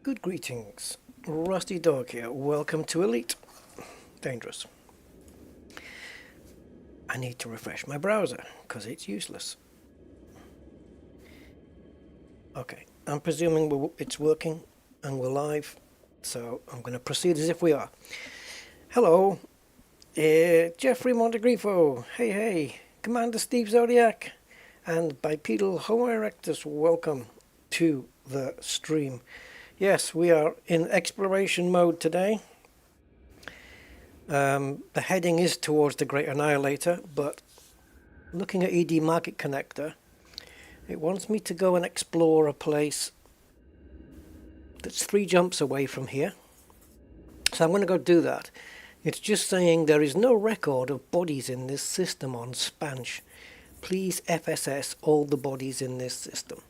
Good greetings, Rusty Dog here. Welcome to Elite. Dangerous. I need to refresh my browser because it's useless. Okay, I'm presuming it's working and we're live, so I'm going to proceed as if we are. Hello, Jeffrey Montegrifo. Hey, Commander Steve Zodiac, and Bipedal Homo erectus. Welcome to the stream. Yes, we are in exploration mode today. The heading is towards the Great Annihilator, but looking at ED Market Connector, it wants me to go and explore a place that's 3 jumps away from here. So I'm going to go do that. It's just saying there is no record of bodies in this system on Spanch. Please FSS all the bodies in this system.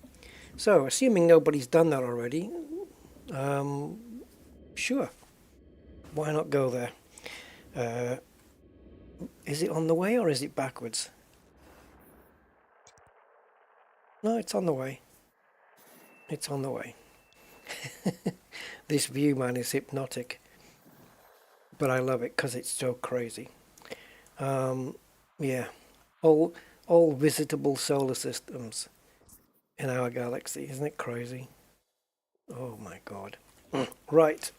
So, assuming nobody's done that already, sure, why not go there? Is it on the way or is it backwards? No, it's on the way. It's on the way. This view, man, is hypnotic. But I love it because it's so crazy. Yeah, all visitable solar systems in our galaxy. Isn't it crazy? Oh my god. Right.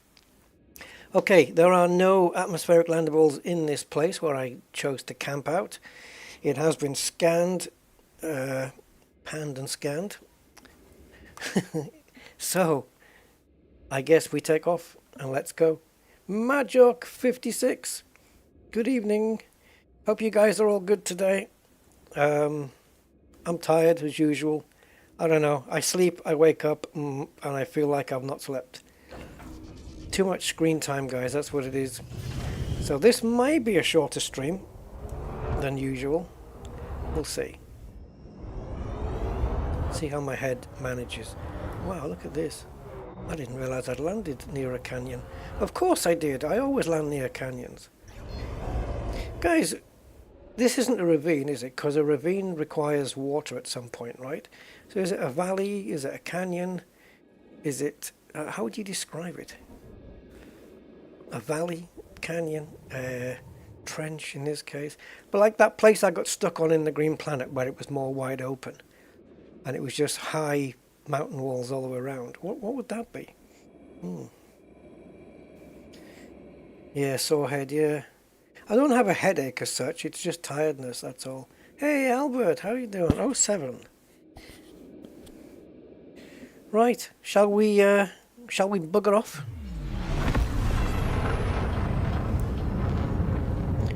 Okay, there are no atmospheric landables in this place where I chose to camp out. It has been scanned, panned and scanned. So, I guess we take off and let's go. Majok56, good evening. Hope you guys are all good today. I'm tired as usual. I don't know, I sleep, I wake up, and I feel like I've not slept. Too much screen time, guys, that's what it is. So this may be a shorter stream than usual. We'll see. See how my head manages. Wow, look at this. I didn't realize I'd landed near a canyon. Of course I did, I always land near canyons. Guys, this isn't a ravine, is it? Because a ravine requires water at some point, right? So is it a valley? Is it a canyon? Is it... how would you describe it? A valley, canyon, trench in this case. But like that place I got stuck on in the Green Planet where it was more wide open. And it was just high mountain walls all the way around. What would that be? Yeah, sore head, yeah. I don't have a headache as such, it's just tiredness, that's all. Hey Albert, how are you doing? 07. Right, shall we bugger off?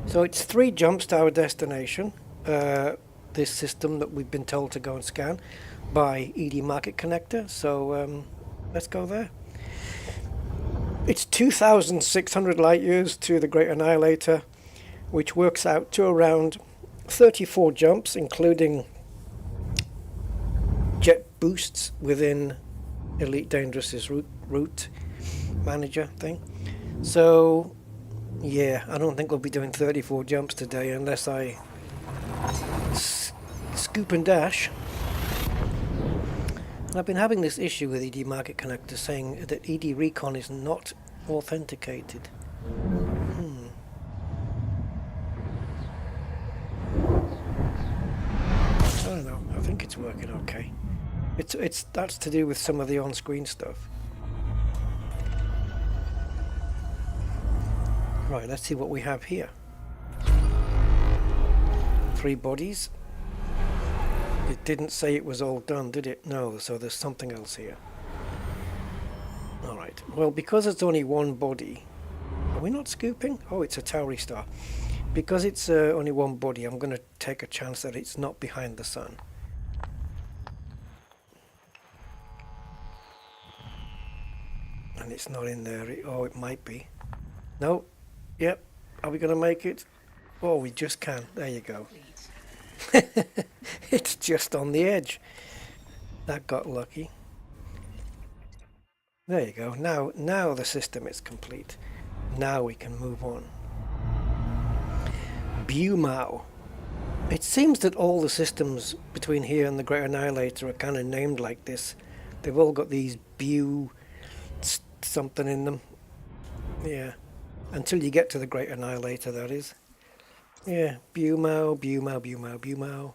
So it's 3 jumps to our destination, this system that we've been told to go and scan by ED Market Connector, so let's go there. It's 2,600 light years to the Great Annihilator, which works out to around 34 jumps, including jet boosts within Elite Dangerous's route manager thing. So, yeah, I don't think we'll be doing 34 jumps today unless I scoop and dash. And I've been having this issue with ED Market Connector saying that ED Recon is not authenticated. I don't know. I think it's working okay. That's to do with some of the on-screen stuff. Right, let's see what we have here. 3 bodies. It didn't say it was all done, did it? No, so there's something else here. Alright, well, because it's only 1 body... Are we not scooping? Oh, it's a Tauri star. Because it's only 1 body, I'm going to take a chance that it's not behind the sun. And it's not in there. Oh, it might be. No. Yep. Are we going to make it? Oh, we just can. There you go. It's just on the edge. That got lucky. There you go. Now the system is complete. Now we can move on. Bumau. It seems that all the systems between here and the Great Annihilator are kind of named like this. They've all got these something in them. Yeah. Until you get to the Great Annihilator, that is. Yeah. Bumau, Bumau, Bumau, Bumau.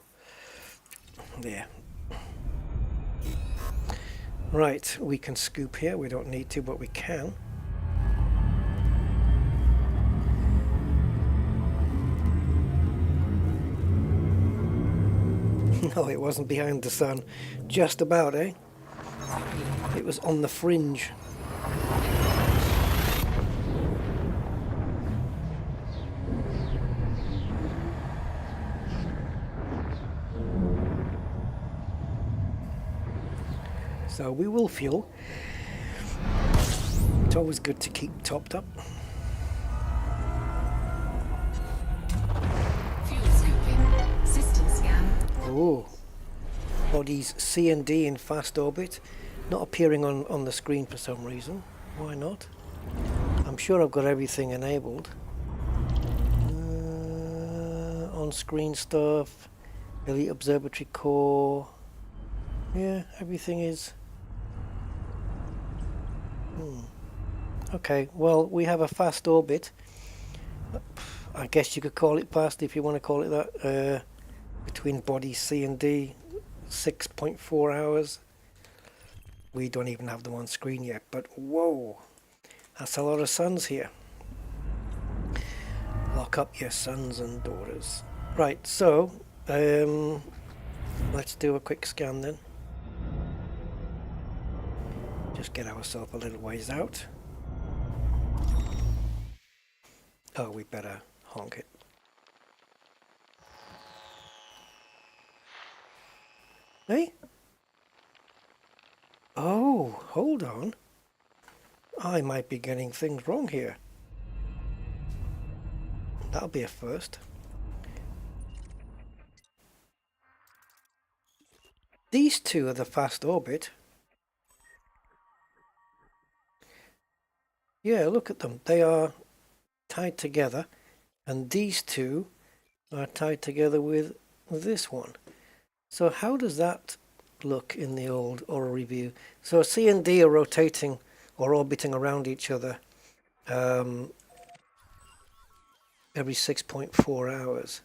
There. Right, we can scoop here. We don't need to, but we can. No, it wasn't behind the sun. Just about, eh? It was on the fringe. So we will fuel. It's always good to keep topped up. Fuel scooping. System scan. Oh, bodies C and D in fast orbit, not appearing on the screen for some reason. Why not? I'm sure I've got everything enabled. On-screen stuff, Elite Observatory Core. Yeah, everything is. Okay, well, we have a fast orbit. I guess you could call it fast if you want to call it that. Between bodies C and D, 6.4 hours. We don't even have them on screen yet, but whoa, that's a lot of suns here. Lock up your sons and daughters. Right, so let's do a quick scan then. Just get ourselves a little ways out. Oh, we better honk it. Hey? Oh, hold on. I might be getting things wrong here. That'll be a first. These two are the fast orbit. Yeah, look at them. They are tied together, and these two are tied together with this one. So how does that look in the old Aura review? So C and D are rotating or orbiting around each other every 6.4 hours.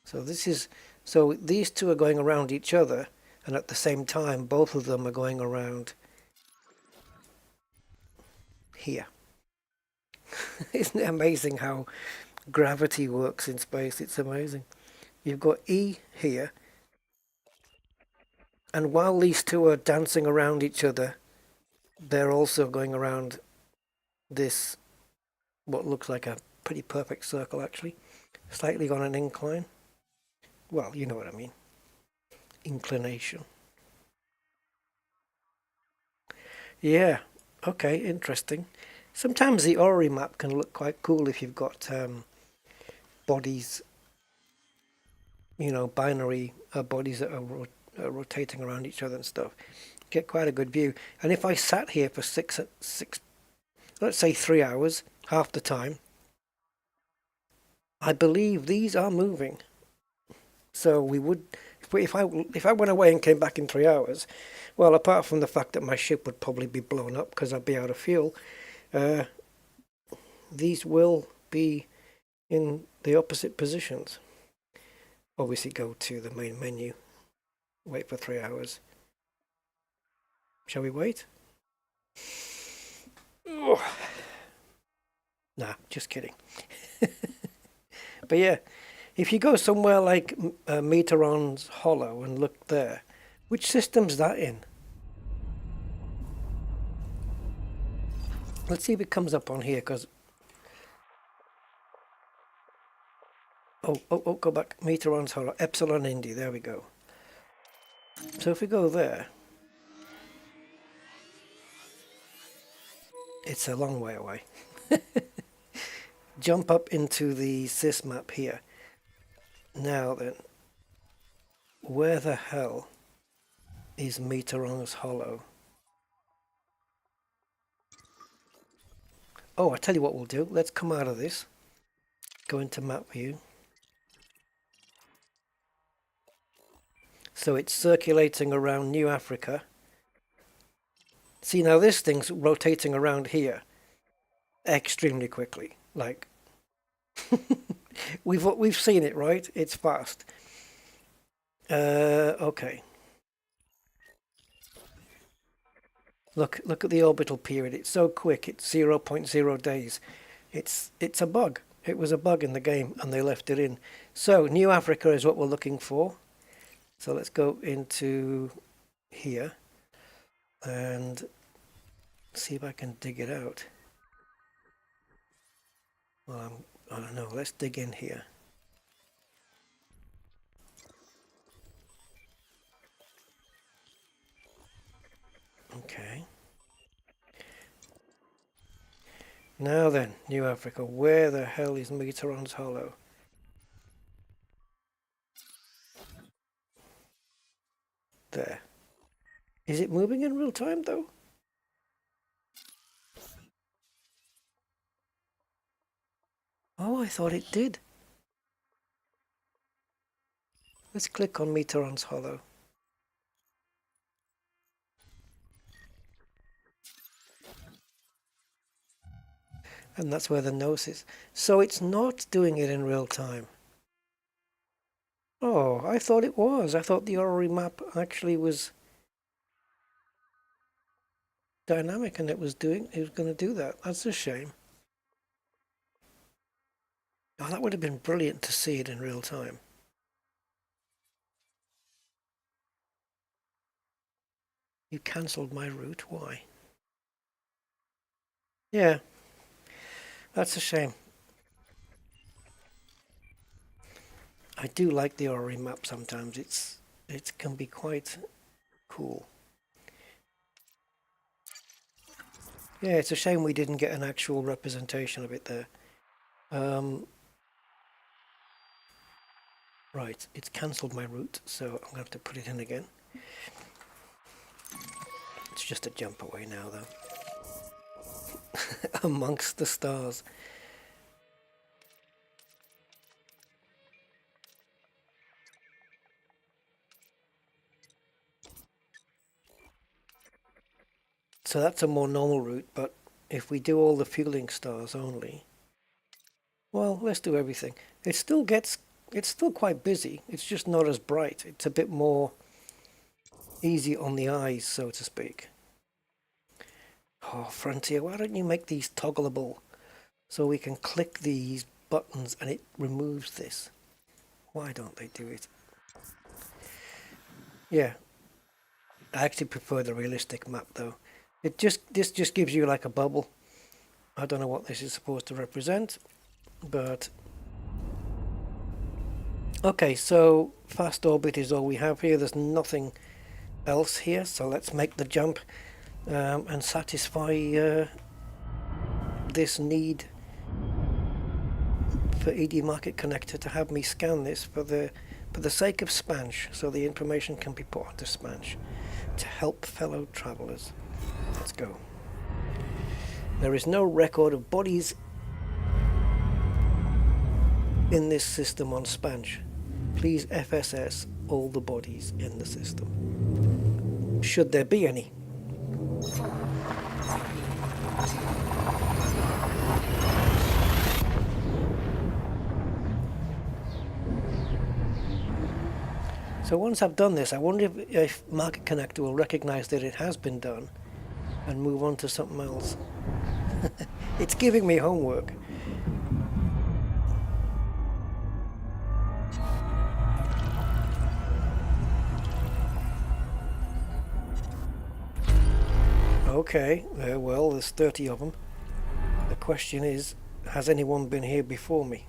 So these two are going around each other, and at the same time both of them are going around here. Isn't it amazing how gravity works in space? It's amazing. You've got E here, and while these two are dancing around each other, they're also going around this, what looks like a pretty perfect circle actually, slightly on an incline. Well, you know what I mean. Inclination. Yeah, okay, interesting. Sometimes the Ori map can look quite cool if you've got bodies, you know, binary bodies that are rotating around each other and stuff. Get quite a good view. And if I sat here for let's say 3 hours, half the time, I believe these are moving. So we would, if I went away and came back in 3 hours, well, apart from the fact that my ship would probably be blown up because I'd be out of fuel, these will be in the opposite positions. Obviously go to the main menu, wait for 3 hours. Shall we wait? Oh. Nah, just kidding. But yeah, if you go somewhere like Meteron's Hollow and look there, which system's that in? Let's see if it comes up on here, because... Oh, go back. Meteron's Hollow. Epsilon Indy, there we go. So if we go there... It's a long way away. Jump up into the sys map here. Now then, where the hell is Meteron's Hollow? Oh, I tell you what we'll do. Let's come out of this. Go into map view. So it's circulating around New Africa. See, now this thing's rotating around here extremely quickly. Like, we've seen it, right? It's fast. Okay. Look at the orbital period. It's so quick. It's 0.0 days. It's a bug. It was a bug in the game, and they left it in. So New Africa is what we're looking for. So let's go into here and see if I can dig it out. Well, I don't know. Let's dig in here. Okay. Now then, New Africa, where the hell is Meteron's Hollow? There. Is it moving in real time though? Oh, I thought it did. Let's click on Meteron's Hollow. And that's where the nose is. So it's not doing it in real time. Oh, I thought it was. I thought the orrery map actually was dynamic and it was going to do that. That's a shame. Oh, that would have been brilliant to see it in real time. You cancelled my route. Why? Yeah. That's a shame. I do like the orrery map sometimes. It can be quite cool. Yeah, it's a shame we didn't get an actual representation of it there. Right, it's cancelled my route, so I'm going to have to put it in again. It's just a jump away now, though. Amongst the stars. So that's a more normal route, but if we do all the fueling stars only, well, let's do everything. It's still quite busy. It's just not as bright. It's a bit more easy on the eyes, so to speak. Oh, Frontier, why don't you make these toggleable so we can click these buttons and it removes this? Why don't they do it? Yeah, I actually prefer the realistic map though. This just gives you like a bubble. I don't know what this is supposed to represent, but okay, so fast orbit is all we have here. There's nothing else here, so let's make the jump and satisfy this need for ED Market Connector to have me scan this for the sake of Spansh, so the information can be put onto Spansh to help fellow travellers. Let's go. There is no record of bodies in this system on Spansh. Please FSS all the bodies in the system, should there be any. So once I've done this, I wonder if Market Connector will recognize that it has been done and move on to something else. It's giving me homework. Okay, well, there's 30 of them. The question is, has anyone been here before me?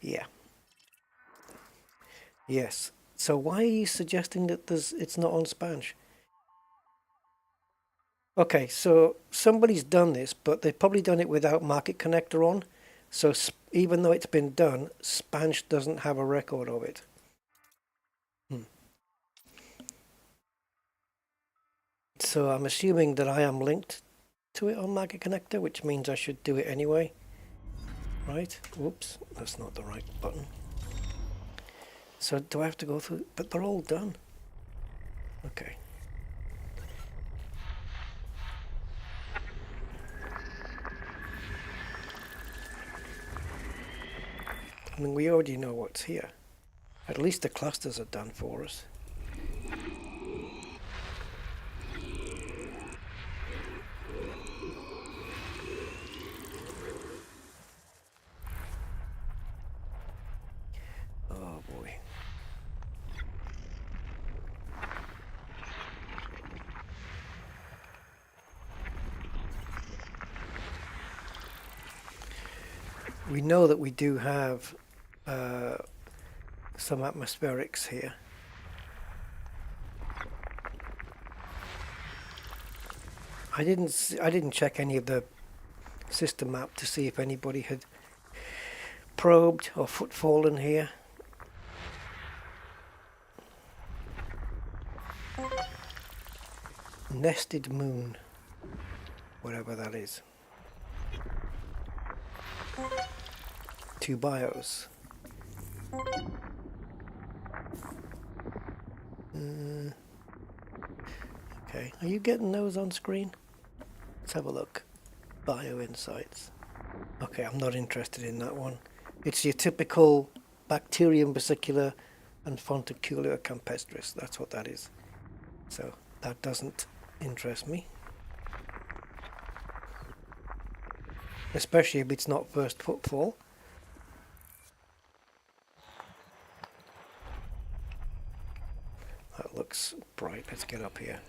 Yeah. Yes. So why are you suggesting that it's not on Spansh? Okay, so somebody's done this, but they've probably done it without Market Connector on. So even though it's been done, Spansh doesn't have a record of it. So I'm assuming that I am linked to it on Market Connector, which means I should do it anyway. Right? Whoops, that's not the right button. So do I have to go through? But they're all done. Okay. I mean, we already know what's here. At least the clusters are done for us. Oh boy. We know that we do have some atmospherics here. I didn't check any of the system map to see if anybody had probed or footfallen here. Nested moon, whatever that is. 2 bios. Okay, are you getting those on screen? Let's have a look. Bio insights. Okay, I'm not interested in that one. It's your typical Bacterium versicolor and Fonticulea campestris. That's what that is. So that doesn't interest me. Especially if it's not first footfall. That looks bright. Let's get up here.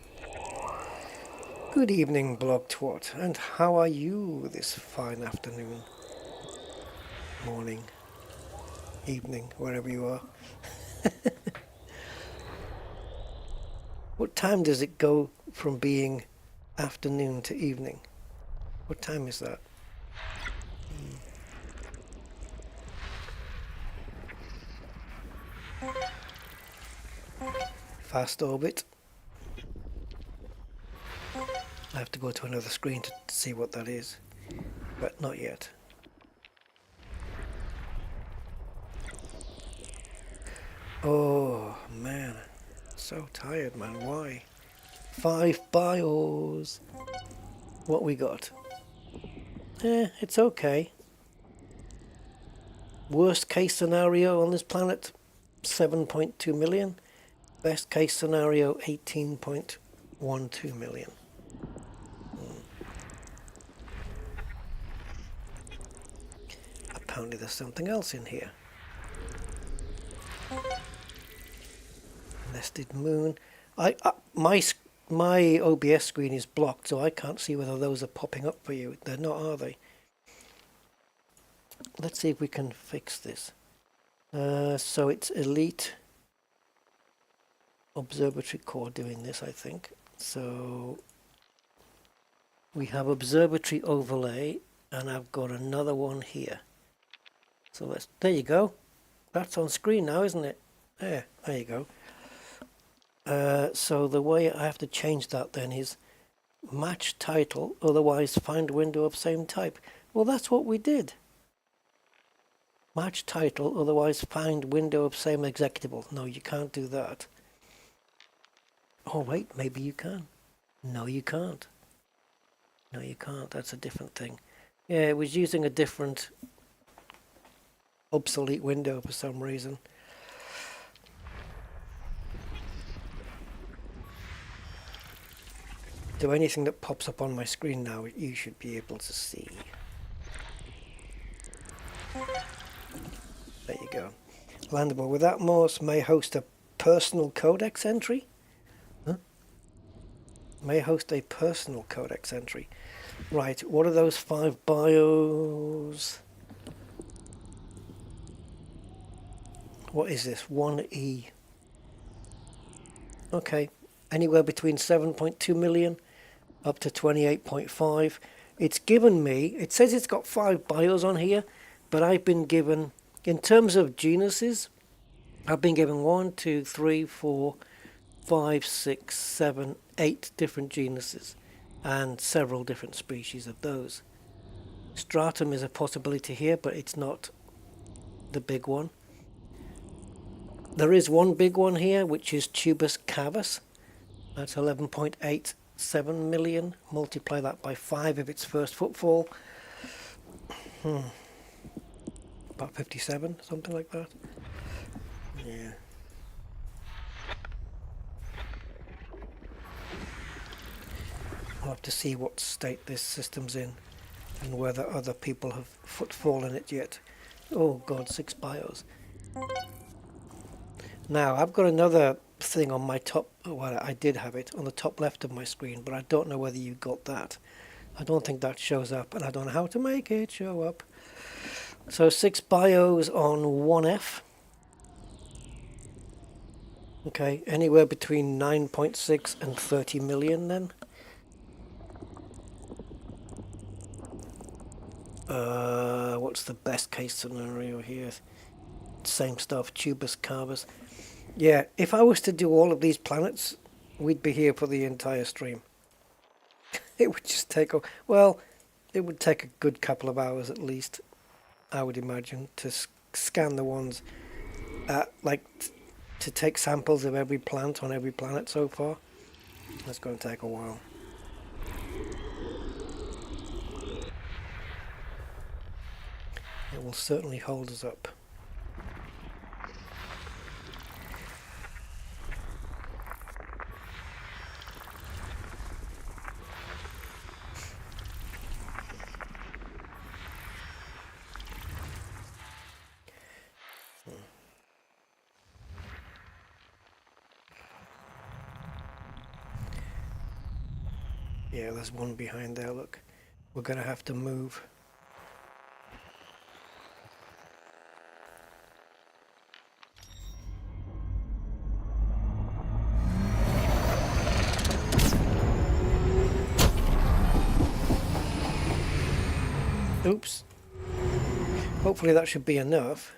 Good evening, Blog Twat, and how are you this fine afternoon, morning, evening, wherever you are? What time does it go from being afternoon to evening? What time is that? Fast orbit. I have to go to another screen to see what that is, but not yet. Oh man, so tired, man. Why? 5 bios. What we got? It's okay. Worst case scenario on this planet, 7.2 million. Best case scenario, 18.12 million. Apparently there's something else in here. Nested moon. My OBS screen is blocked, so I can't see whether those are popping up for you. They're not, are they? Let's see if we can fix this. So it's Elite Observatory Core doing this, I think. So we have Observatory Overlay, and I've got another one here. So there you go. That's on screen now, isn't it? There you go. So the way I have to change that then is match title, otherwise find window of same type. Well, that's what we did. Match title, otherwise find window of same executable. No, you can't do that. Oh wait, maybe you can. No, you can't. No, you can't. That's a different thing. Yeah, it was using a different obsolete window for some reason. So anything that pops up on my screen now, you should be able to see. There you go. Landable with Atmos may host a personal codex entry. Huh? May host a personal codex entry. Right, what are those 5 bios? What is this? 1E. Okay, anywhere between 7.2 million up to 28.5. It's given me, it says it's got 5 bios on here, but I've been given, in terms of genuses, I've been given 1, 2, 3, 4, 5, 6, 7, 8 different genuses and several different species of those. Stratum is a possibility here, but it's not the big one. There is one big one here, which is Tubus cavus. That's 11.87 million. Multiply that by 5 if it's first footfall. About 57, something like that. Yeah. I'll have to see what state this system's in and whether other people have footfallen it yet. Oh god, 6 BIOS. Now, I've got another thing on my top, well, I did have it on the top left of my screen, but I don't know whether you got that. I don't think that shows up, and I don't know how to make it show up. So 6 BIOS on 1F. Okay, anywhere between 9.6 and 30 million then. What's the best case scenario here? Same stuff, Tubus Carbus. Yeah, if I was to do all of these planets, we'd be here for the entire stream. It would just take, well, it would take a good couple of hours at least, I would imagine, to scan the ones, to take samples of every plant on every planet so far. That's going to take a while. It will certainly hold us up. Yeah, there's one behind there, look. We're going to have to move. Oops. Hopefully that should be enough.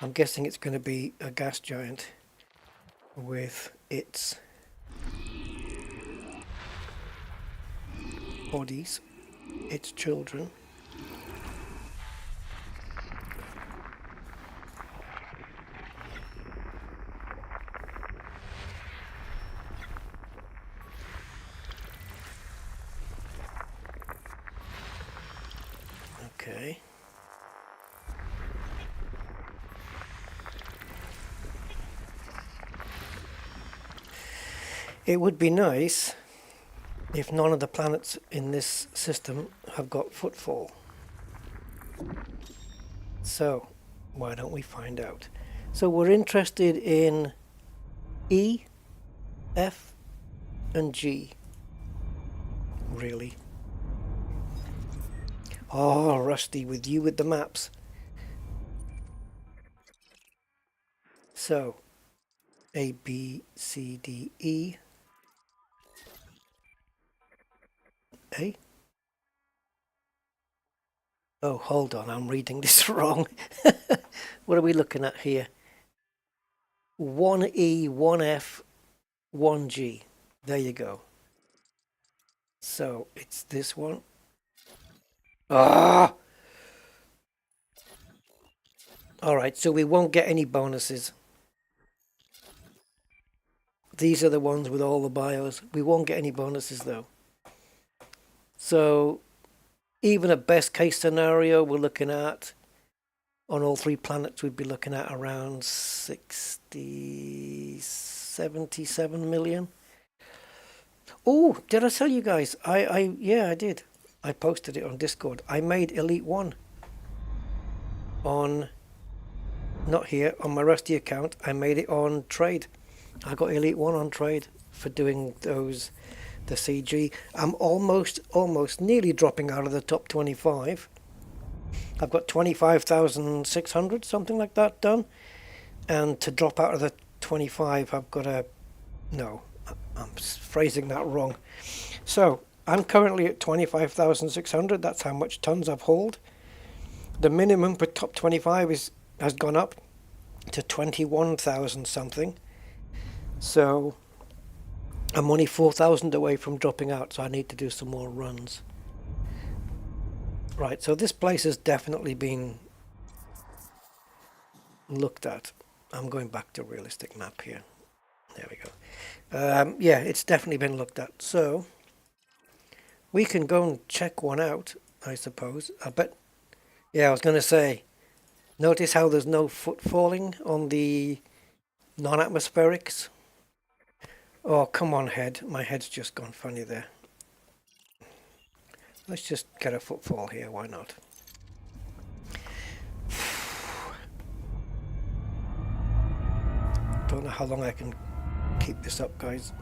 I'm guessing it's going to be a gas giant with its bodies, its children. Okay. It would be nice if none of the planets in this system have got footfall. So, why don't we find out? So we're interested in E, F, and G. Really? Oh, Rusty, with you with the maps. So, A, B, C, D, E. A? Oh, hold on, I'm reading this wrong. What are we looking at here? 1E, 1F, 1G. There you go. So, it's this one. Ah! Alright, so we won't get any bonuses. These are the ones with all the BIOS. We won't get any bonuses though. So, even a best case scenario, we're looking at, on all 3 planets, we'd be looking at around 77 million. Oh, did I tell you guys? Yeah, I did. I posted it on Discord. I made Elite 1 on, not here, on my Rusty account. I made it on Trade. I got Elite 1 on Trade for doing those, the CG. I'm almost nearly dropping out of the top 25. I've got 25,600, something like that done. And to drop out of the 25, I've got a, no, I'm phrasing that wrong. So, I'm currently at 25,600. That's how much tons I've hauled. The minimum for top 25 has gone up to 21,000 something. So I'm only 4,000 away from dropping out, so I need to do some more runs. Right, so this place has definitely been looked at. I'm going back to realistic map here. There we go. Yeah, it's definitely been looked at. So we can go and check one out, I suppose. I bet. Yeah, I was going to say, Notice how there's no foot falling on the non-atmospherics? Oh, come on, head. My head's just gone funny there. Let's just get a footfall here, why not? Don't know how long I can keep this up, guys.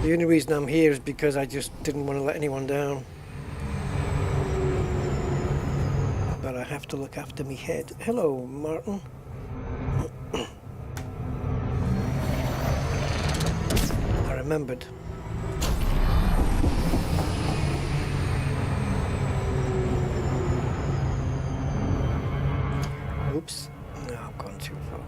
The only reason I'm here is because I just didn't want to let anyone down. But I have to look after me head. Hello, Martin. I remembered. Oops. No, I've gone too far.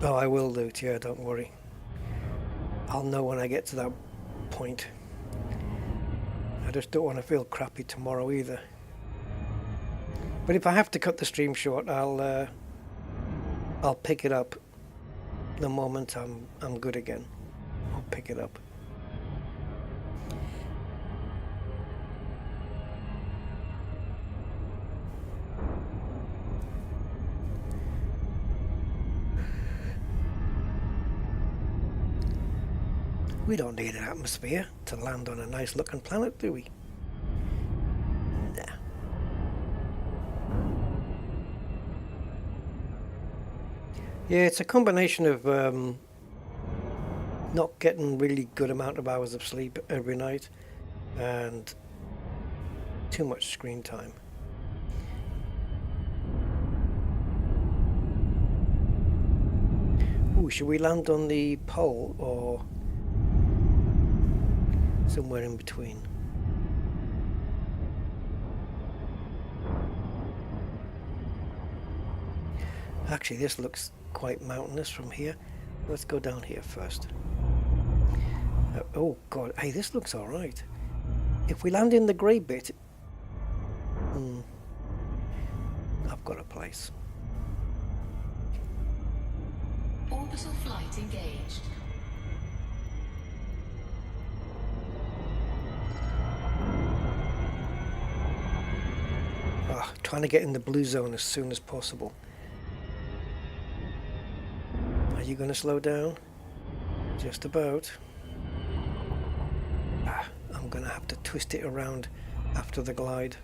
Oh, I will do it, yeah, don't worry. I'll know when I get to that point. I just don't want to feel crappy tomorrow either. But if I have to cut the stream short, I'll pick it up the moment I'm good again. I'll pick it up. We don't need an atmosphere to land on a nice looking planet, do we? Nah. Yeah, it's a combination of not getting really good amount of hours of sleep every night and too much screen time. Ooh, should we land on the pole or somewhere in between? Actually, this looks quite mountainous from here. Let's go down here first. Oh god, hey, this looks alright. If we land in the grey bit, I've got a place. Orbital flight engaged. Trying to get in the blue zone as soon as possible. Are you going to slow down? Just about. I'm going to have to twist it around after the glide.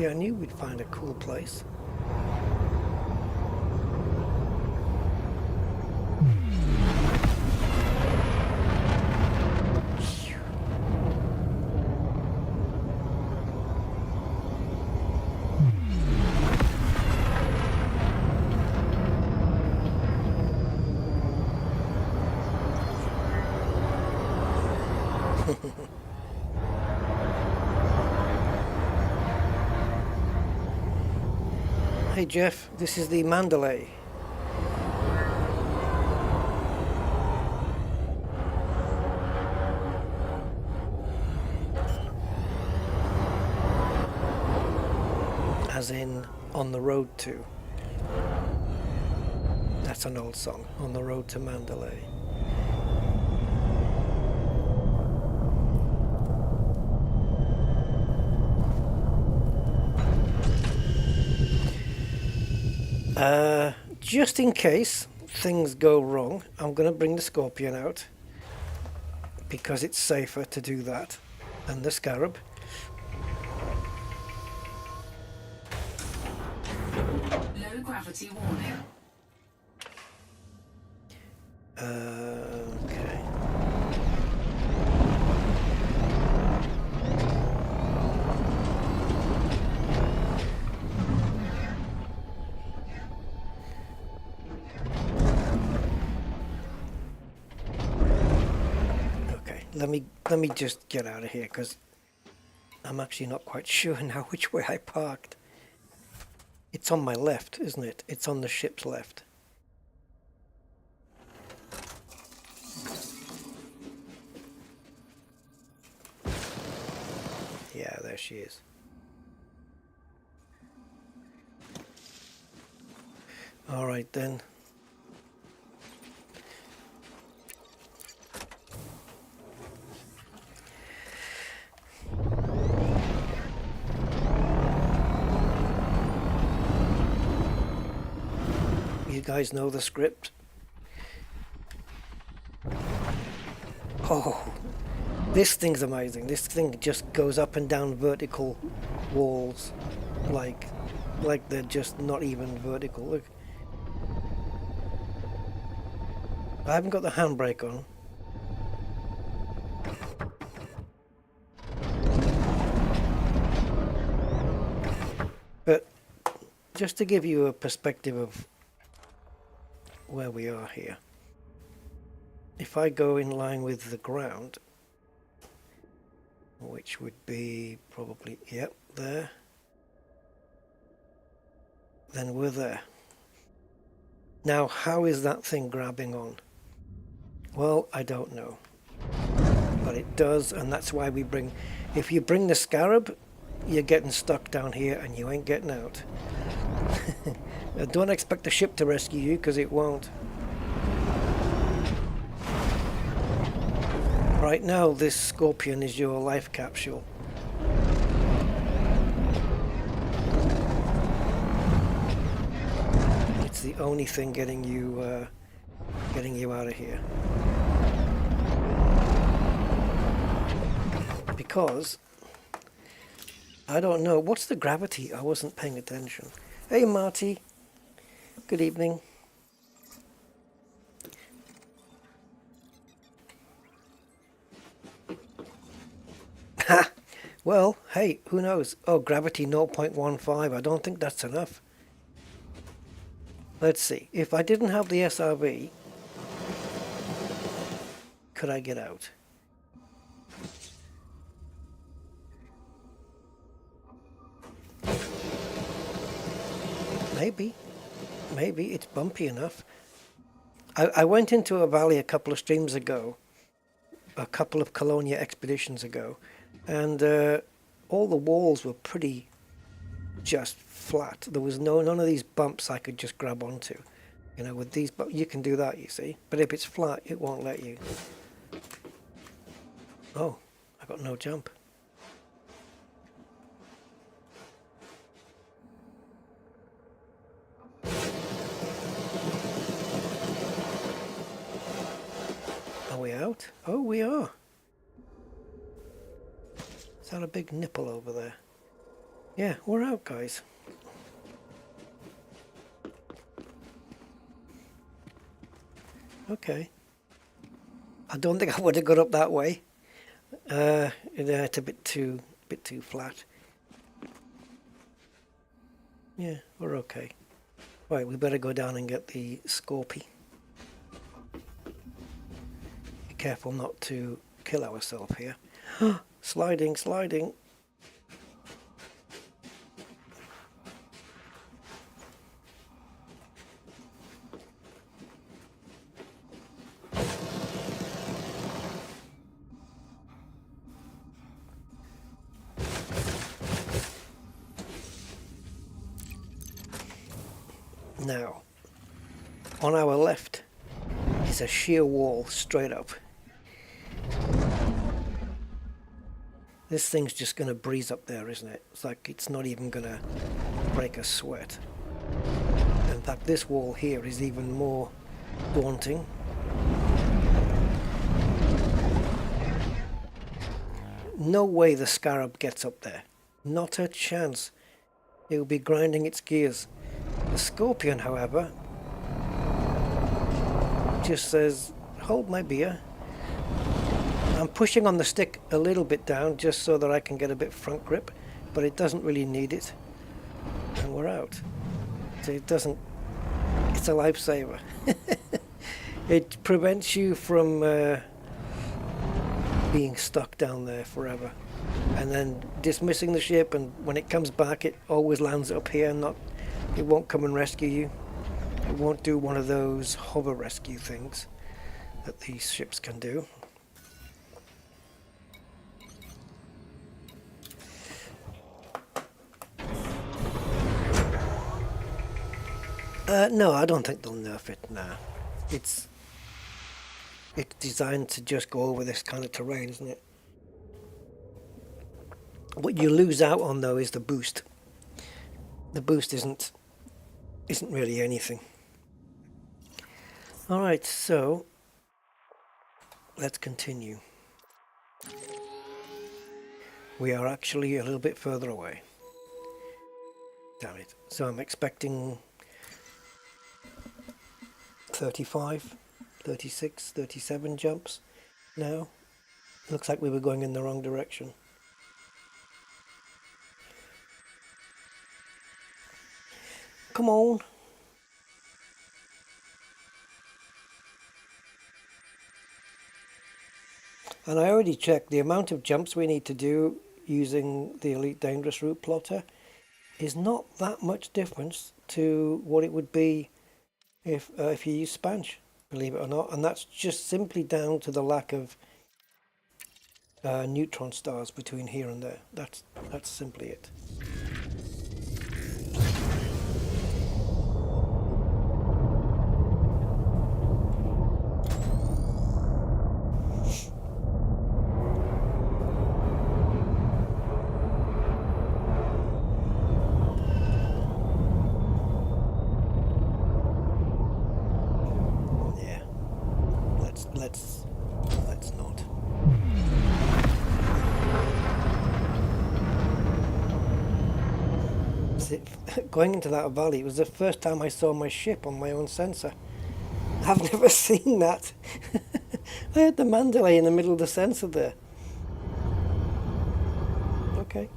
I knew we'd find a cool place. Hey Jeff, this is the Mandalay. As in, on the road to. That's an old song, On the Road to Mandalay. Just in case things go wrong, I'm going to bring the Scorpion out because it's safer to do that than the Scarab. Low gravity warning. Okay. let me just get out of here, because I'm actually not quite sure now which way I parked. It's on my left, isn't it? It's on the ship's left. Yeah, there she is. All right then. You guys know the script? Oh, this thing's amazing. This thing just goes up and down vertical walls like they're just not even vertical. Look. I haven't got the handbrake on. But just to give you a perspective of where we are here, if I go in line with the ground, which would be probably, yep, there, then we're there. Now, how is that thing grabbing on? Well, I don't know, but it does, and that's why we bring, if you bring the Scarab, you're getting stuck down here and you ain't getting out. Don't expect the ship to rescue you, because it won't. Right now, this Scorpion is your life capsule. It's the only thing getting you out of here. Because I don't know, what's the gravity? I wasn't paying attention. Hey Marty, good evening. Well, hey, who knows? Oh, gravity 0.15. I don't think that's enough. Let's see. If I didn't have the SRV, could I get out? Maybe. Maybe it's bumpy enough. I went into a valley a couple of streams ago, a couple of Colonia expeditions ago, and all the walls were pretty just flat. There was none of these bumps I could just grab onto. You know, with these, but you can do that, you see. But if it's flat, it won't let you. Oh, I got no jump. Are we out? Oh, we are. Is that a big nipple over there? Yeah, we're out, guys. Okay. I don't think I would have got up that way. It's a bit too flat. Yeah, we're okay. Right, we better go down and get the Scorpy. Be careful not to kill ourselves here. Sliding, sliding. Now, on our left is a sheer wall straight up. This thing's just going to breeze up there, isn't it? It's like it's not even going to break a sweat. In fact, this wall here is even more daunting. No way the Scarab gets up there. Not a chance. It will be grinding its gears. The Scorpion, however, just says, hold my beer. I'm pushing on the stick a little bit down just so that I can get a bit front grip, but it doesn't really need it. And we're out. So it doesn't, it's a lifesaver. It prevents you from being stuck down there forever, and then dismissing the ship, and when it comes back it always lands up here, it won't come and rescue you. It won't do one of those hover rescue things that these ships can do. No, I don't think they'll nerf it. Nah, it's designed to just go over this kind of terrain, isn't it? What you lose out on though is the boost. The boost isn't really anything. All right, so let's continue. We are actually a little bit further away. Damn it. So I'm expecting 35, 36, 37 jumps now. Looks like we were going in the wrong direction. Come on. And I already checked the amount of jumps we need to do using the Elite Dangerous Route Plotter is not that much difference to what it would be if you use Spanch, believe it or not. And that's just simply down to the lack of neutron stars between here and there. That's simply it. Let's not. See, going into that valley, it was the first time I saw my ship on my own sensor. I've never seen that. I had the Mandalay in the middle of the sensor there. Okay.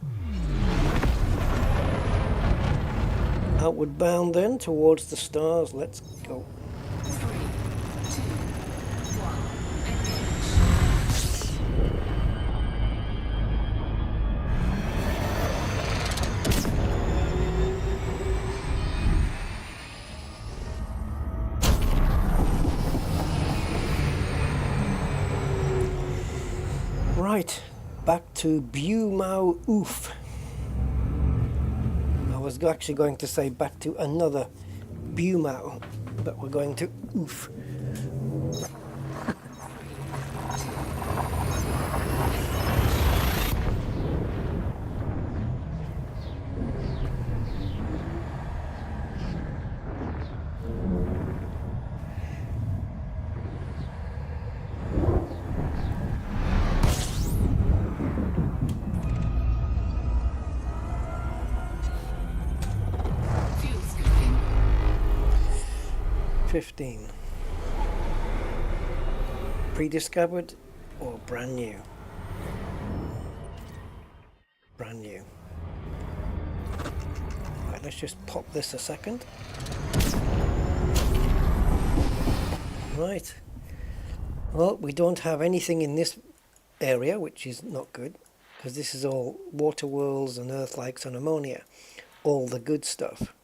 Outward bound then, towards the stars. Let's go. Right, back to Bumau Oof. I was actually going to say back to another Bumau, but we're going to Oof. Pre-discovered or brand new? Brand new. Right, let's just pop this a second. Right. Well, we don't have anything in this area, which is not good, because this is all water worlds and earth likes and ammonia. All the good stuff.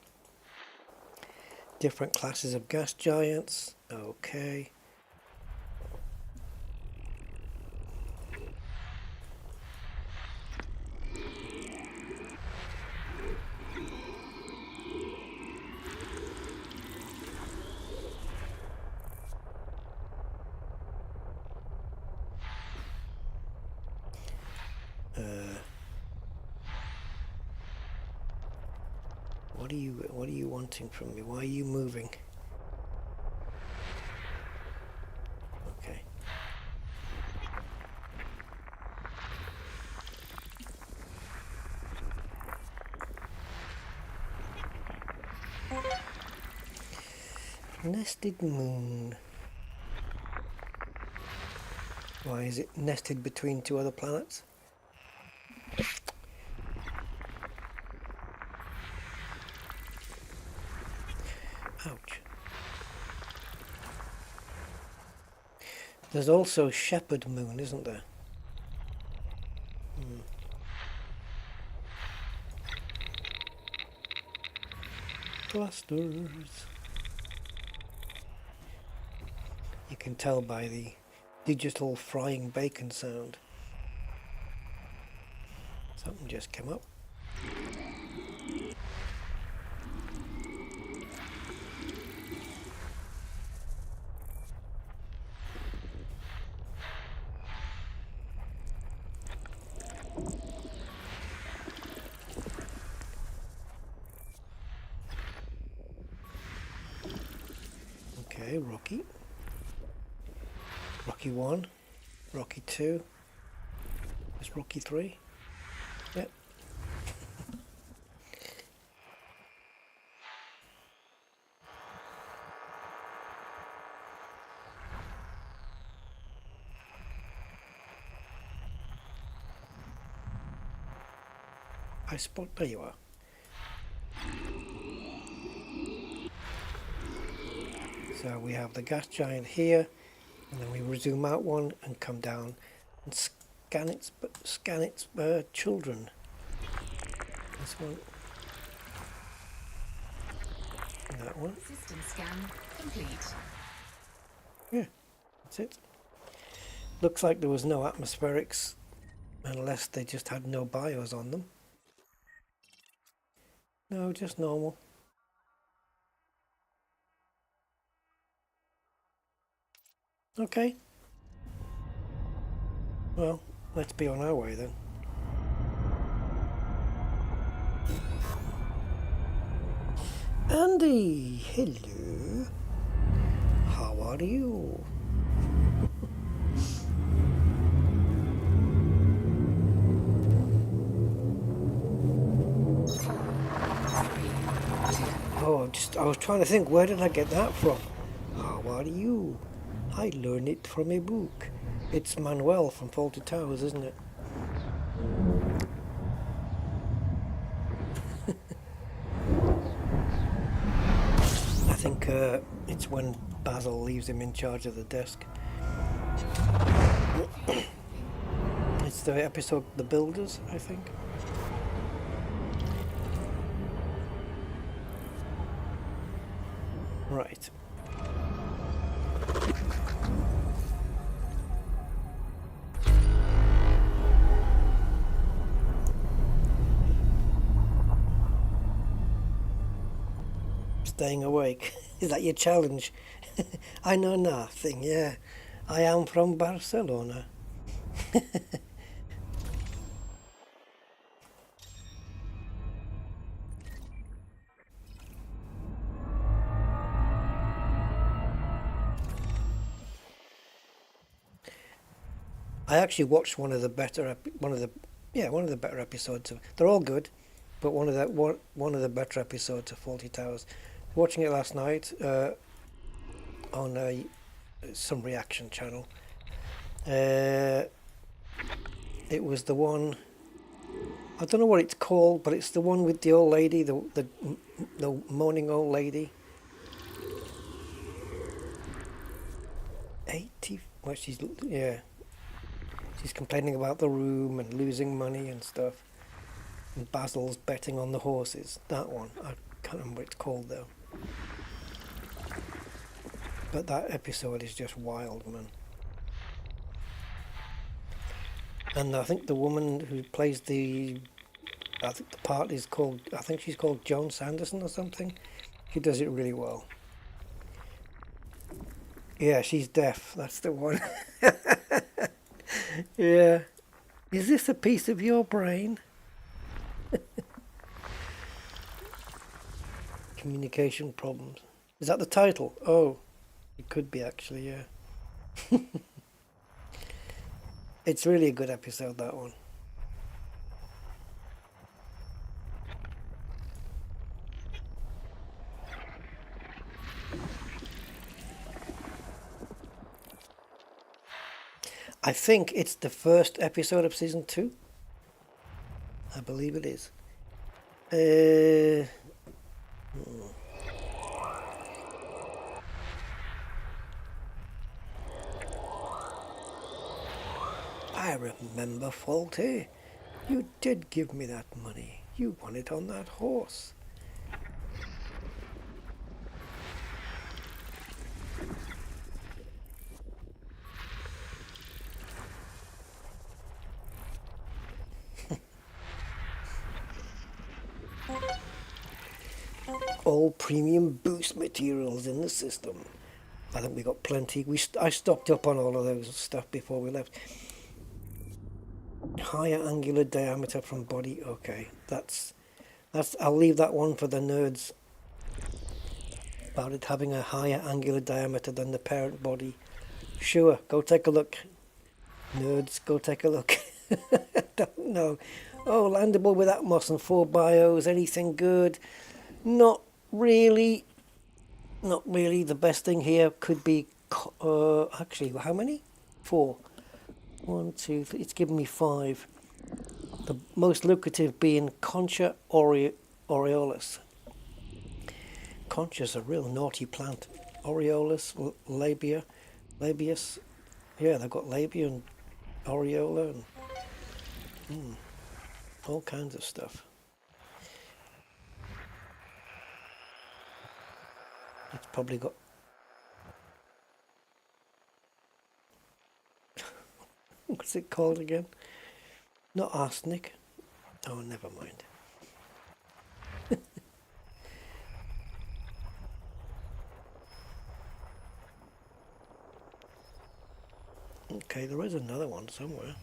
Different classes of gas giants. Okay. What are you wanting from me? Why are you moving? Okay. Nested moon. Why is it nested between two other planets? Ouch. There's also Shepherd Moon, isn't there? blasters. You can tell by the digital frying bacon sound. Something just came up. Okay, Rocky. Rocky 1, Rocky 2, there's Rocky 3, yep. I spot, there you are. So we have the gas giant here, and then we zoom out one and come down and scan its children. This one. And that one. System scan complete. Yeah, that's it. Looks like there was no atmospherics, unless they just had no BIOS on them. No, just normal. Okay. Well, let's be on our way then. Andy, hello. How are you? Oh, I was trying to think, where did I get that from? How are you? I learned it from a book. It's Manuel from Faulty Towers, isn't it? I think it's when Basil leaves him in charge of the desk. It's the episode The Builders, I think. Right. Staying awake. Is that your challenge? I know nothing, yeah. I am from Barcelona. I actually watched one of the better episodes of. They're all good, but one of the better episodes of Faulty Towers. Watching it last night on some reaction channel. It was the one. I don't know what it's called, but it's the one with the old lady, the moaning old lady. 80. Well, she's complaining about the room and losing money and stuff. And Basil's betting on the horses. That one. I can't remember what it's called though. But that episode is just wild, man. And I think the woman who plays the part is called, I think she's called Joan Sanderson or something. She does it really well. Yeah, she's deaf. That's the one. Yeah. Is this a piece of your brain? Communication problems. Is that the title? Oh, it could be actually, yeah. It's really a good episode, that one. I think it's the first episode of season 2. I believe it is. I remember, Faulty. You did give me that money. You won it on that horse. all premium boost materials in the system. I think we got plenty. I stocked up on all of those stuff before we left. Higher angular diameter from body. Okay, that's. I'll leave that one for the nerds. About it having a higher angular diameter than the parent body. Sure, go take a look. Nerds, go take a look. I don't know. Oh, landable with Atmos and 4 BIOS. Anything good? Not really. Not really. The best thing here could be... actually, how many? 4. 1, 2, 3. It's given me 5. The most lucrative being Concha aureolus. Concha's a real naughty plant. Aureolus, labius. Yeah, they've got labia and aureola and all kinds of stuff. It's probably got... What's it called again? Not arsenic. Oh, never mind. Okay, there is another one somewhere.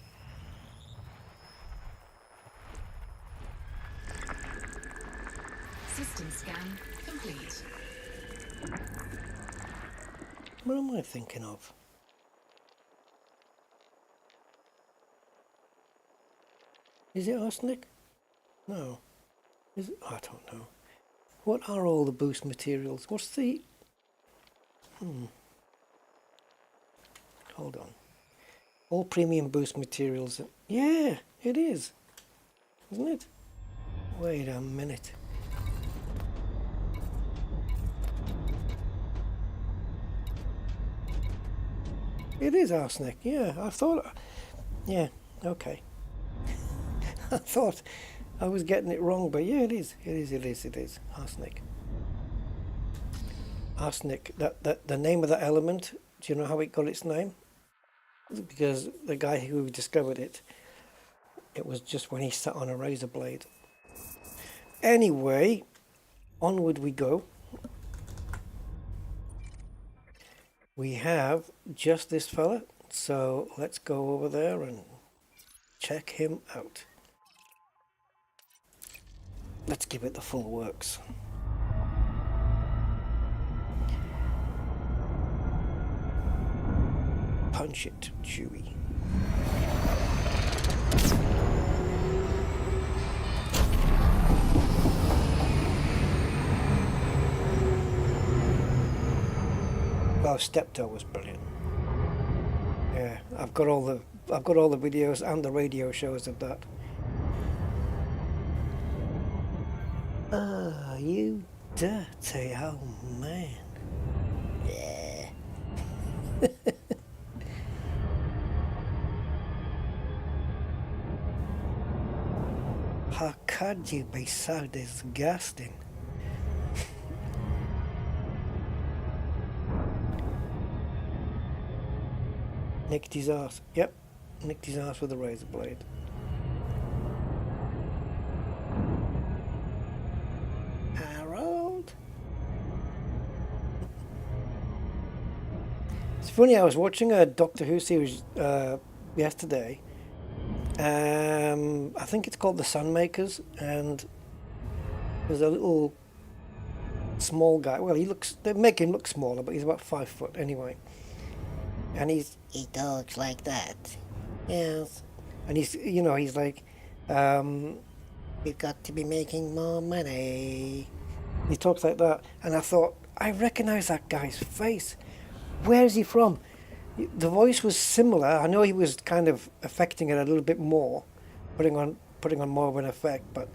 System scan complete. What am I thinking of? Is it arsenic? No. Is it? I don't know. What are all the boost materials? What's the... Hold on. All premium boost materials. Yeah, it is. Isn't it? Wait a minute. It is arsenic. Yeah, I thought... Yeah, okay. I thought I was getting it wrong, but yeah, it is. It is. Arsenic. Arsenic. The name of the element, do you know how it got its name? Because the guy who discovered it, it was just when he sat on a razor blade. Anyway, onward we go. We have just this fella, so let's go over there and check him out. Let's give it the full works. Punch it, Chewie. Oh, Steptoe was brilliant. Yeah, I've got all the videos and the radio shows of that. Ah, you dirty old man. Yeah. How could you be so disgusting? Nicked his ass. Yep, nicked his ass with a razor blade. Harold? It's funny, I was watching a Doctor Who series yesterday. I think it's called The Sunmakers, and there's a little small guy. Well, they make him look smaller, but he's about 5 foot anyway. And he talks like that. Yes. And he's like, we've got to be making more money. He talks like that. And I thought, I recognize that guy's face. Where is he from? The voice was similar. I know he was kind of affecting it a little bit more, putting on more of an effect, but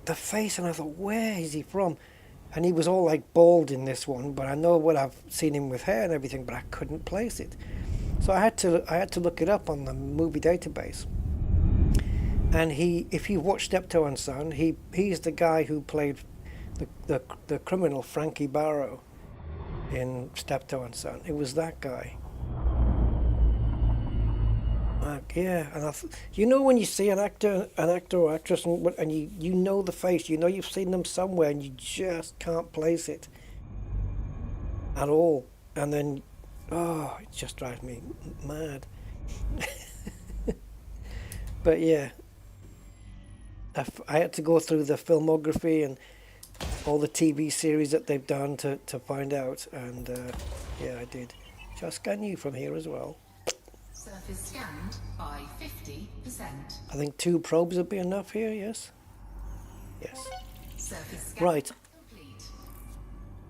the face, and I thought, where is he from? And he was all like bald in this one, but I know what I've seen him with hair and everything, but I couldn't place it. So I had to look it up on the movie database. And if you watch Steptoe and Son, he's the guy who played the criminal Frankie Barrow in Steptoe and Son. It was that guy. Yeah, and you know when you see an actor or actress, and you know the face, you know you've seen them somewhere, and you just can't place it at all, and then, oh, it just drives me mad. But yeah, I had to go through the filmography and all the TV series that they've done to find out, and yeah, I did. Shall I scan you from here as well? Surface scanned by 50%. I think 2 probes would be enough here, yes? Yes. Surface scan Right. complete.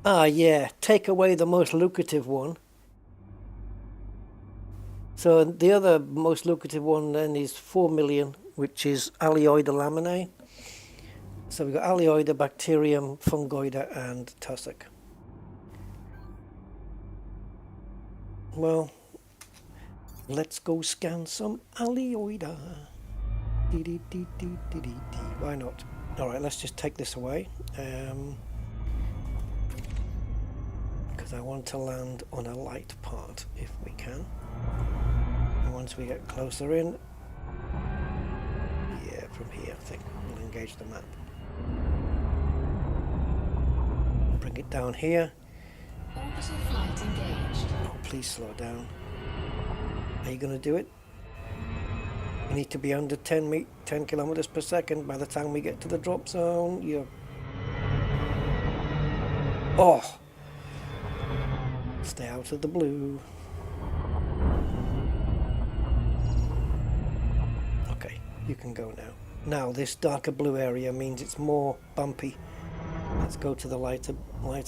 Ah, yeah, take away the most lucrative one. So the other most lucrative one then is 4 million, which is Alioida laminae. So we've got Alioida, Bacterium, Fungoida, and Tussock. Well, let's go scan some Alioida. Why not? Alright, let's just take this away. Because I want to land on a light part if we can. And once we get closer in, yeah, from here I think we'll engage the map. Bring it down here. Orbital flight engaged. Oh, please slow down. Are you going to do it? You need to be under 10 kilometers per second by the time we get to the drop zone. You're... Oh! Stay out of the blue. Okay, you can go now. Now, this darker blue area means it's more bumpy. Let's go to the lighter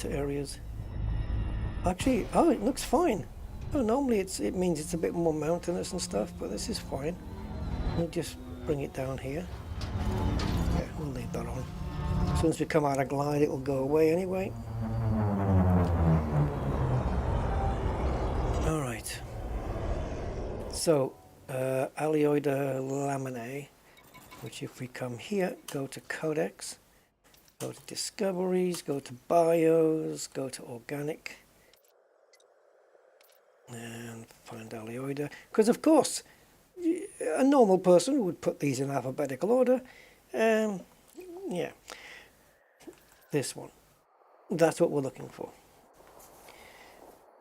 areas. Actually, oh, it looks fine. Oh, normally it means it's a bit more mountainous and stuff, but this is fine. We'll just bring it down here. Yeah, we'll leave that on. As soon as we come out of glide, it will go away anyway. Alright. So, Alioida laminae, which if we come here, go to Codex, go to Discoveries, go to Bios, go to Organic, and find Alioida. Because of course, a normal person would put these in alphabetical order. Yeah, this one. That's what we're looking for.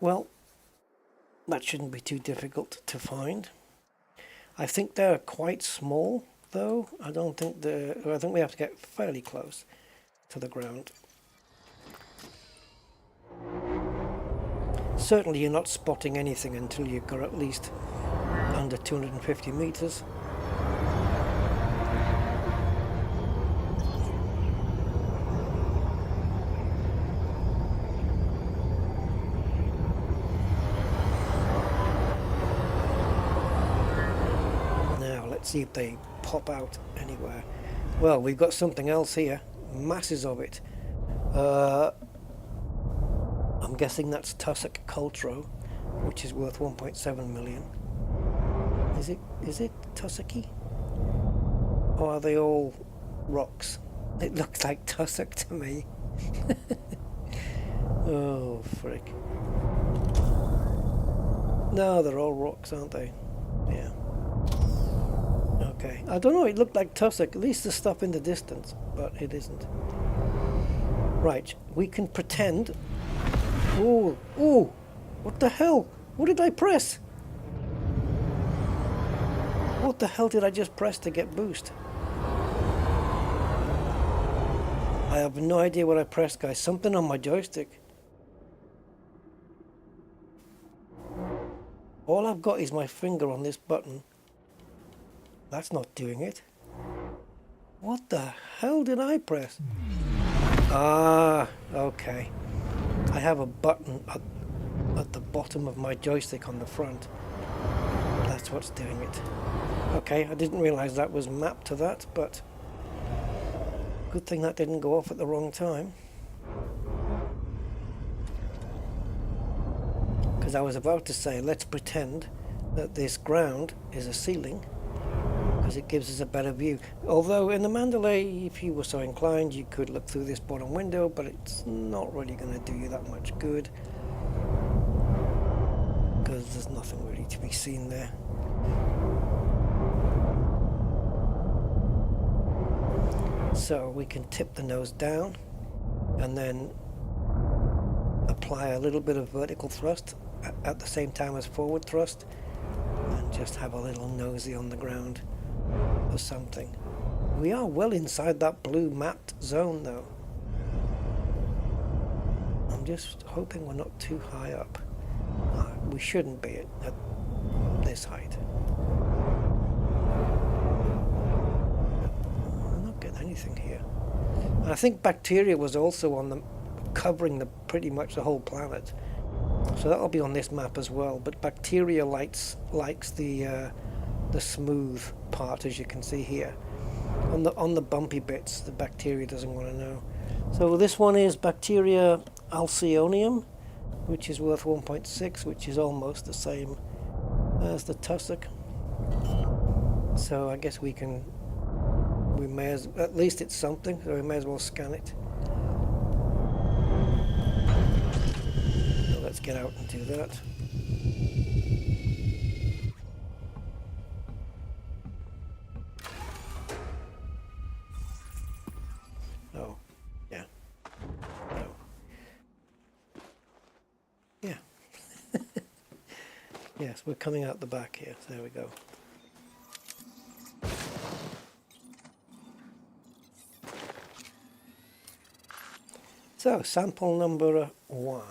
Well, that shouldn't be too difficult to find. I think they're quite small, though. I think we have to get fairly close to the ground. Certainly you're not spotting anything until you've got at least under 250 meters. Now let's see if they pop out anywhere. Well, we've got something else here, masses of it. I'm guessing that's Tussock Cultro, which is worth 1.7 million. Is it Tussocky? Or are they all rocks? It looks like Tussock to me. Oh, frick. No, they're all rocks, aren't they? Yeah. Okay. I don't know, it looked like Tussock. At least the stuff in the distance, but it isn't. Right, we can pretend... Oh, oh! What the hell? What did I press? What the hell did I just press to get boost? I have no idea what I pressed, guys. Something on my joystick. All I've got is my finger on this button. That's not doing it. What the hell did I press? Ah, okay. I have a button at the bottom of my joystick on the front. That's what's doing it. Okay, I didn't realize that was mapped to that, but good thing that didn't go off at the wrong time. Because I was about to say, let's pretend that this ground is a ceiling, because it gives us a better view. Although in the Mandalay, if you were so inclined, you could look through this bottom window, but it's not really going to do you that much good, because there's nothing really to be seen there. So we can tip the nose down and then apply a little bit of vertical thrust at the same time as forward thrust, and just have a little nosy on the ground or something. We are well inside that blue mapped zone though. I'm just hoping we're not too high up. We shouldn't be at this height. I'm not getting anything here. And I think bacteria was also on the covering the pretty much the whole planet, so that'll be on this map as well. But bacteria likes the smooth part, as you can see here. On the bumpy bits, the bacteria doesn't want to know. So this one is bacteria alcyonium, which is worth 1.6, which is almost the same as the tussock. So I guess we may as, at least it's something, so we may as well scan it. So let's get out and do that. Oh, yeah. No. Yeah. Yes, we're coming out the back here. There we go. So, sample number 1.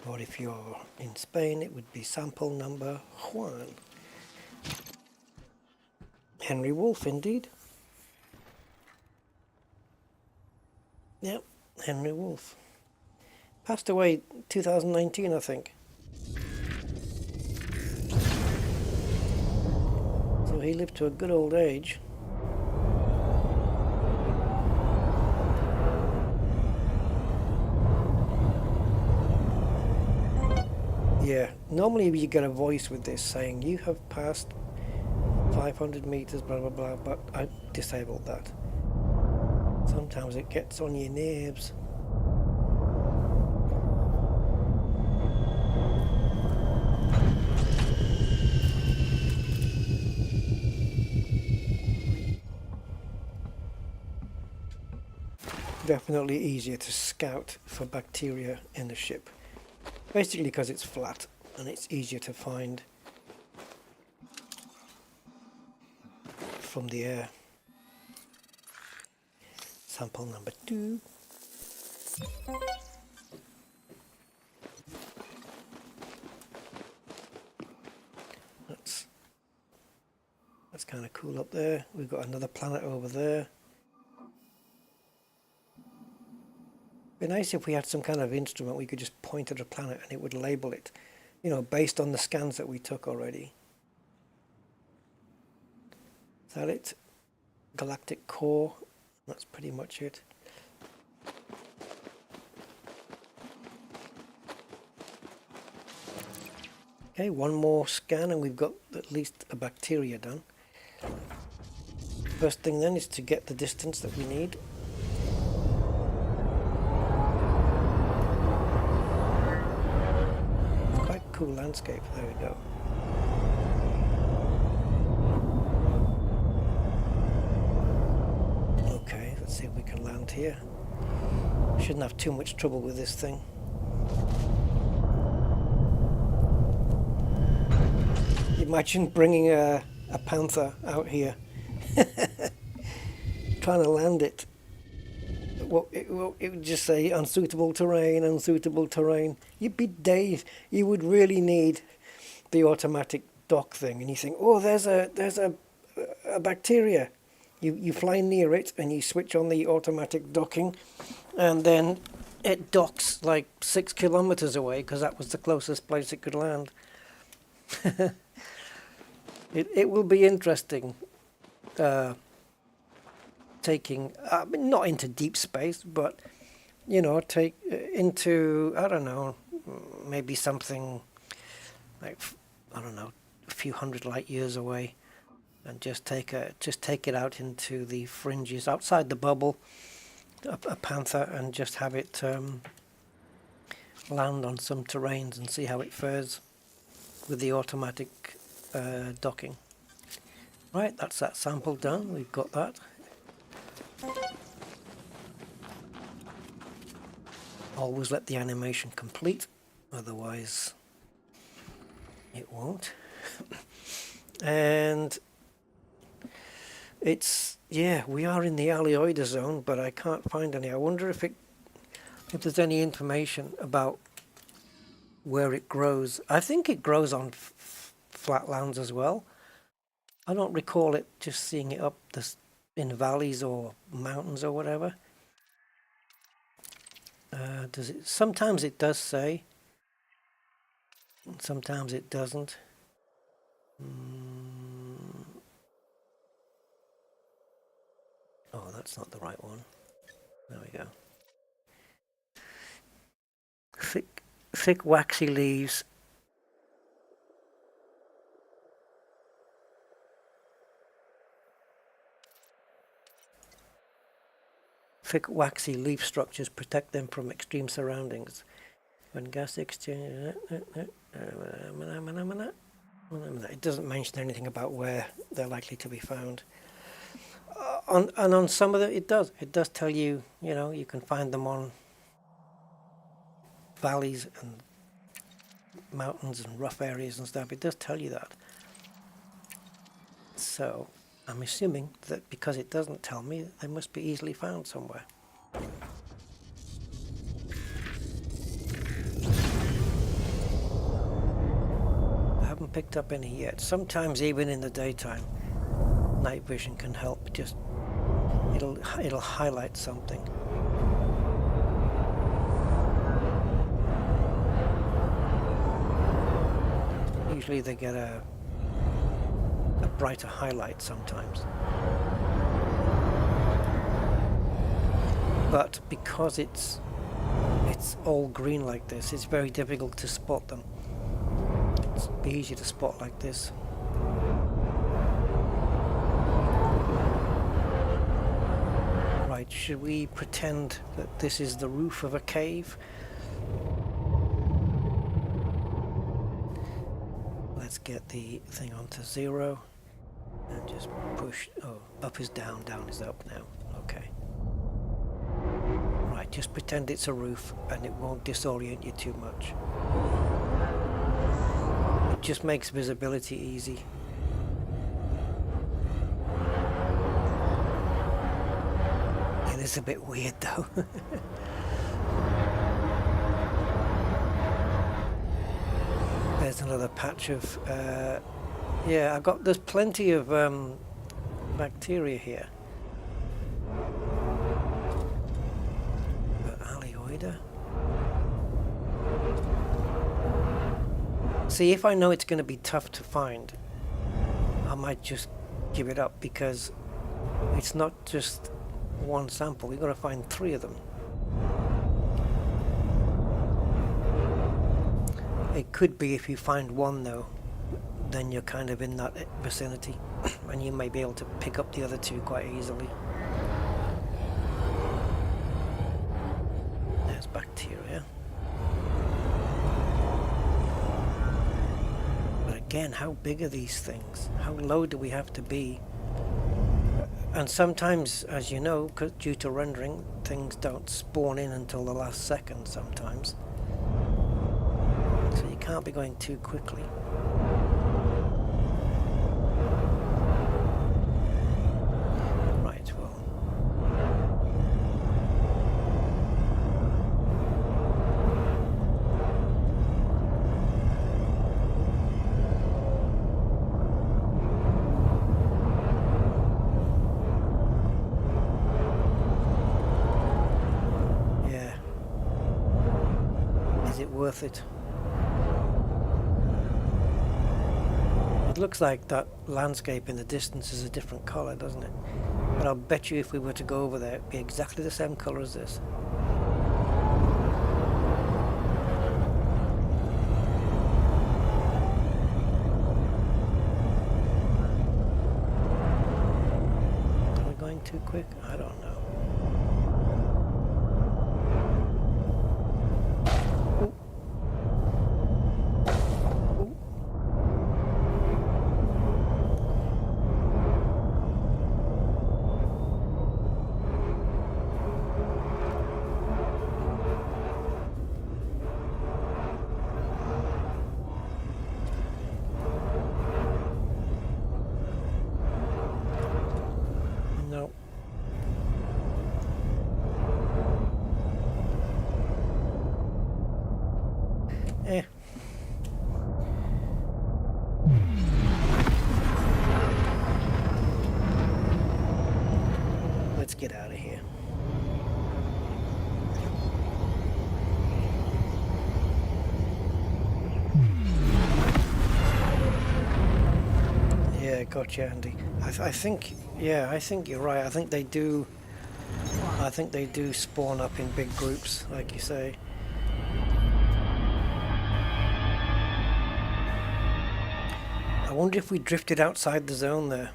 Or if you're in Spain, it would be sample number Juan. Henry Wolf, indeed. Yep, Henry Wolf. Passed away 2019, I think. So he lived to a good old age. Yeah, normally you get a voice with this saying, you have passed 500 meters, blah blah blah, but I disabled that. Sometimes it gets on your nerves. Definitely easier to scout for bacteria in the ship. Basically because it's flat and it's easier to find from the air. Sample number 2. That's kind of cool up there. We've got another planet over there. It'd be nice if we had some kind of instrument we could just point at a planet and it would label it, you know, based on the scans that we took already. Is that it? Galactic core. That's pretty much it. Okay, one more scan and we've got at least a bacteria done. First thing then is to get the distance that we need. It's quite a cool landscape. There we go. Okay, let's see if we can land here. Shouldn't have too much trouble with this thing. Imagine bringing a panther out here, trying to land it. Well, it would just say unsuitable terrain, unsuitable terrain. You'd be dazed. You would really need the automatic dock thing, and you think, oh, there's a bacteria. You fly near it and you switch on the automatic docking, and then it docks like 6 kilometers away because that was the closest place it could land. It will be interesting taking, not into deep space, but, you know, take into, I don't know, maybe something like, I don't know, a few hundred light years away, and just take it out into the fringes, outside the bubble, a panther, and just have it land on some terrains and see how it fares. with the automatic docking. Right, that's that sample done. We've got that. Always let the animation complete, otherwise it won't. And it's, yeah, we are in the Annihilator zone, but I can't find any. I wonder if there's any information about where it grows. I think it grows on flat lands as well. I don't recall it just seeing it up in valleys or mountains or whatever. Does it? Sometimes it does say, and sometimes it doesn't. Oh, that's not the right one. There we go. Thick waxy leaves. Thick waxy leaf structures protect them from extreme surroundings. When gas exchange, it doesn't mention anything about where they're likely to be found. On some of them, it does. It does tell you, you know, you can find them on valleys and mountains and rough areas and stuff. It does tell you that. So I'm assuming that because it doesn't tell me, they must be easily found somewhere. I haven't picked up any yet. Sometimes even in the daytime, night vision can help. Just it'll highlight something. Usually they get a brighter highlight sometimes. But because it's all green like this, it's very difficult to spot them. It's easy to spot like this. Right, should we pretend that this is the roof of a cave? Let's get the thing onto 0 and just push. Oh, up is down, down is up now. Okay. Right, just pretend it's a roof and it won't disorient you too much. It just makes visibility easy. It is a bit weird though. There's another patch of, yeah, there's plenty of bacteria here. Annihilator. See, if I know it's going to be tough to find, I might just give it up, because it's not just one sample. We've got to find 3 of them. It could be if you find one though, then you're kind of in that vicinity and you may be able to pick up the other 2 quite easily. There's bacteria. But again, how big are these things? How low do we have to be? And sometimes, as you know, due to rendering, things don't spawn in until the last second sometimes. So you can't be going too quickly. Right, well. Yeah. Is it worth it? It looks like that landscape in the distance is a different colour, doesn't it? But I'll bet you if we were to go over there, it'd be exactly the same colour as this. Are we going too quick? I don't know. let's get out of here. Yeah, gotcha, Andy. I think, yeah, I think you're right. I think they do spawn up in big groups, like you say. I wonder if we drifted outside the zone there.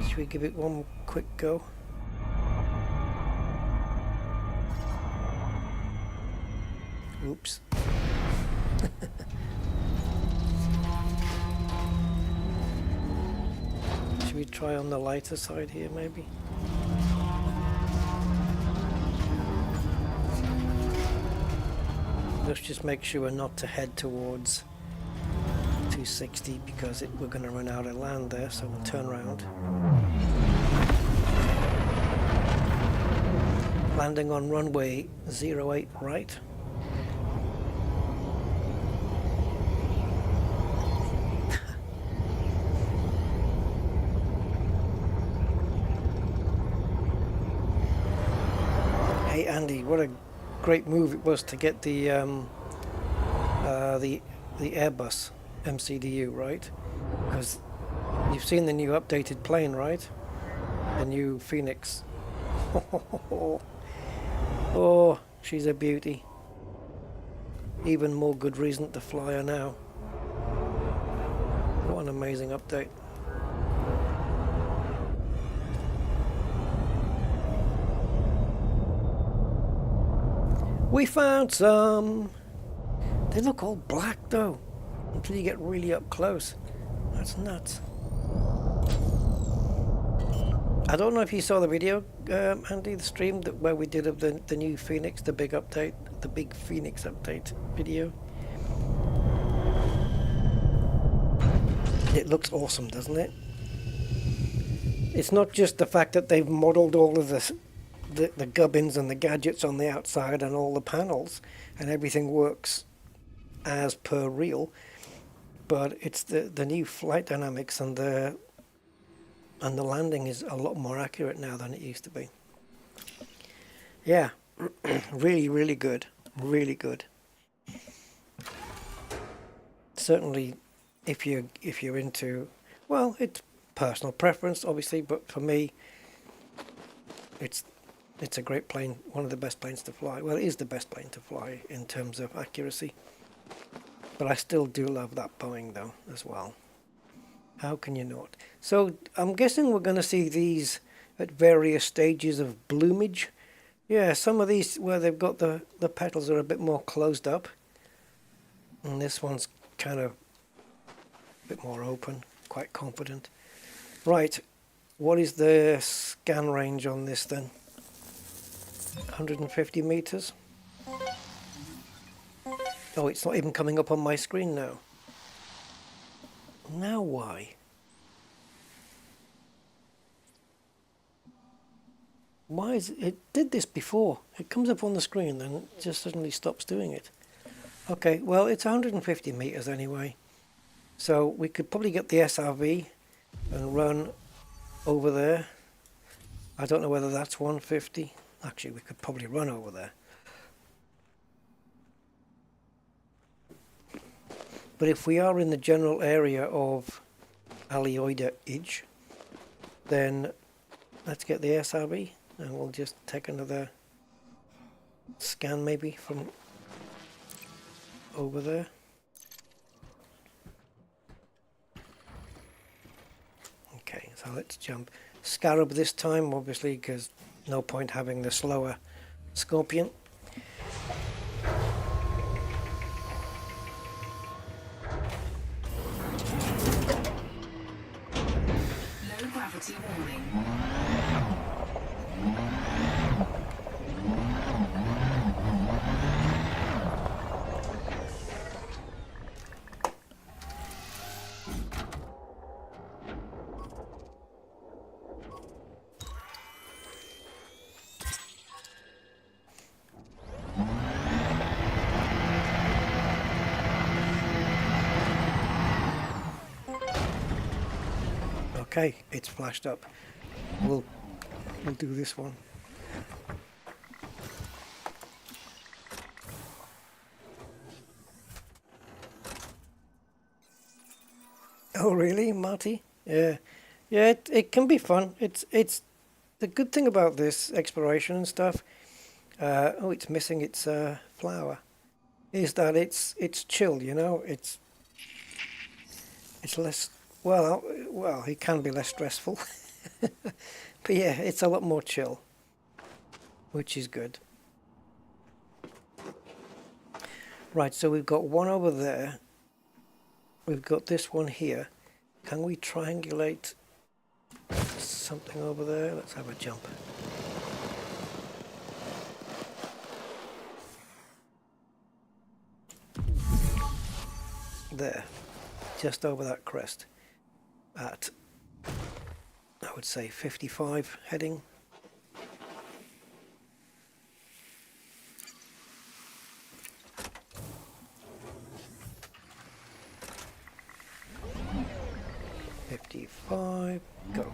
Should we give it one quick go? Oops. Should we try on the lighter side here, maybe? Let's just make sure not to head towards 260 because we're going to run out of land there, so we'll turn around. Landing on runway 08 right. Hey Andy, what a great move it was to get the Airbus MCDU, right? Because you've seen the new updated plane, right? The new Phoenix. Oh, she's a beauty. Even more good reason to fly her now. What an amazing update. We found some. They look all black though, until you get really up close. That's nuts. I don't know if you saw the video, Andy, the stream where we did of the new Phoenix, the big update, the big Phoenix update video. It looks awesome, doesn't it? It's not just the fact that they've modeled all of the gubbins and the gadgets on the outside and all the panels and everything works as per real, but it's the new flight dynamics and the landing is a lot more accurate now than it used to be. Yeah, really good, really good. Certainly if you're into, well, it's personal preference obviously, but for me it's a great plane, one of the best planes to fly. Well, it is the best plane to fly in terms of accuracy. But I still do love that Boeing though as well. How can you not? So I'm guessing we're going to see these at various stages of bloomage. Yeah, some of these where they've got the petals are a bit more closed up. And this one's kind of a bit more open, quite confident. Right, what is the scan range on this then? 150 meters. Oh, it's not even coming up on my screen now. Now why? Why is it did this before? It comes up on the screen then it just suddenly stops doing it. Okay, well it's 150 meters anyway. So we could probably get the SRV and run over there. I don't know whether that's 150. Actually, we could probably run over there. But if we are in the general area of Annihilator Edge, then let's get the SRV and we'll just take another scan maybe from over there. Okay, so let's jump. Scarab this time, obviously, because no point having the slower Scorpion. Low gravity warning. Okay, it's flashed up. We'll do this one. Oh really, Marty? Yeah, yeah. It can be fun. It's the good thing about this exploration and stuff. Oh, it's missing its flower. Is that it's chill? You know, it's less. Well, it can be less stressful. But yeah, it's a lot more chill, which is good. Right, so we've got one over there. We've got this one here. Can we triangulate something over there? Let's have a jump. There, just over that crest at, I would say, 55 heading. Go.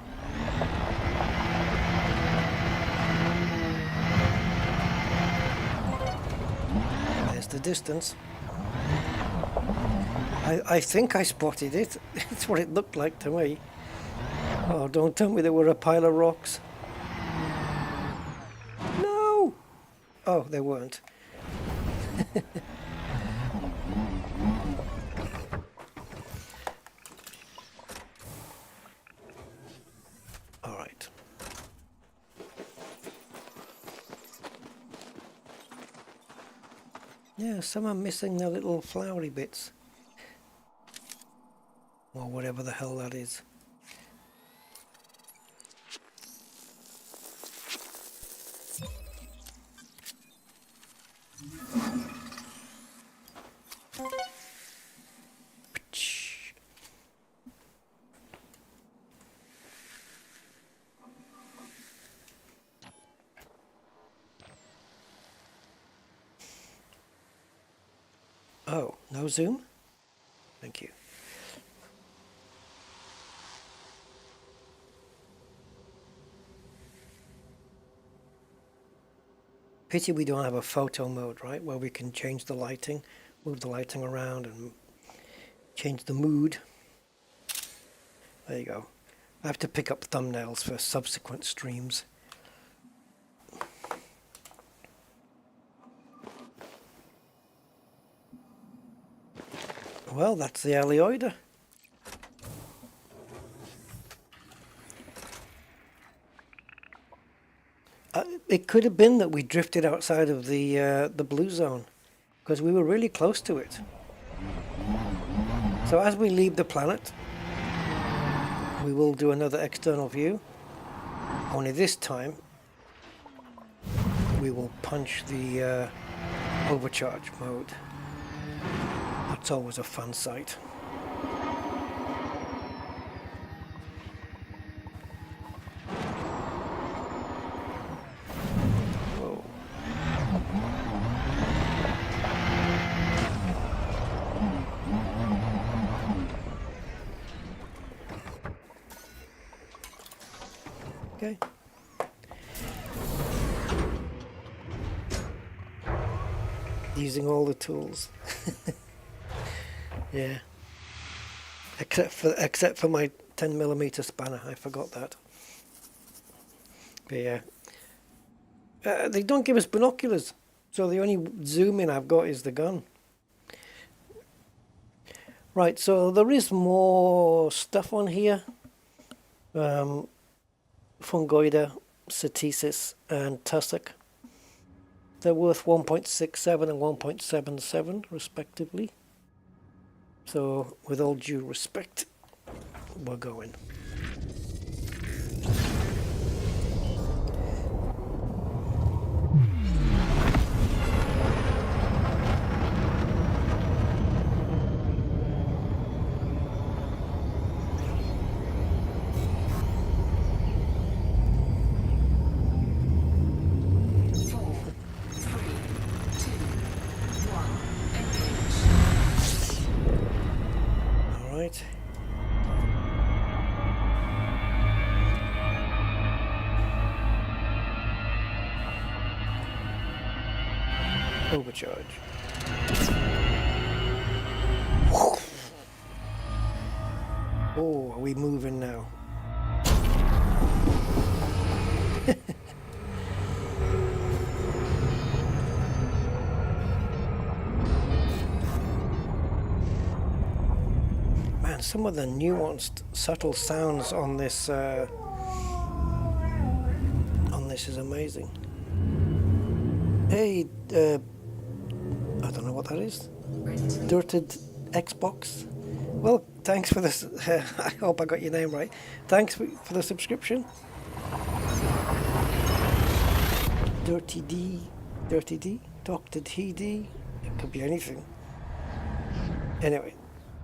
There's the distance. I think I spotted it. It's what it looked like to me. Oh, don't tell me there were a pile of rocks. No! Oh, they weren't. Yeah, some are missing the little flowery bits. Or whatever the hell that is. Oh, no zoom? Thank you. Pity we don't have a photo mode, right? Where we can change the lighting, move the lighting around and change the mood. There you go. I have to pick up thumbnails for subsequent streams. Well, that's the Annihilator. It could have been that we drifted outside of the blue zone, because we were really close to it. So as we leave the planet, we will do another external view. Only this time, we will punch the overcharge mode. That's always a fun sight. Whoa. Okay. Using all the tools. Yeah, except for my 10mm spanner, I forgot that. But yeah, they don't give us binoculars, so the only zoom in I've got is the gun. Right, so there is more stuff on here. Fungoida, Cetisis, and Tussock. They're worth 1.67 and 1.77 respectively. So, with all due respect, we're going. Overcharge. Oh, are we moving now? Man, some of the nuanced, subtle sounds on this is amazing. Hey, I don't know what that is. Dirted Xbox. Well, thanks for this. I hope I got your name right. Thanks for the subscription. Dirty D, Dr. TD. It could be anything. Anyway,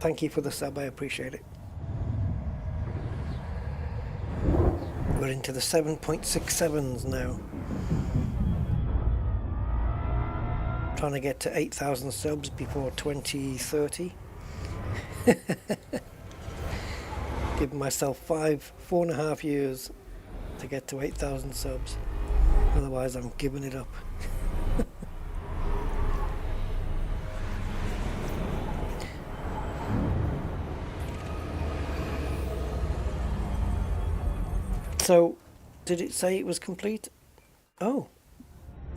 thank you for the sub. I appreciate it. We're into the 7.67s now. Trying to get to 8,000 subs before 2030. Give myself 4.5 years to get to 8,000 subs. Otherwise, I'm giving it up. So, did it say it was complete? Oh,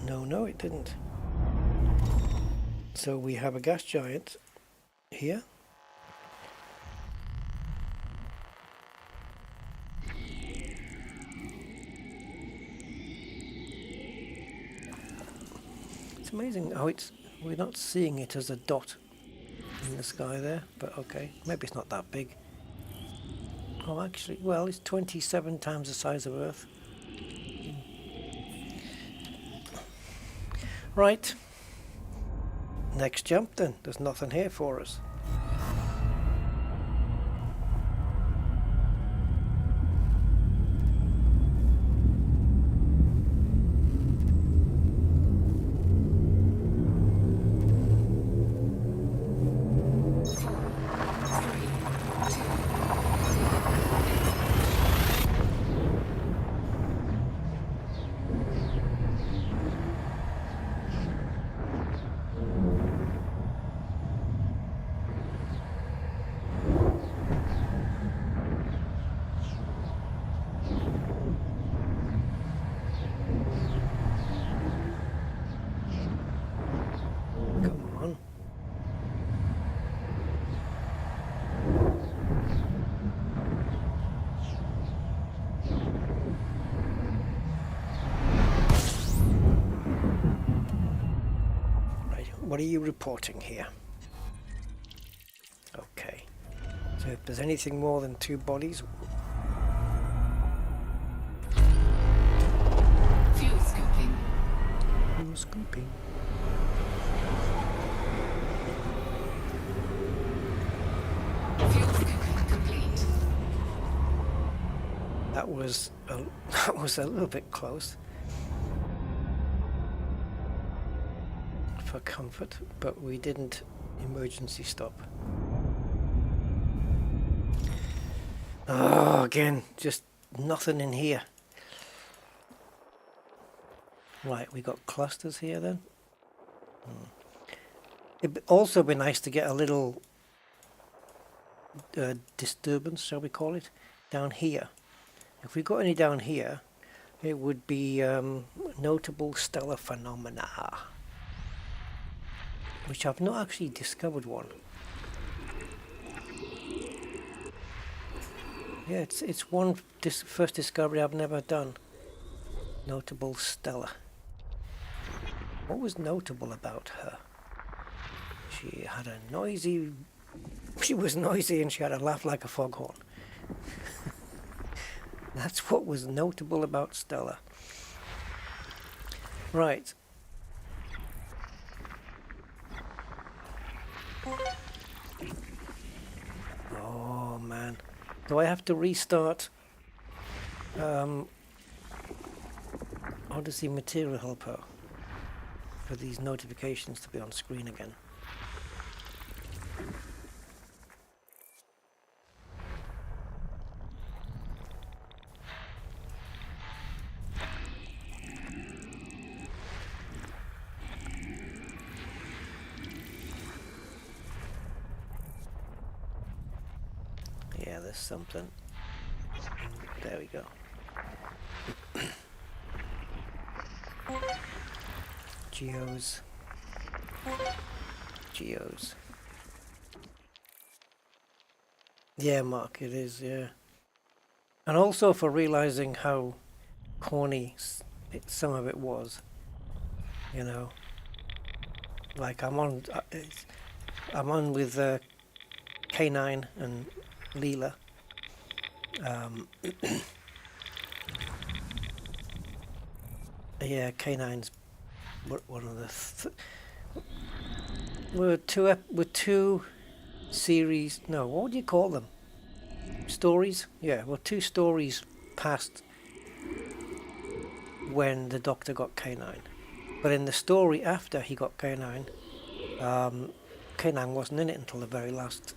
no, it didn't. So we have a gas giant here. It's amazing how we're not seeing it as a dot in the sky there, but okay, maybe it's not that big. Oh, actually, well, it's 27 times the size of Earth. Right. Next jump then. There's nothing here for us. What are you reporting here? Okay. So if there's anything more than two bodies... Fuel scooping. Fuel scooping. Fuel scooping complete. That was a little bit close. For comfort, but we didn't emergency stop. Oh, again, just nothing in here. Right, we got clusters here then. It'd also be nice to get a little disturbance, shall we call it, down here. If we got any down here, it would be notable stellar phenomena. Which I've not actually discovered one. Yeah, it's one first discovery I've never done. Notable stellar. What was notable about her? She had a noisy... She was noisy and she had a laugh like a foghorn. That's what was notable about Stella. Right. Oh man, do I have to restart Odyssey Material Helper for these notifications to be on screen again? there's something. There we go. Geos. Geos. Yeah, Mark, it is, yeah. And also for realizing how corny some of it was, you know. Like I'm on with K9 and Leela. Yeah, K9's one of the. We're two series. No, what do you call them? Stories? Yeah, well, 2 stories past when the Doctor got K9. But in the story after he got K9, K9 wasn't in it until the very last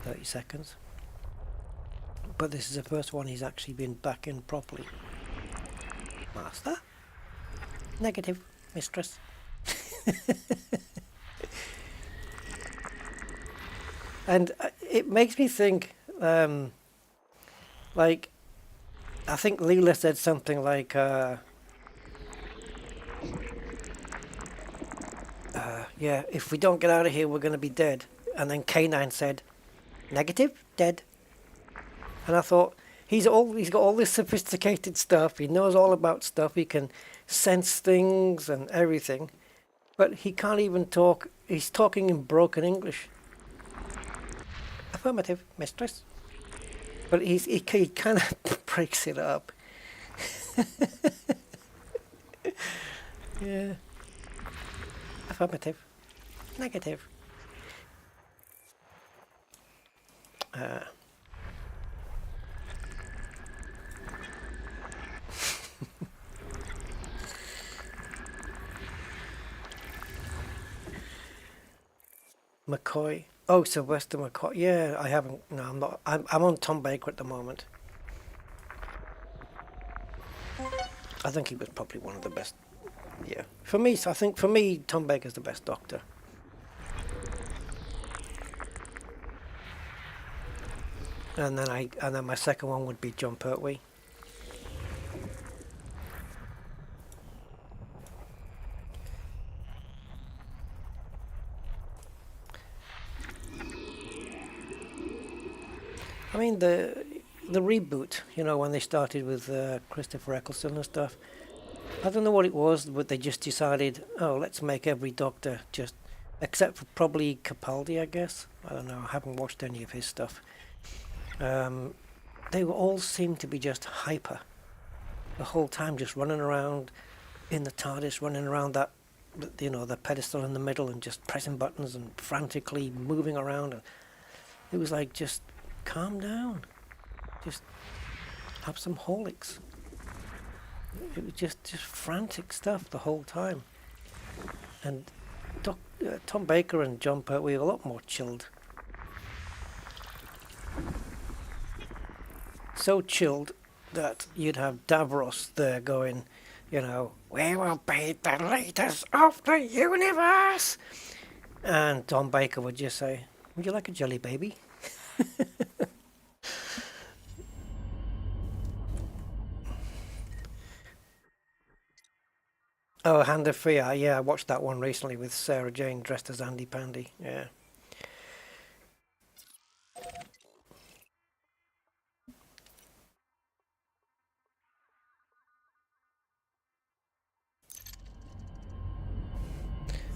30 seconds. But this is the first one he's actually been back in properly. Master? Negative, mistress. And it makes me think, like, I think Leela said something like, yeah, if we don't get out of here, we're going to be dead. And then K9 said, negative, dead. And I thought, he's got all this sophisticated stuff. He knows all about stuff. He can sense things and everything. But he can't even talk. He's talking in broken English. Affirmative, mistress. But he kind of breaks it up. Yeah. Affirmative. Negative. McCoy. Oh, Sylvester McCoy. Yeah, I haven't. No, I'm not. I'm on Tom Baker at the moment. I think he was probably one of the best. Yeah, for me, I think for me, Tom Baker's the best Doctor. And then my second one would be John Pertwee. I mean the reboot, you know, when they started with Christopher Eccleston and stuff. I don't know what it was, but they just decided, oh, let's make every Doctor just, except for probably Capaldi, I guess. I don't know. I haven't watched any of his stuff. They all seemed to be just hyper the whole time, just running around in the TARDIS, running around that, you know, the pedestal in the middle, and just pressing buttons and frantically moving around. And it was like, just calm down, just have some Horlicks. It was just frantic stuff the whole time. And Tom Baker and John Pertwee were a lot more chilled. So chilled that you'd have Davros there going, you know, we will be the leaders of the universe. And Tom Baker would just say, would you like a jelly baby? Oh, Hand of Fear. Yeah, I watched that one recently with Sarah Jane dressed as Andy Pandy. Yeah.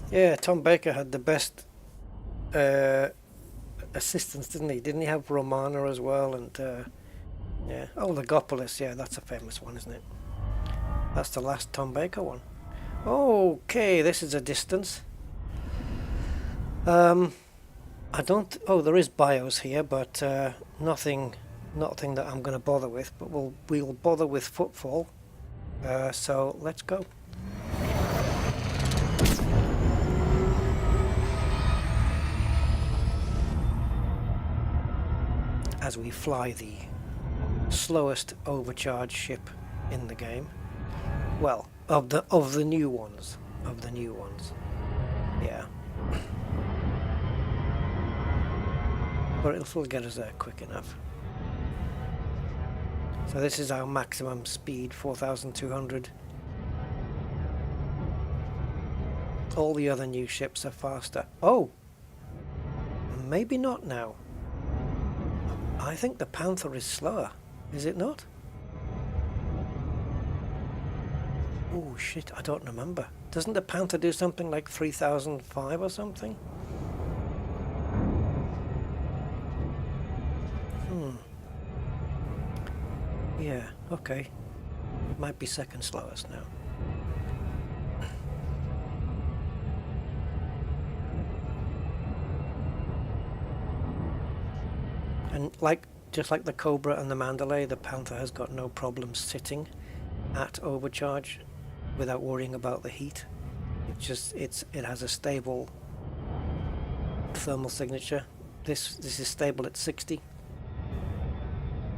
Yeah, Tom Baker had the best assistants, didn't he? Didn't he have Romana as well? And yeah, oh, Legopolis. Yeah, that's a famous one, isn't it? That's the last Tom Baker one. Okay, this is a distance. I don't. Oh, there is bios here, but nothing that I'm going to bother with. But we'll bother with footfall. So let's go. As we fly the slowest overcharged ship in the game. Well, of the new ones. Yeah. But it'll still get us there quick enough. So this is our maximum speed, 4,200. All the other new ships are faster. Oh! Maybe not now. I think the Panther is slower. Is it not? Oh shit, I don't remember. Doesn't the Panther do something like 3005 or something? Yeah, okay. It might be second slowest now. And just like the Cobra and the Mandalay, the Panther has got no problem sitting at overcharge without worrying about the heat. It has a stable thermal signature. This is stable at 60.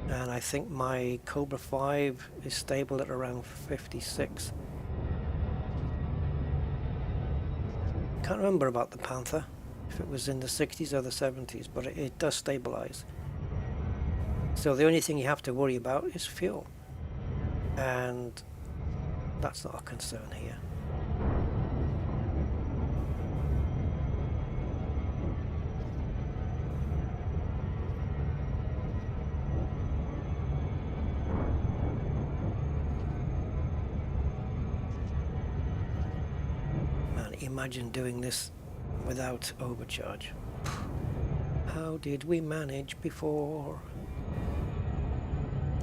And I think my Cobra 5 is stable at around 56. Can't remember about the Panther, if it was in the 60s or the 70s, but it does stabilize. So the only thing you have to worry about is fuel. And that's not a concern here. Imagine doing this without overcharge. How did we manage before?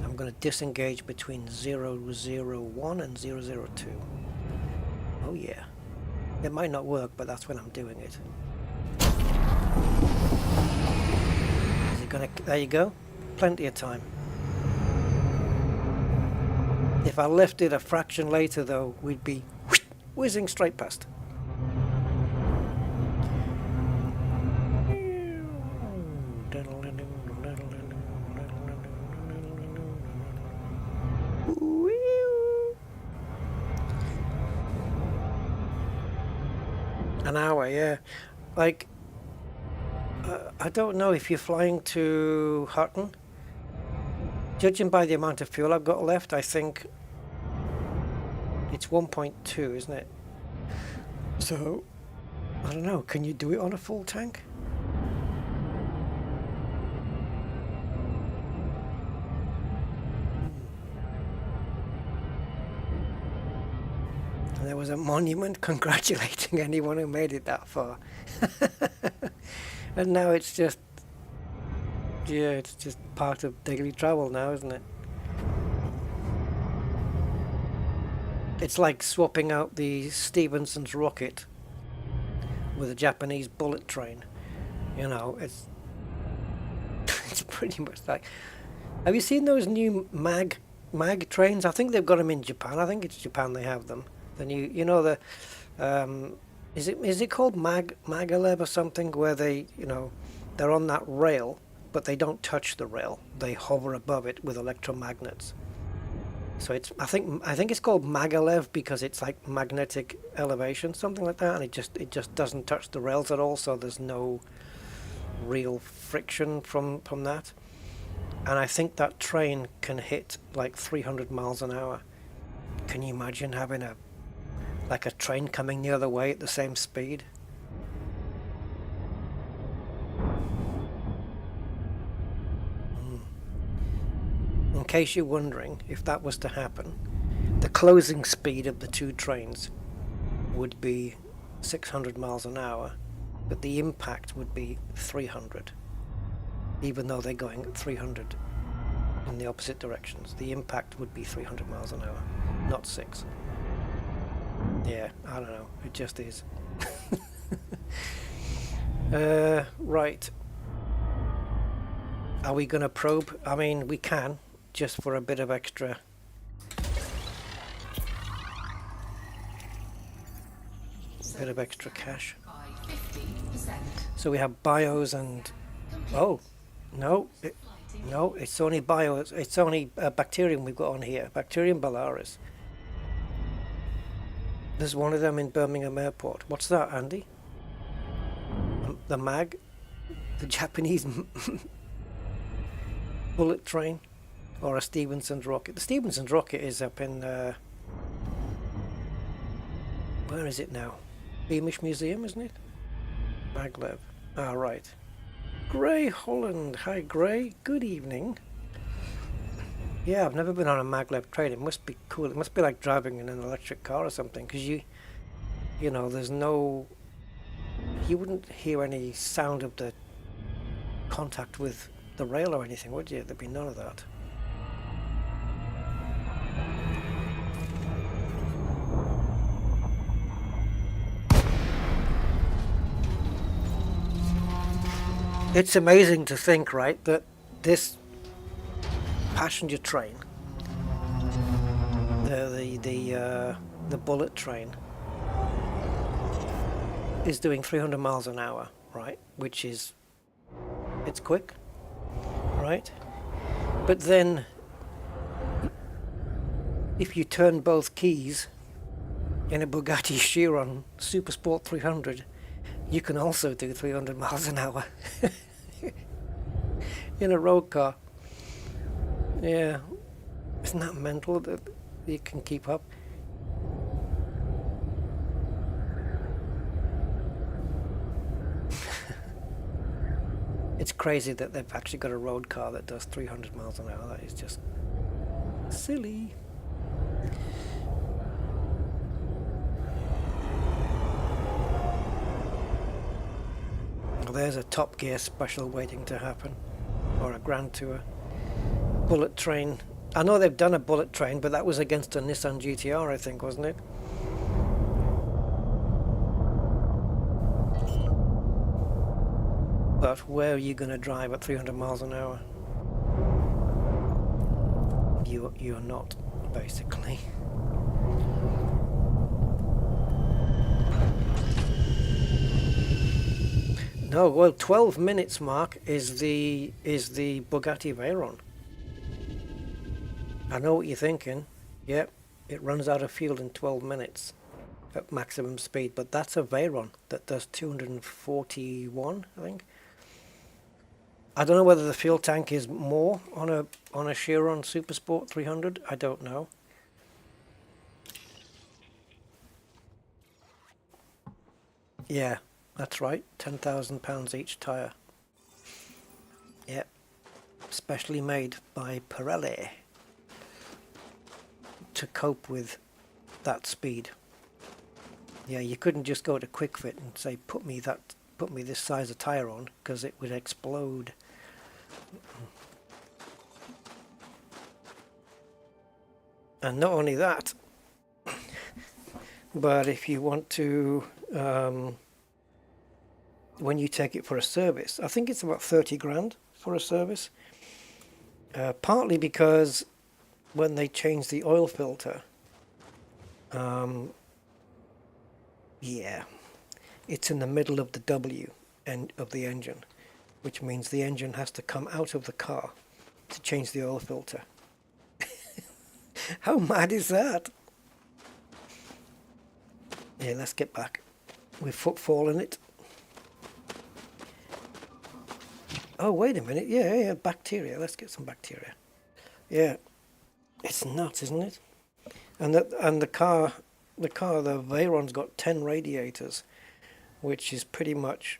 I'm going to disengage between 001 and 002. Oh yeah. It might not work, but that's when I'm doing it. Is it gonna... There you go. Plenty of time. If I left it a fraction later though, we'd be whizzing straight past. An hour, yeah. Like, I don't know if you're flying to Hutton. Judging by the amount of fuel I've got left, I think it's 1.2, isn't it? So, I don't know, can you do it on a full tank? There was a monument congratulating anyone who made it that far. And now it's just, yeah, it's just part of daily travel now, isn't it? It's like swapping out the Stephenson's rocket with a Japanese bullet train. You know, it's pretty much like... Have you seen those new mag trains? I think they've got them in Japan. I think it's Japan they have them. The new, you know, the is it called Maglev or something, where they, you know, they're on that rail but they don't touch the rail, they hover above it with electromagnets. So it's I think it's called Maglev because it's like magnetic elevation, something like that, and it just doesn't touch the rails at all, so there's no real friction from that. And I think that train can hit like 300 miles an hour. Can you imagine having a train coming the other way at the same speed? In case you're wondering, if that was to happen, the closing speed of the two trains would be 600 miles an hour, but the impact would be 300. Even though they're going at 300 in the opposite directions, the impact would be 300 miles an hour, not 6. Yeah, I don't know, it just is. Right. Are we going to probe? I mean, we can, just for a bit of extra. Bit of extra cash. So we have bios and... Oh, no, no, it's only bios. It's only bacterium we've got on here. Bacterium Bellaris. There's one of them in Birmingham Airport. What's that, Andy? The MAG? The Japanese bullet train? or a Stevenson's rocket. The Stevenson's rocket is up in where is it now? Beamish Museum, isn't it? Maglev. Ah, right. Gray Holland. Hi, Gray. Good evening. Yeah, I've never been on a maglev train. It must be cool. It must be like driving in an electric car or something, because you know, there's no, you wouldn't hear any sound of the contact with the rail or anything, would you? There'd be none of that. It's amazing to think, right, that this passenger train, the bullet train, is doing 300 miles an hour, right? Which is, it's quick, right? But then, if you turn both keys in a Bugatti Chiron Supersport 300, you can also do 300 miles an hour in a road car. Yeah, isn't that mental that you can keep up? It's crazy that they've actually got a road car that does 300 miles an hour. That is just silly. Well, there's a Top Gear special waiting to happen, or a Grand Tour. Bullet train. I know they've done a bullet train, but that was against a Nissan GTR, I think, wasn't it? But where are you going to drive at 300 miles an hour? You're not, basically. No, well, 12 minutes mark is the Bugatti Veyron. I know what you're thinking. Yep, it runs out of fuel in 12 minutes at maximum speed, but that's a Veyron that does 241, I think. I don't know whether the fuel tank is more on a Chiron Supersport 300. I don't know. Yeah, that's right. £10,000 each tyre. Yep, specially made by Pirelli to cope with that speed. Yeah, you couldn't just go to Quick Fit and say put me this size of tyre on, because it would explode. And not only that, but if you want to, when you take it for a service, I think it's about 30 grand for a service. Partly because when they change the oil filter, yeah, it's in the middle of the W end of the engine, which means the engine has to come out of the car to change the oil filter. How mad is that? Yeah, let's get back. With footfall in it. Oh, wait a minute. Yeah, bacteria. Let's get some bacteria. Yeah, it's nuts, isn't it? And the car, the Veyron's got 10 radiators, which is pretty much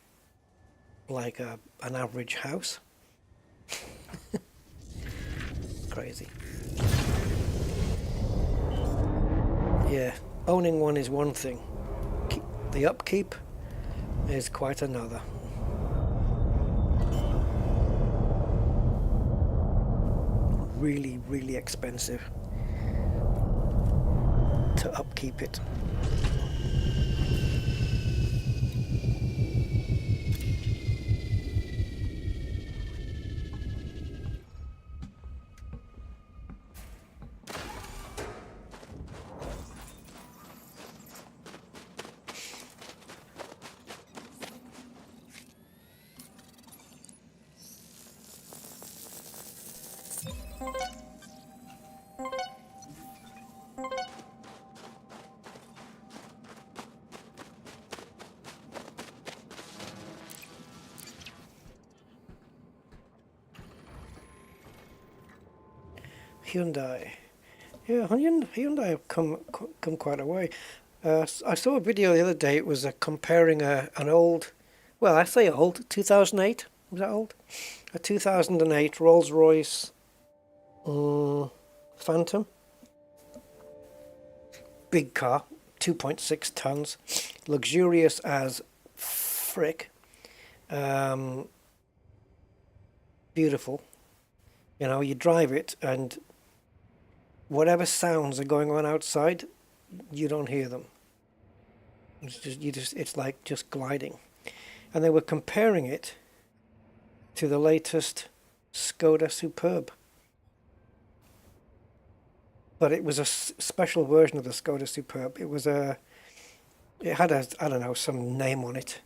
like an average house. Crazy. Yeah, owning one is one thing. The upkeep is quite another. Really, really expensive to upkeep it. Hyundai. Yeah, Hyundai have come quite a way. I saw a video the other day. It was comparing an old, well, I say old, 2008. Was that old? A 2008 Rolls-Royce Phantom. Big car, 2.6 tons, luxurious as frick. Beautiful. You know, you drive it and whatever sounds are going on outside, you don't hear them. It's like just gliding. And they were comparing it to the latest Skoda Superb. But it was a special version of the Skoda Superb. It had a, I don't know, some name on it.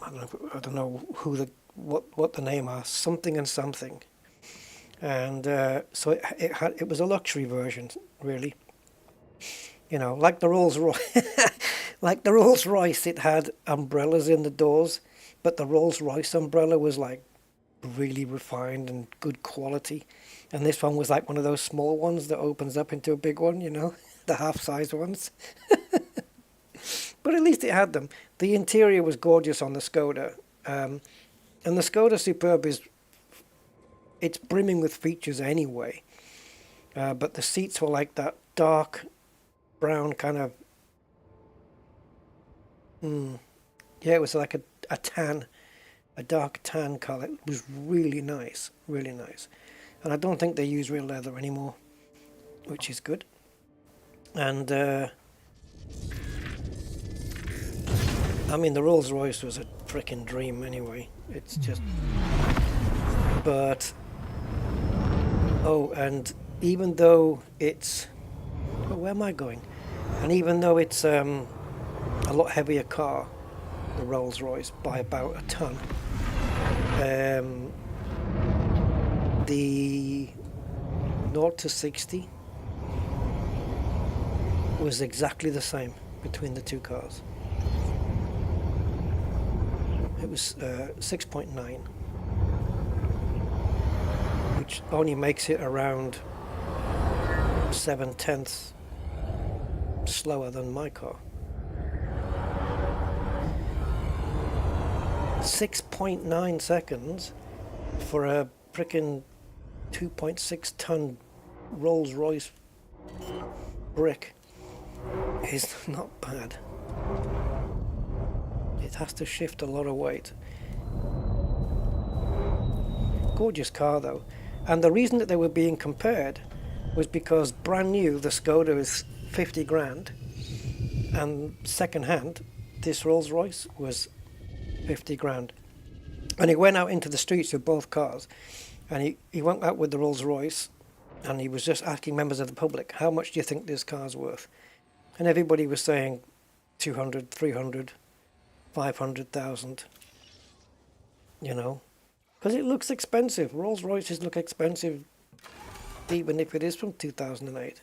I don't know what the name are, something and something. And so it was a luxury version, really. You know, like the Rolls-Royce, like the Rolls-Royce, it had umbrellas in the doors, but the Rolls-Royce umbrella was like really refined and good quality. And this one was like one of those small ones that opens up into a big one, you know, the half-size ones. But at least it had them. The interior was gorgeous on the Skoda. And the Skoda Superb it's brimming with features anyway. But the seats were like that dark brown kind of, yeah, it was like a tan, a dark tan colour. It was really nice, really nice. And I don't think they use real leather anymore, which is good. And I mean, the Rolls-Royce was a freaking dream anyway. It's just, but oh, and even though it's, oh, where am I going? And even though it's a lot heavier car, the Rolls-Royce, by about a ton, the 0 to 60 was exactly the same between the two cars. It was 6.9, which only makes it around 7/10 slower than my car. 6.9 seconds for a frickin' 2.6 ton Rolls-Royce brick is not bad. It has to shift a lot of weight. Gorgeous car though. And the reason that they were being compared was because brand new, the Skoda is 50 grand, and second hand, this Rolls Royce was 50 grand. And he went out into the streets with both cars, and he went out with the Rolls Royce, and he was just asking members of the public, how much do you think this car's worth? And everybody was saying 200, 300, 500,000, you know, because it looks expensive. Rolls Royces look expensive, even if it is from 2008.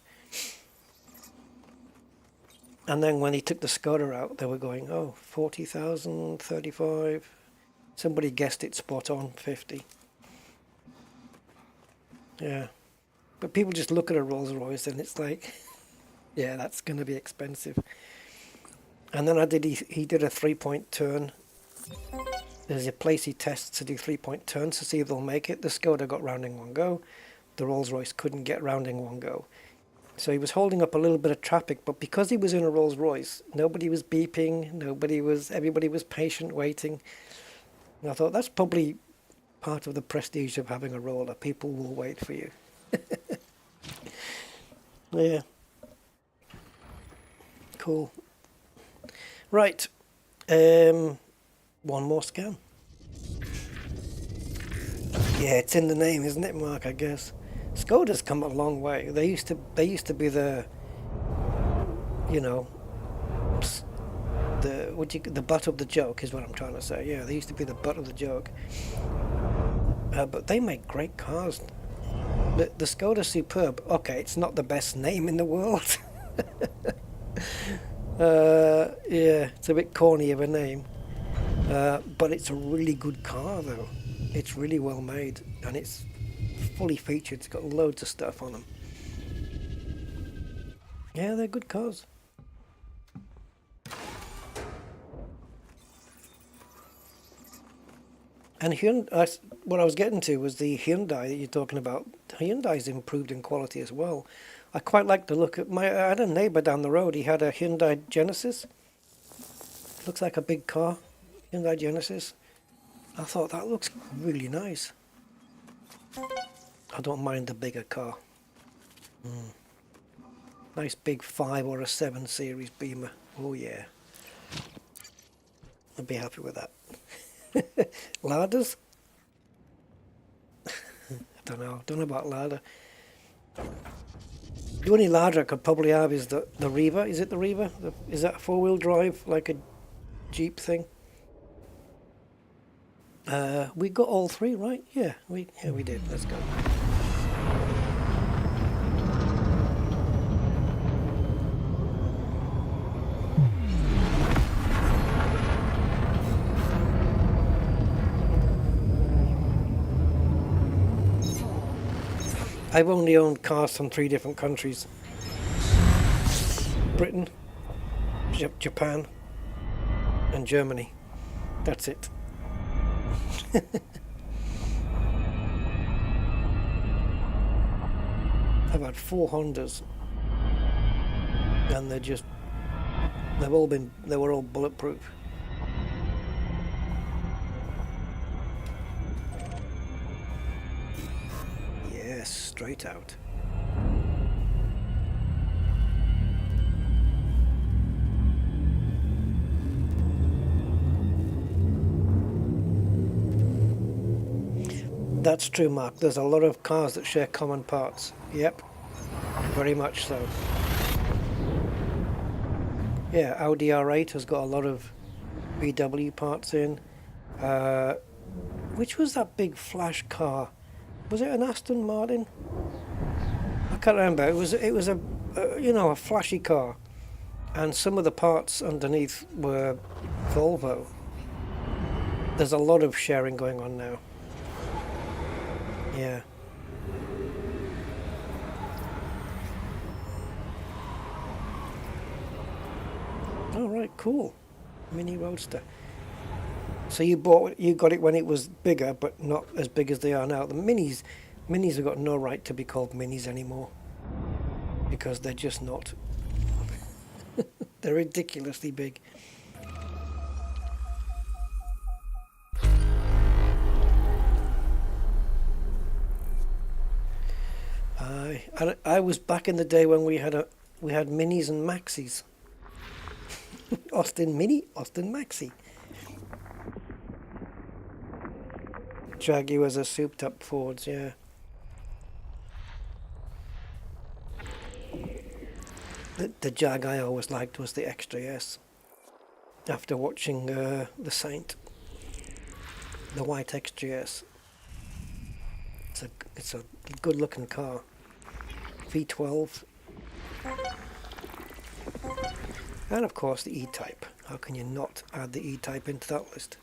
And then when he took the Skoda out, they were going, oh, 40,000, 35. Somebody guessed it spot on, 50. Yeah. But people just look at a Rolls Royce and it's like, yeah, that's going to be expensive. And then he did a 3-point turn. There's a place he tests to do 3-point turns to see if they'll make it. The Skoda got round in one go. The Rolls Royce couldn't get round in one go. So he was holding up a little bit of traffic, but because he was in a Rolls Royce, nobody was beeping, everybody was patient waiting. And I thought that's probably part of the prestige of having a roller. People will wait for you. Yeah. Cool. Right. One more scan. Yeah, it's in the name, isn't it, Mark? I guess. Skoda's come a long way. They used to be the, you know, the butt of the joke is what I'm trying to say. Yeah, they used to be the butt of the joke. But they make great cars. The Skoda Superb. Okay, it's not the best name in the world. Yeah, it's a bit corny of a name. But it's a really good car, though. It's really well made, and it's fully featured. It's got loads of stuff on them. Yeah, they're good cars. And Hyundai, what I was getting to was the Hyundai that you're talking about. Hyundai's improved in quality as well. I quite like the look at I had a neighbour down the road. He had a Hyundai Genesis. Looks like a big car, Hyundai Genesis. I thought that looks really nice. I don't mind the bigger car. Nice big 5 or a 7 Series Beamer. Oh yeah. I'd be happy with that. Ladders? I don't know about ladder. The only ladder I could probably have is the Reva. Is it the Reva? Is that a 4-wheel drive, like a Jeep thing? We got all 3, right? Yeah, we did. Let's go. I've only owned cars from 3 different countries. Britain, Japan, and Germany. That's it. I've had 4 Hondas, and they were all bulletproof. Yes, straight out. That's true, Mark. There's a lot of cars that share common parts. Yep, very much so. Yeah, Audi R8 has got a lot of VW parts in. Which was that big flash car? Was it an Aston Martin? I can't remember. It was a a flashy car, and some of the parts underneath were Volvo. There's a lot of sharing going on now. Yeah. All right, cool. Mini Roadster. So you got it when it was bigger, but not as big as they are now. The minis have got no right to be called minis anymore, because they're just not. They're ridiculously big. I was back in the day when we had minis and maxis. Austin Mini, Austin Maxi. Jaguars are souped up Fords, yeah. The Jag I always liked was the Extra S. After watching The Saint, the white Extra S. It's a good looking car. V12. And of course the E-Type. How can you not add the E-Type into that list?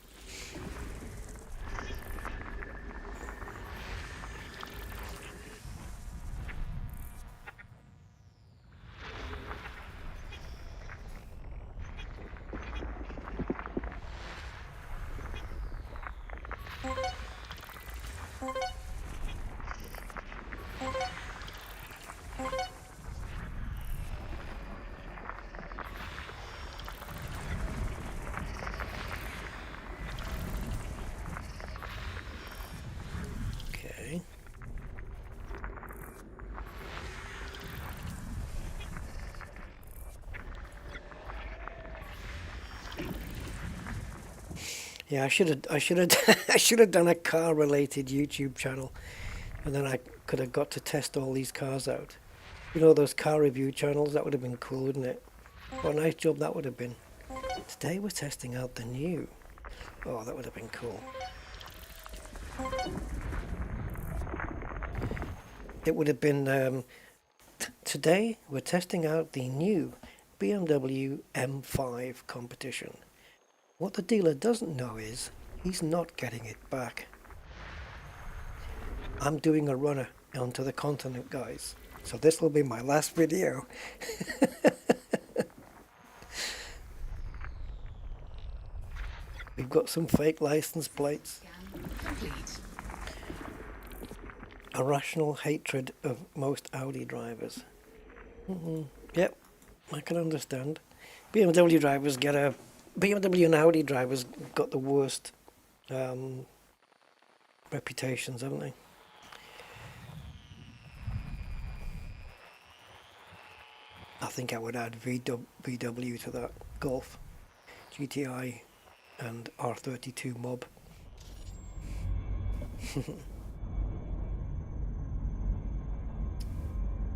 Yeah, I should have done a car-related YouTube channel, and then I could have got to test all these cars out. You know, those car review channels. That would have been cool, wouldn't it? What a nice job that would have been. Today we're testing out the new. Oh, that would have been cool. It would have been. Today we're testing out the new BMW M5 competition. What the dealer doesn't know is he's not getting it back. I'm doing a runner onto the continent, guys. So this will be my last video. We've got some fake license plates. Scan complete. Irrational hatred of most Audi drivers. Yep, I can understand. BMW drivers get a... BMW and Audi drivers got the worst reputations, haven't they? I think I would add VW to that. Golf, GTI and R32 Mob.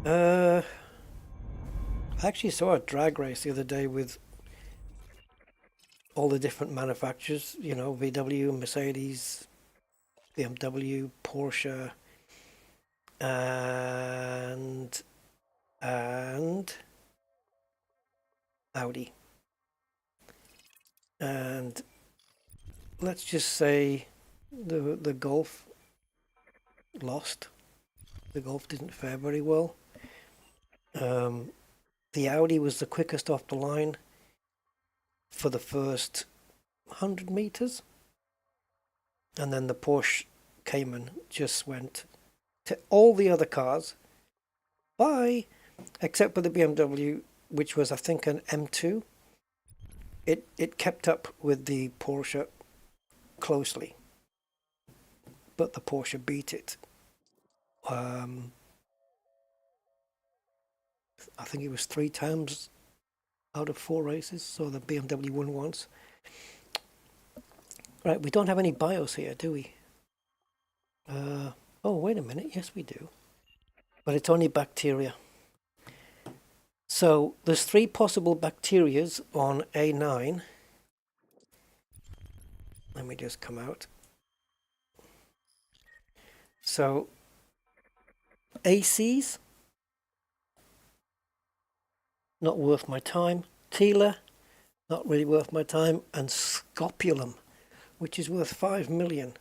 I actually saw a drag race the other day with all the different manufacturers, you know, VW, Mercedes, BMW, Porsche, and Audi. And let's just say the Golf lost. The Golf didn't fare very well. The Audi was the quickest off the line for the first 100 meters, and then the Porsche Cayman just went to all the other cars, bye, except for the BMW, which was I think an M2. It kept up with the Porsche closely, but the Porsche beat it. I think it was 3 times out of 4 races, so the BMW won once. Right, we don't have any BIOS here, do we? Oh, wait a minute, yes we do. But it's only bacteria. So there's 3 possible bacterias on A9. Let me just come out. So ACs, not worth my time. Tela, not really worth my time. And scopulum, which is worth 5 million.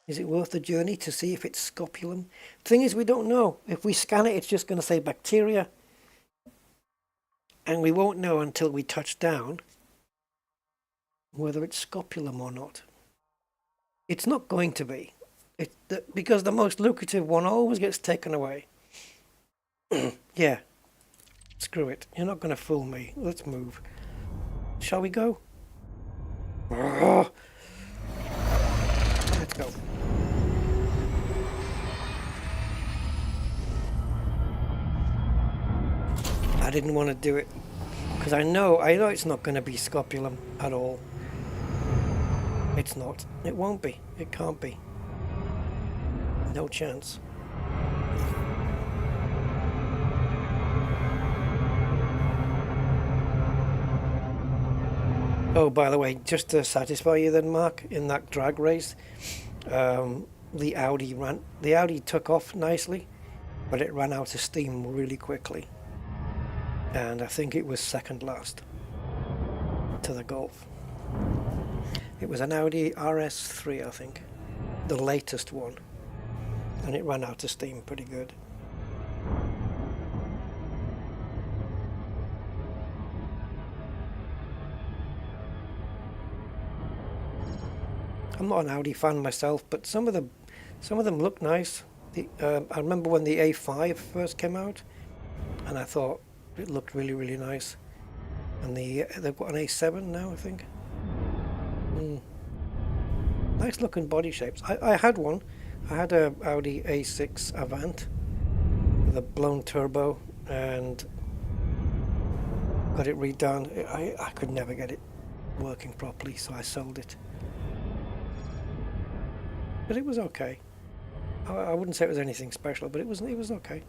Is it worth the journey to see if it's scopulum? Thing is, we don't know. If we scan it, it's just going to say bacteria. And we won't know until we touch down whether it's scopulum or not. It's not going to be. Because the most lucrative one always gets taken away. Yeah. Screw it. You're not going to fool me. Let's move. Shall we go? Let's go. I didn't want to do it because I know it's not going to be scopulum at all. It's not. It won't be. It can't be. No chance. Oh, by the way, just to satisfy you then, Mark, in that drag race, the Audi took off nicely, but it ran out of steam really quickly. And I think it was second last to the Golf. It was an Audi RS3, I think, the latest one. And it ran out of steam pretty good. I'm not an Audi fan myself, but some of them look nice. I remember when the A5 first came out, and I thought it looked really, really nice. And they've got an A7 now, I think. Nice looking body shapes. I had one. I had a Audi A6 Avant with a blown turbo and got it redone. I could never get it working properly, so I sold it. But it was okay. I wouldn't say it was anything special, but it was okay.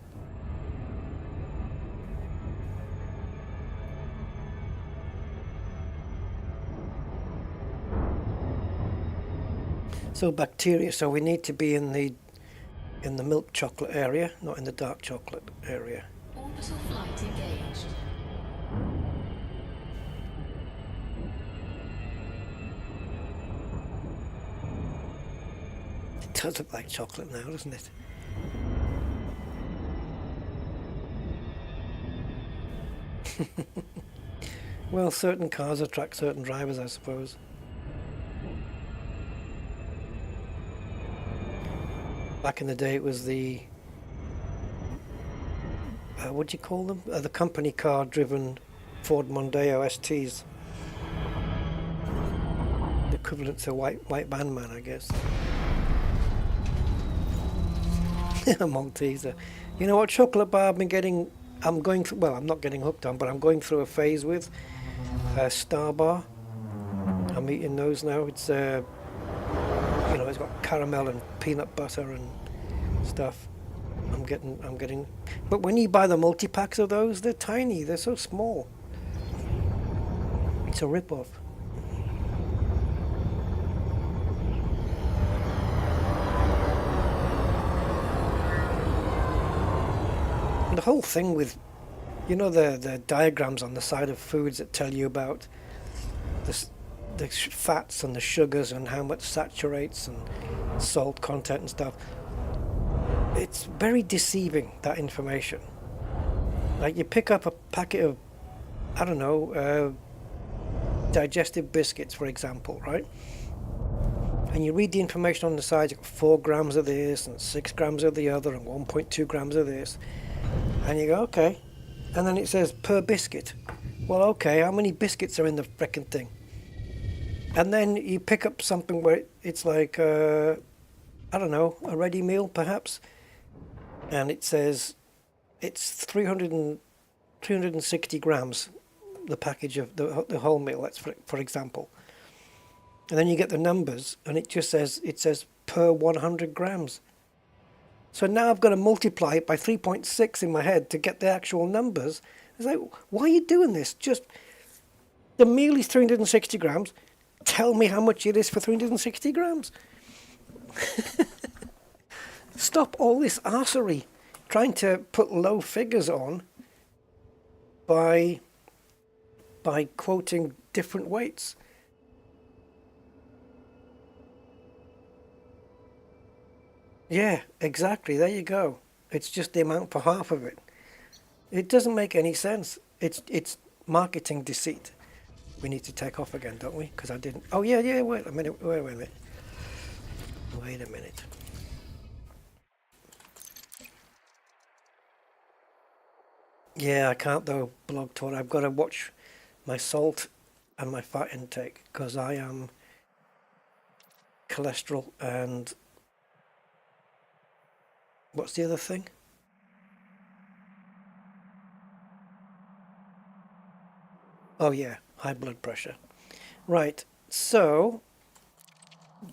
So bacteria, so we need to be in the milk chocolate area, not in the dark chocolate area. Orbital flight engaged. does look like chocolate now, doesn't it? Well, certain cars attract certain drivers, I suppose. Back in the day, it was the what do you call them? The company car-driven Ford Mondeo STs. The equivalent to white Bandman, I guess. A Malteser. You know what chocolate bar I've been getting? I'm going through. Well, I'm not getting hooked on, but I'm going through a phase with Star Bar. I'm eating those now. It's you know, it's got caramel and peanut butter and stuff. I'm getting. But when you buy the multi-packs of those, they're tiny. They're so small. It's a rip-off. The whole thing with, you know, the diagrams on the side of foods that tell you about the fats and the sugars and how much saturates and salt content and stuff. It's very deceiving, that information. Like you pick up a packet of, I don't know, digestive biscuits, for example, right? And you read the information on the side, you've got 4 grams of this and 6 grams of the other and 1.2 grams of this. And you go, okay. And then it says per biscuit. Well, okay, how many biscuits are in the frickin' thing? And then you pick up something where it's like, I don't know, a ready meal perhaps. And it says it's 360 grams, the package of the whole meal, that's for example. And then you get the numbers and it says per 100 grams. So now I've got to multiply it by 3.6 in my head to get the actual numbers. It's like, why are you doing this? Just, the meal is 360 grams. Tell me how much it is for 360 grams. Stop all this arsery trying to put low figures on by quoting different weights. Yeah, exactly. There you go. It's just the amount per half of it. It doesn't make any sense. It's marketing deceit. We need to take off again, don't we? Because I didn't. Oh yeah. Wait a minute. Wait a minute. Wait a minute. Yeah, I can't though, Blog Talk. I've got to watch my salt and my fat intake because I am cholesterol and what's the other thing? Oh yeah, high blood pressure. Right, so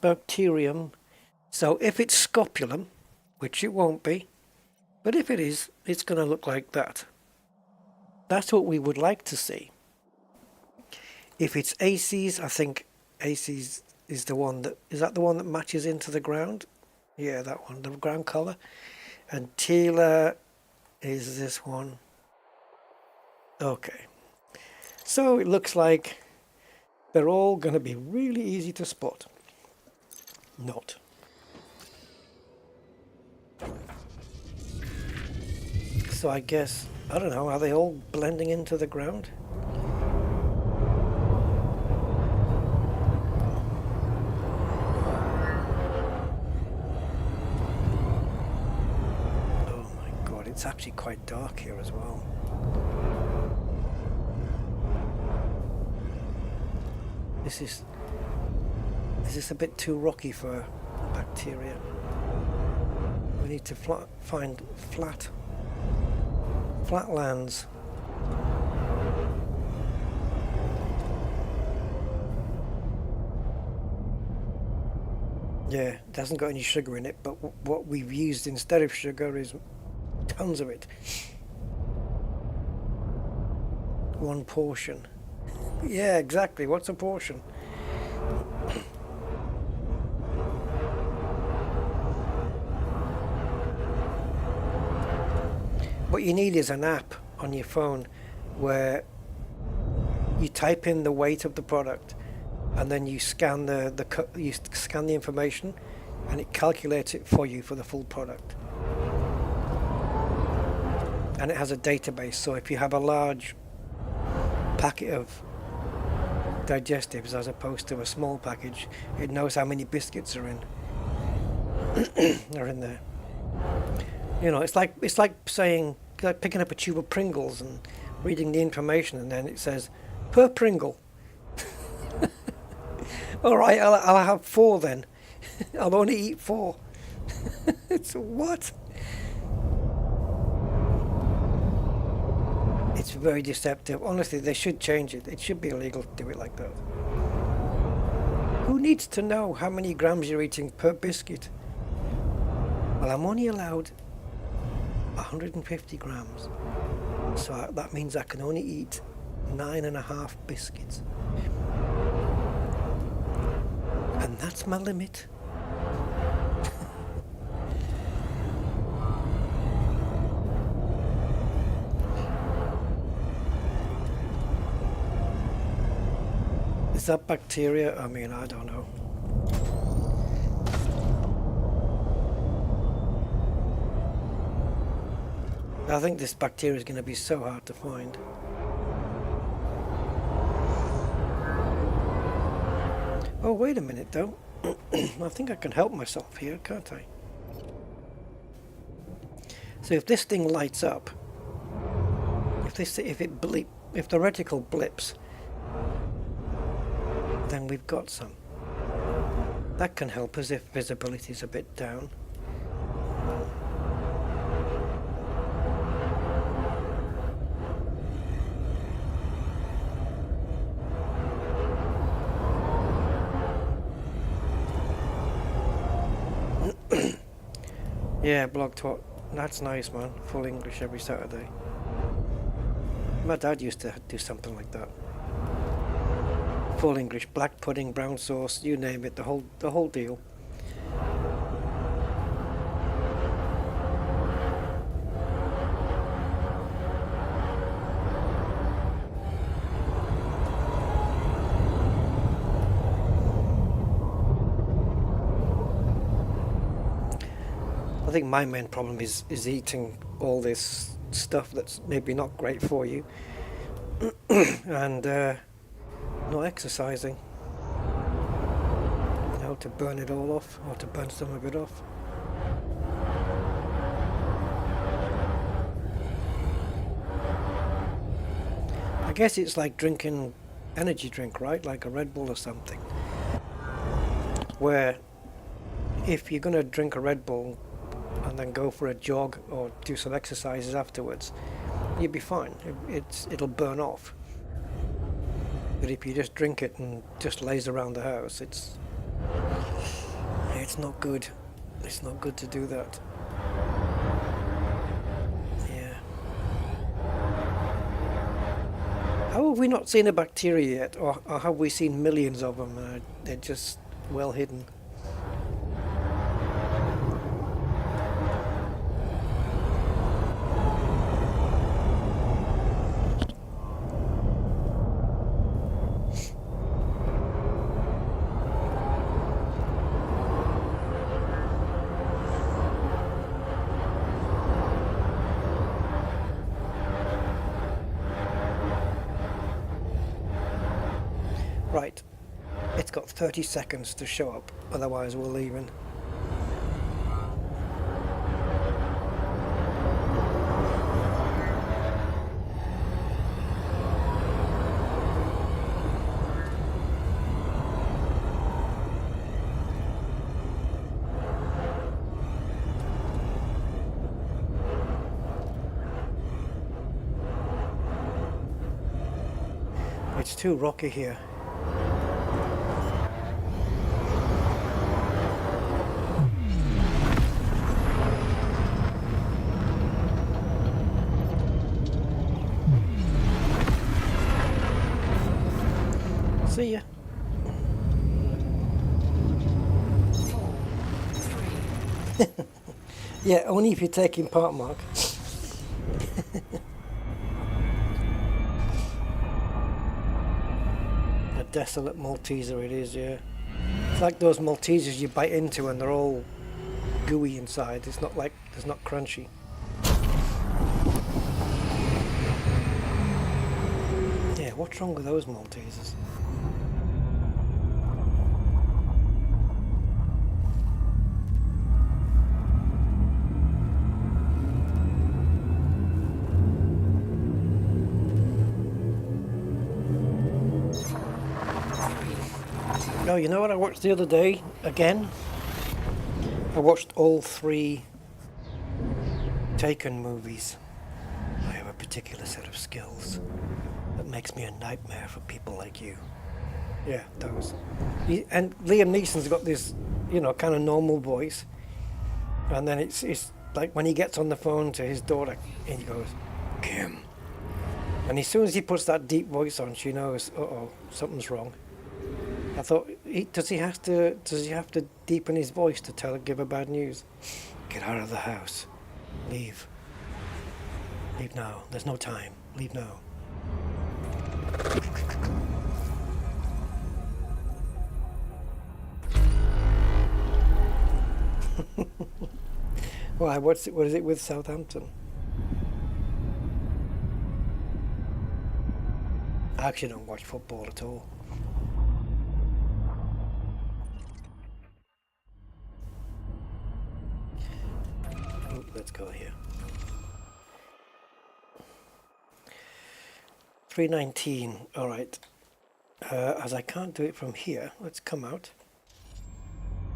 bacterium. So if it's scopulum, which it won't be, but if it is, it's going to look like that. That's what we would like to see. If it's ACs, I think ACs is the one that, is that the one that matches into the ground? Yeah, that one, the ground color. And Tila is this one. Okay. So it looks like they're all going to be really easy to spot. Not. So I guess, I don't know, are they all blending into the ground? Oh my god, it's actually quite dark here as well. Is this a bit too rocky for bacteria? We need to find flat lands. Yeah, it hasn't got any sugar in it, but what we've used instead of sugar is tons of it. One portion. Yeah, exactly. What's a portion? What you need is an app on your phone where you type in the weight of the product and then you scan the information and it calculates it for you for the full product. And it has a database, so if you have a large packet of digestives as opposed to a small package, it knows how many biscuits are in are in there. You know, it's like saying, like picking up a tube of Pringles and reading the information, and then it says per Pringle. All right, I'll have 4 then. I'll only eat 4. It's what? It's very deceptive. Honestly, they should change it. It should be illegal to do it like that. Who needs to know how many grams you're eating per biscuit? Well, I'm only allowed 150 grams. So that means I can only eat 9.5 biscuits. And that's my limit. Is that bacteria? I mean, I don't know. I think this bacteria is going to be so hard to find. Oh, wait a minute though. I think I can help myself here, can't I? So if this thing lights up, if the reticle blips, then we've got some. That can help us if visibility is a bit down. Yeah, blog talk. That's nice, man. Full English every Saturday. My dad used to do something like that. Full English, black pudding, brown sauce, you name it, the whole deal. I think my main problem is eating all this stuff that's maybe not great for you, and not exercising. You know, to burn it all off, or to burn some of it off. I guess it's like drinking energy drink, right? Like a Red Bull or something. Where if you're going to drink a Red Bull and then go for a jog or do some exercises afterwards, you'll be fine. It'll burn off. But if you just drink it and just laze around the house, it's not good. It's not good to do that. Yeah. How have we not seen a bacteria yet, or have we seen millions of them? They're just well hidden. Right, it's got 30 seconds to show up, otherwise we're leaving. It's too rocky here. See ya. 4, 3. Yeah, only if you're taking part, Mark. A desolate Malteser it is, yeah. It's like those Maltesers you bite into and they're all gooey inside. It's not like, it's not crunchy. Yeah, what's wrong with those Maltesers? Oh, you know what I watched the other day again? I watched all 3 Taken movies. I have a particular set of skills that makes me a nightmare for people like you. Yeah, those. And Liam Neeson's got this, you know, kind of normal voice. And then it's like when he gets on the phone to his daughter and he goes, Kim. And as soon as he puts that deep voice on, she knows, uh-oh, something's wrong. I thought, does he have to deepen his voice to give her bad news? Get out of the house. Leave. Leave now. There's no time. Leave now. Why? What is it with Southampton? I actually don't watch football at all. Let's go here. 319. All right. As I can't do it from here, let's come out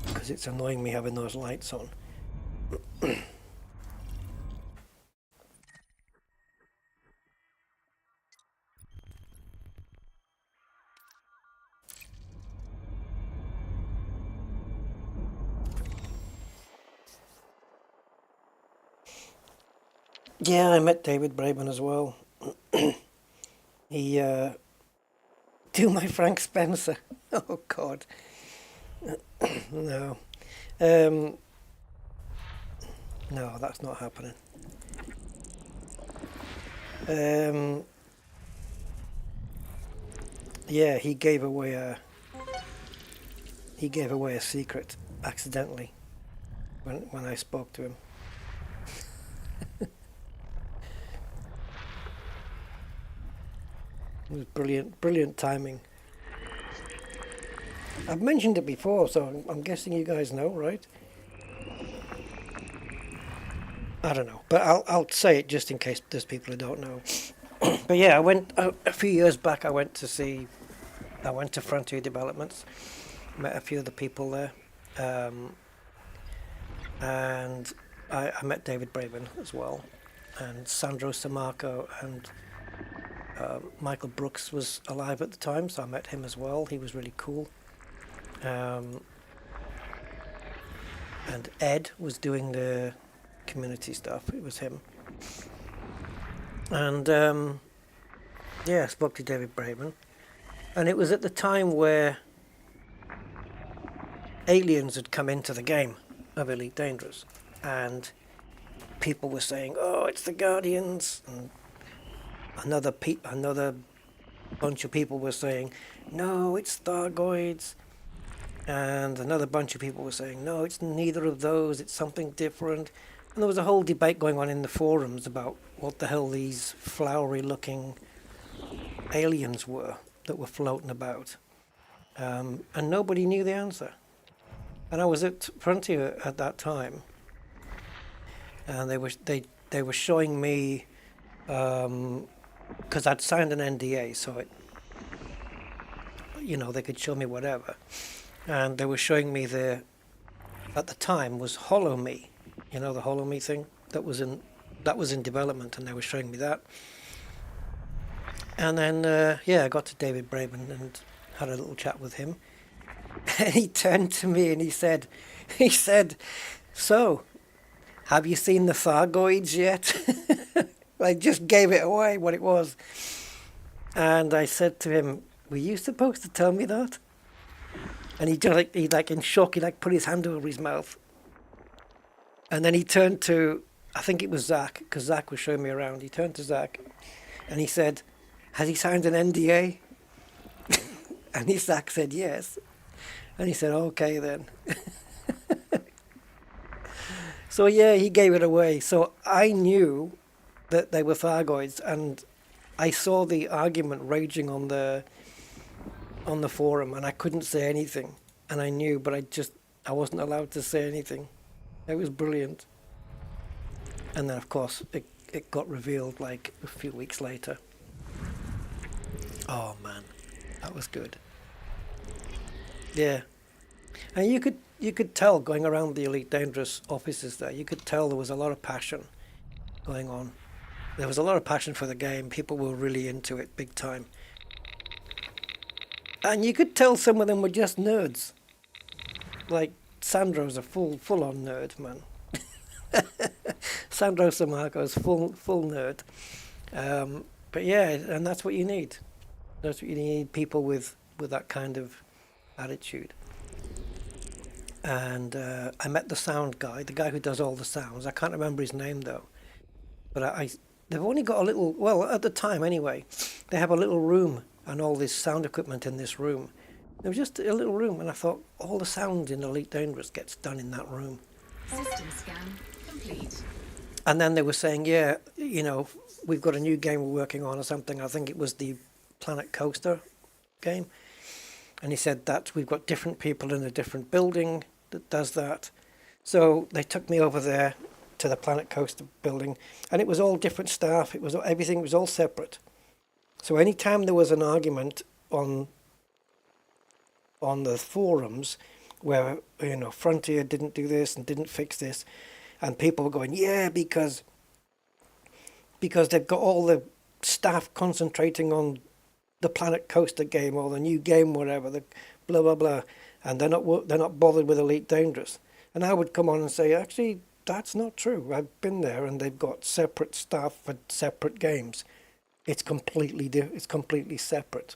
because it's annoying me having those lights on. Yeah, I met David Braben as well. He do my Frank Spencer. Oh God. No. No, that's not happening. Yeah, he gave away a secret accidentally when I spoke to him. It was brilliant timing. I've mentioned it before, so I'm guessing you guys know, right? I don't know, but I'll say it just in case there's people who don't know. But yeah, I went a few years back. I went to Frontier Developments, met a few of the people there, and I met David Braben as well, and Sandro Samarco, and Michael Brooks was alive at the time, so I met him as well. He was really cool. And Ed was doing the community stuff. It was him. And yeah, I spoke to David Braben. And it was at the time where aliens had come into the game of Elite Dangerous. And people were saying, oh, it's the Guardians. And another bunch of people were saying, no, it's Thargoids. And another bunch of people were saying, no, it's neither of those, it's something different. And there was a whole debate going on in the forums about what the hell these flowery looking aliens were that were floating about. And nobody knew the answer. And I was at Frontier at that time. And they were showing me, because I'd signed an NDA, so they could show me whatever. And they were showing me at the time was HoloMe, the HoloMe thing that was in development, and they were showing me that. And then I got to David Braben and had a little chat with him. And he turned to me and he said, so, have you seen the Thargoids yet? I just gave it away what it was. And I said to him, were you supposed to tell me that? And he in shock, he put his hand over his mouth. And then he turned to, I think it was Zach, because Zach was showing me around. He turned to Zach and he said, has he signed an NDA? And Zach said yes. And he said, okay then. So yeah, he gave it away. So I knew that they were Thargoids, and I saw the argument raging on the forum, and I couldn't say anything. And I knew, but I wasn't allowed to say anything. It was brilliant. And then, of course, it got revealed like a few weeks later. Oh man, that was good. Yeah, and you could tell going around the Elite Dangerous offices there. You could tell there was a lot of passion going on. There was a lot of passion for the game. People were really into it big time. And you could tell some of them were just nerds. Like Sandro's a full-on nerd, man. Sandro Samarco's full nerd. But yeah, and that's what you need. That's what you need, people with that kind of attitude. And I met the sound guy, the guy who does all the sounds. I can't remember his name though. But they've only got a little, well, at the time anyway, they have a little room and all this sound equipment in this room. There was just a little room, and I thought all the sound in Elite Dangerous gets done in that room. System scan complete. And then they were saying, yeah, you know, we've got a new game we're working on or something. I think it was the Planet Coaster game. And he said that we've got different people in a different building that does that. So they took me over there to the Planet Coaster building, and it was all different staff. Everything was all separate. So anytime there was an argument on the forums where, you know, Frontier didn't do this and didn't fix this, and people were going, yeah, because they've got all the staff concentrating on the Planet Coaster game or the new game, whatever, the blah blah blah, and they're not bothered with Elite Dangerous. And I would come on and say, actually, that's not true. I've been there, and they've got separate staff for separate games. It's completely separate.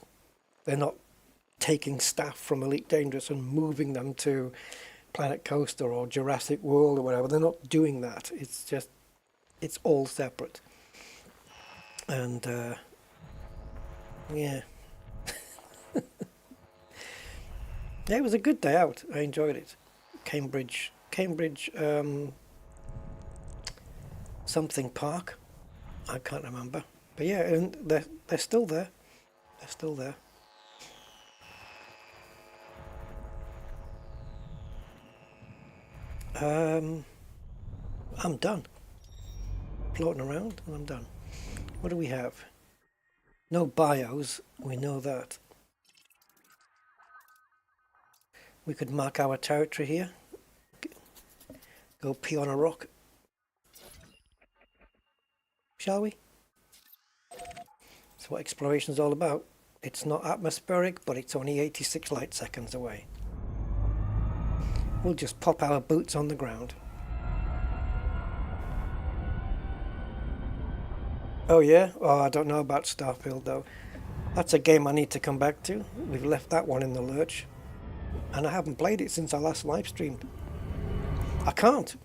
They're not taking staff from Elite Dangerous and moving them to Planet Coaster or Jurassic World or whatever. They're not doing that. It's all separate. And yeah. Yeah, it was a good day out. I enjoyed it. Cambridge something park. I can't remember. But yeah, and they're still there. They're still there. I'm done. Floating around and I'm done. What do we have? No bios, we know that. We could mark our territory here. Go pee on a rock. Shall we? That's what exploration's all about. It's not atmospheric, but it's only 86 light seconds away. We'll just pop our boots on the ground. Oh yeah? Oh, I don't know about Starfield though. That's a game I need to come back to. We've left that one in the lurch. And I haven't played it since I last live streamed. I can't.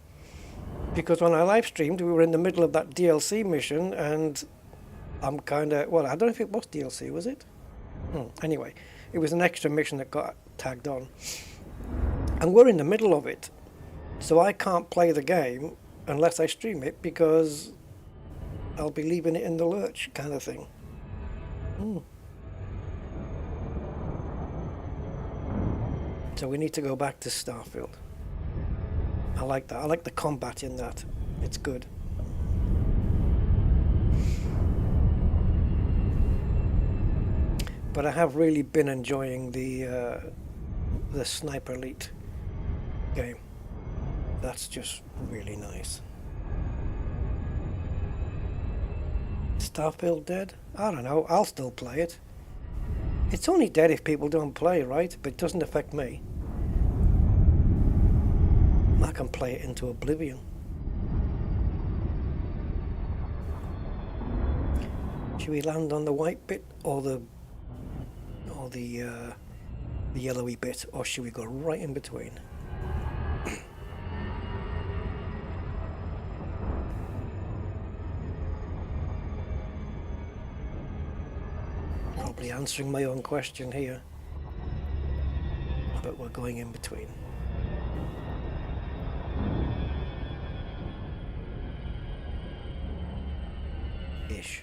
Because when I live streamed, we were in the middle of that DLC mission, and I'm kind of, well, I don't know if it was DLC, was it? Anyway, it was an extra mission that got tagged on. And we're in the middle of it. So I can't play the game unless I stream it, because I'll be leaving it in the lurch, kind of thing. So we need to go back to Starfield. I like that. I like the combat in that. It's good. But I have really been enjoying the Sniper Elite game. That's just really nice. Starfield dead? I don't know. I'll still play it. It's only dead if people don't play, right? But it doesn't affect me. I can play it into oblivion. Should we land on the white bit or the yellowy bit, or should we go right in between? Probably answering my own question here. but we're going in between. Ish.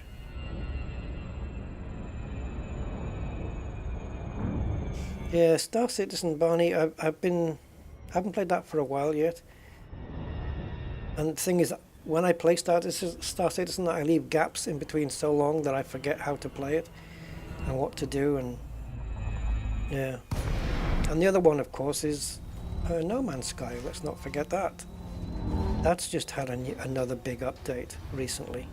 Yeah, Star Citizen, Barney, I haven't played that for a while yet. And the thing is, when I play Star Citizen, I leave gaps in between so long that I forget how to play it and what to do, and yeah. And the other one, of course, is No Man's Sky. Let's not forget that. That's just had another big update recently.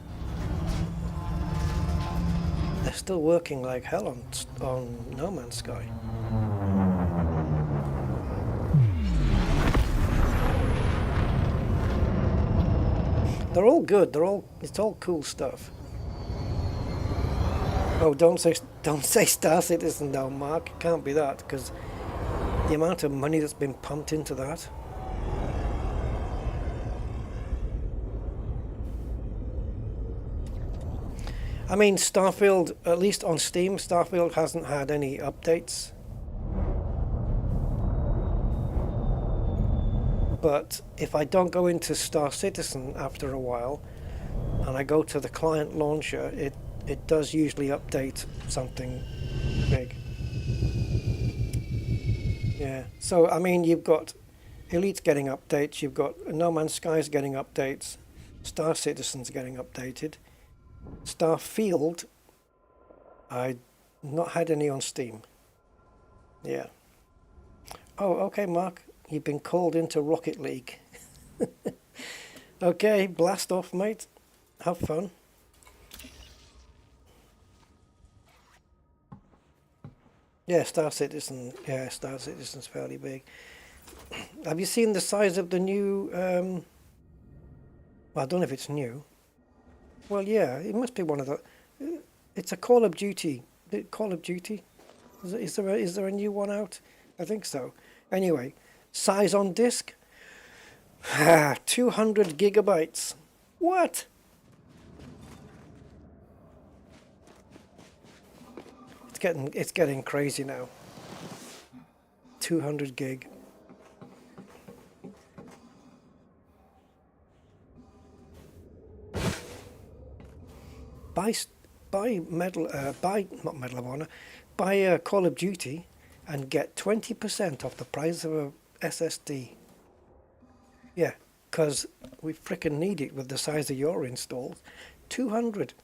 They're still working like hell on No Man's Sky. They're all good. It's all cool stuff. Oh, don't say Star Citizen though, Mark. It can't be that, because the amount of money that's been pumped into that. I mean, Starfield, at least on Steam, Starfield hasn't had any updates. But if I don't go into Star Citizen after a while, and I go to the client launcher, it does usually update something big. Yeah, so I mean, you've got Elite's getting updates, you've got No Man's Sky's getting updates, Star Citizen's getting updated. Starfield, I've not had any on Steam. Yeah. Oh, okay, Mark. You've been called into Rocket League. Okay, blast off, mate. Have fun. Yeah, Star Citizen. Yeah, Star Citizen's fairly big. Have you seen the size of the new... well, I don't know if it's new. Well, yeah, it must be one of the... It's a Call of Duty. Call of Duty? Is there a new one out? I think so. Anyway, size on disk? 200 gigabytes. What? It's getting crazy now. 200 gig. Buy not Medal of Honor, buy Call of Duty and get 20% off the price of a SSD. Yeah, because we frickin' need it with the size of your installs. 200.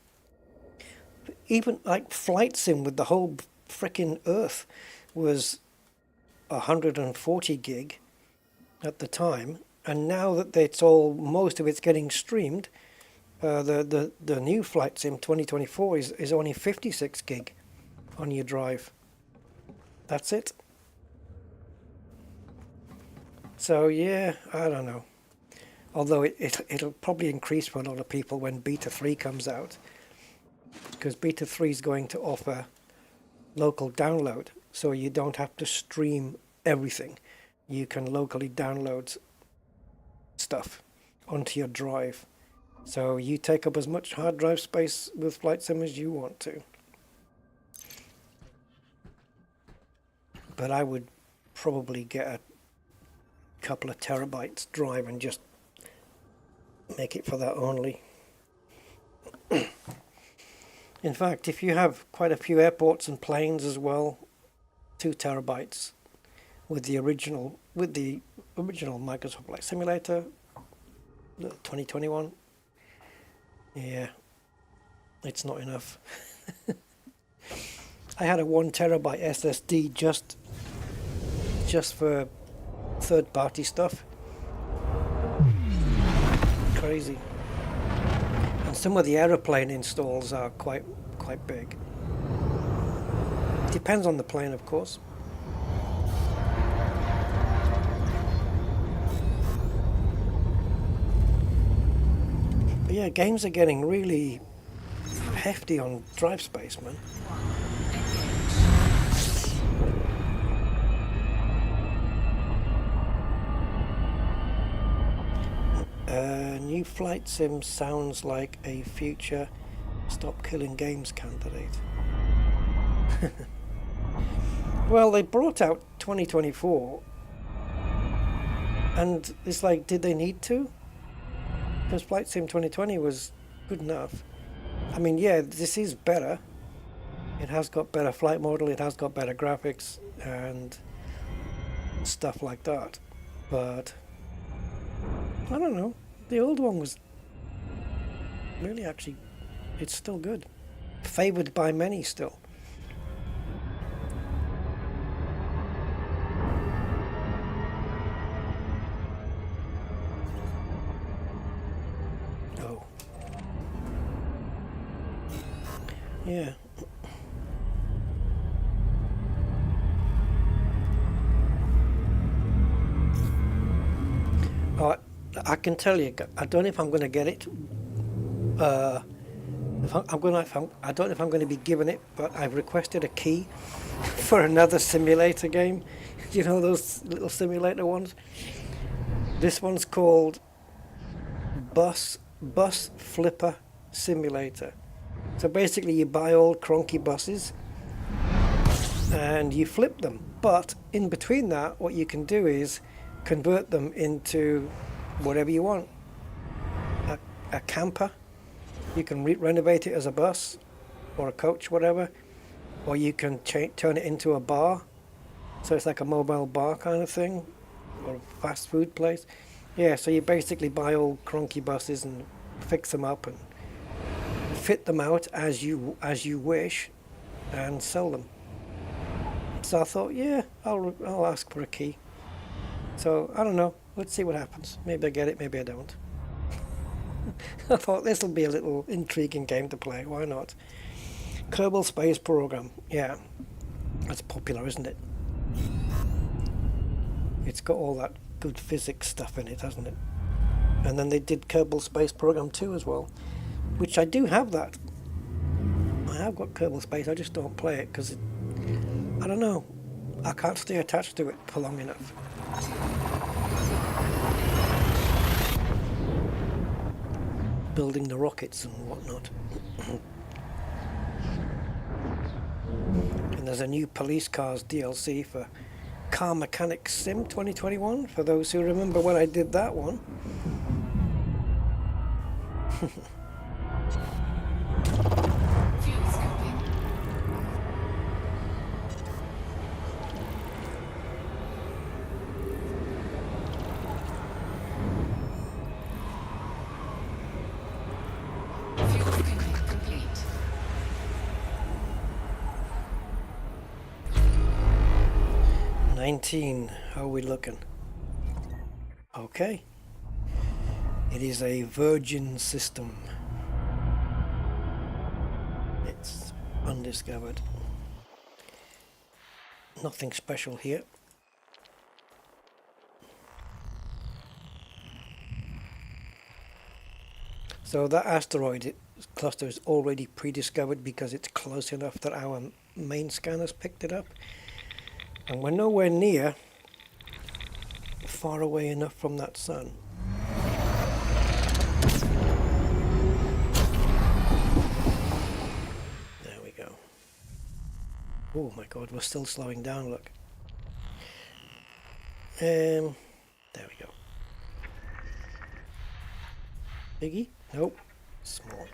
Even like Flight Sim with the whole frickin' Earth was 140 gig at the time, and now that most of it's getting streamed, the new Flight Sim 2024 is only 56 gig on your drive. That's it. So yeah, I don't know. Although it'll probably increase for a lot of people when Beta 3 comes out, because Beta 3 is going to offer local download, so you don't have to stream everything. You can locally download stuff onto your drive. So you take up as much hard drive space with Flight Sim as you want to. But I would probably get a couple of terabytes drive and just make it for that only. In fact, if you have quite a few airports and planes as well, 2 terabytes with the original Microsoft Flight Simulator, the 2021. Yeah, it's not enough. I had a 1 terabyte SSD just for third-party stuff. Crazy. And some of the aeroplane installs are quite big. Depends on the plane, of course. But yeah, games are getting really hefty on drive space, man. New Flight Sim sounds like a future Stop Killing Games candidate. Well, they brought out 2024, and it's like, did they need to? Because Flight Sim 2020 was good enough. I mean, yeah, this is better. It has got better flight model, it has got better graphics and stuff like that. But I don't know. The old one was really, actually, it's still good. Favored by many still. Oh. Yeah. Oh, I can tell you, I don't know if I'm going to get it. I don't know if I'm going to be given it, but I've requested a key for another simulator game. You know those little simulator ones? This one's called Bus Flipper Simulator. So basically you buy old cronky buses and you flip them. But in between that, what you can do is convert them into whatever you want. A camper. You can renovate it as a bus or a coach, whatever. Or you can turn it into a bar. So it's like a mobile bar kind of thing. Or a fast food place. Yeah, so you basically buy old cronky buses and fix them up and fit them out as you wish and sell them. So I thought, yeah, I'll ask for a key. So I don't know. Let's see what happens. Maybe I get it, maybe I don't. I thought this will be a little intriguing game to play. Why not? Kerbal Space Program. Yeah, that's popular, isn't it? It's got all that good physics stuff in it, hasn't it? And then they did Kerbal Space Program 2 as well, which I do have that. I have got Kerbal Space, I just don't play it because I don't know. I can't stay attached to it for long enough. Building the rockets and whatnot. And there's a new Police Cars DLC for Car Mechanic Sim 2021, for those who remember when I did that one. Complete. 19, how are we looking? Okay. It is a virgin system. It's undiscovered. Nothing special here. So that asteroid cluster is already pre-discovered because it's close enough that our main scanners picked it up. And we're nowhere near far away enough from that sun. There we go. Oh my god, we're still slowing down, look. There we go. Biggie? Nope. Small.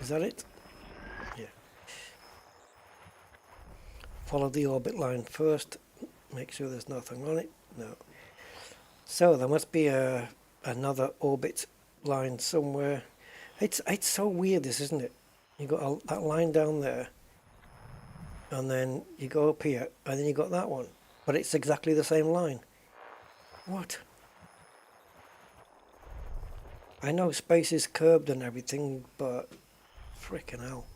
Is that it? Yeah. Follow the orbit line first. Make sure there's nothing on it. No. So there must be another orbit line somewhere. It's so weird, this, isn't it? You got that line down there, and then you go up here, and then you got that one, but it's exactly the same line. What? I know space is curved and everything, but frickin' hell.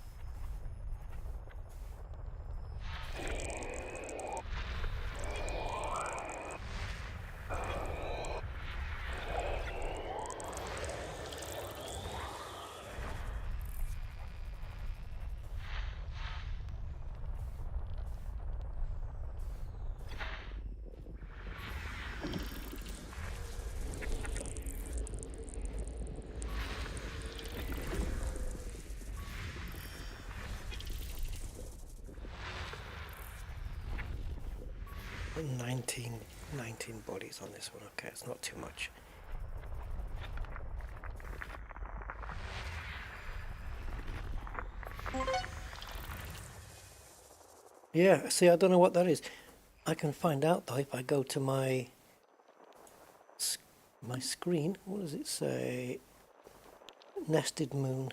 19 bodies on this one. Okay, it's not too much. Yeah, see, I don't know what that is. I can find out though if I go to my screen. What does it say? Nested moon.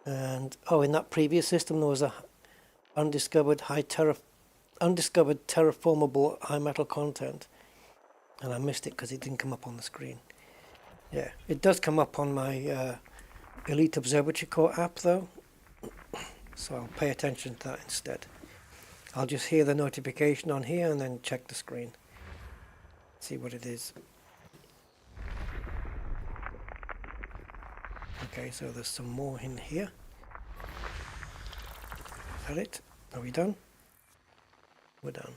And oh, in that previous system there was a undiscovered terraformable high metal content, and I missed it because it didn't come up on the screen. Yeah, it does come up on my Elite Observatory Core app though, so I'll pay attention to that instead. I'll just hear the notification on here and then check the screen, see what it is. Okay, so there's some more in here. Is that it? Are we done? We're done.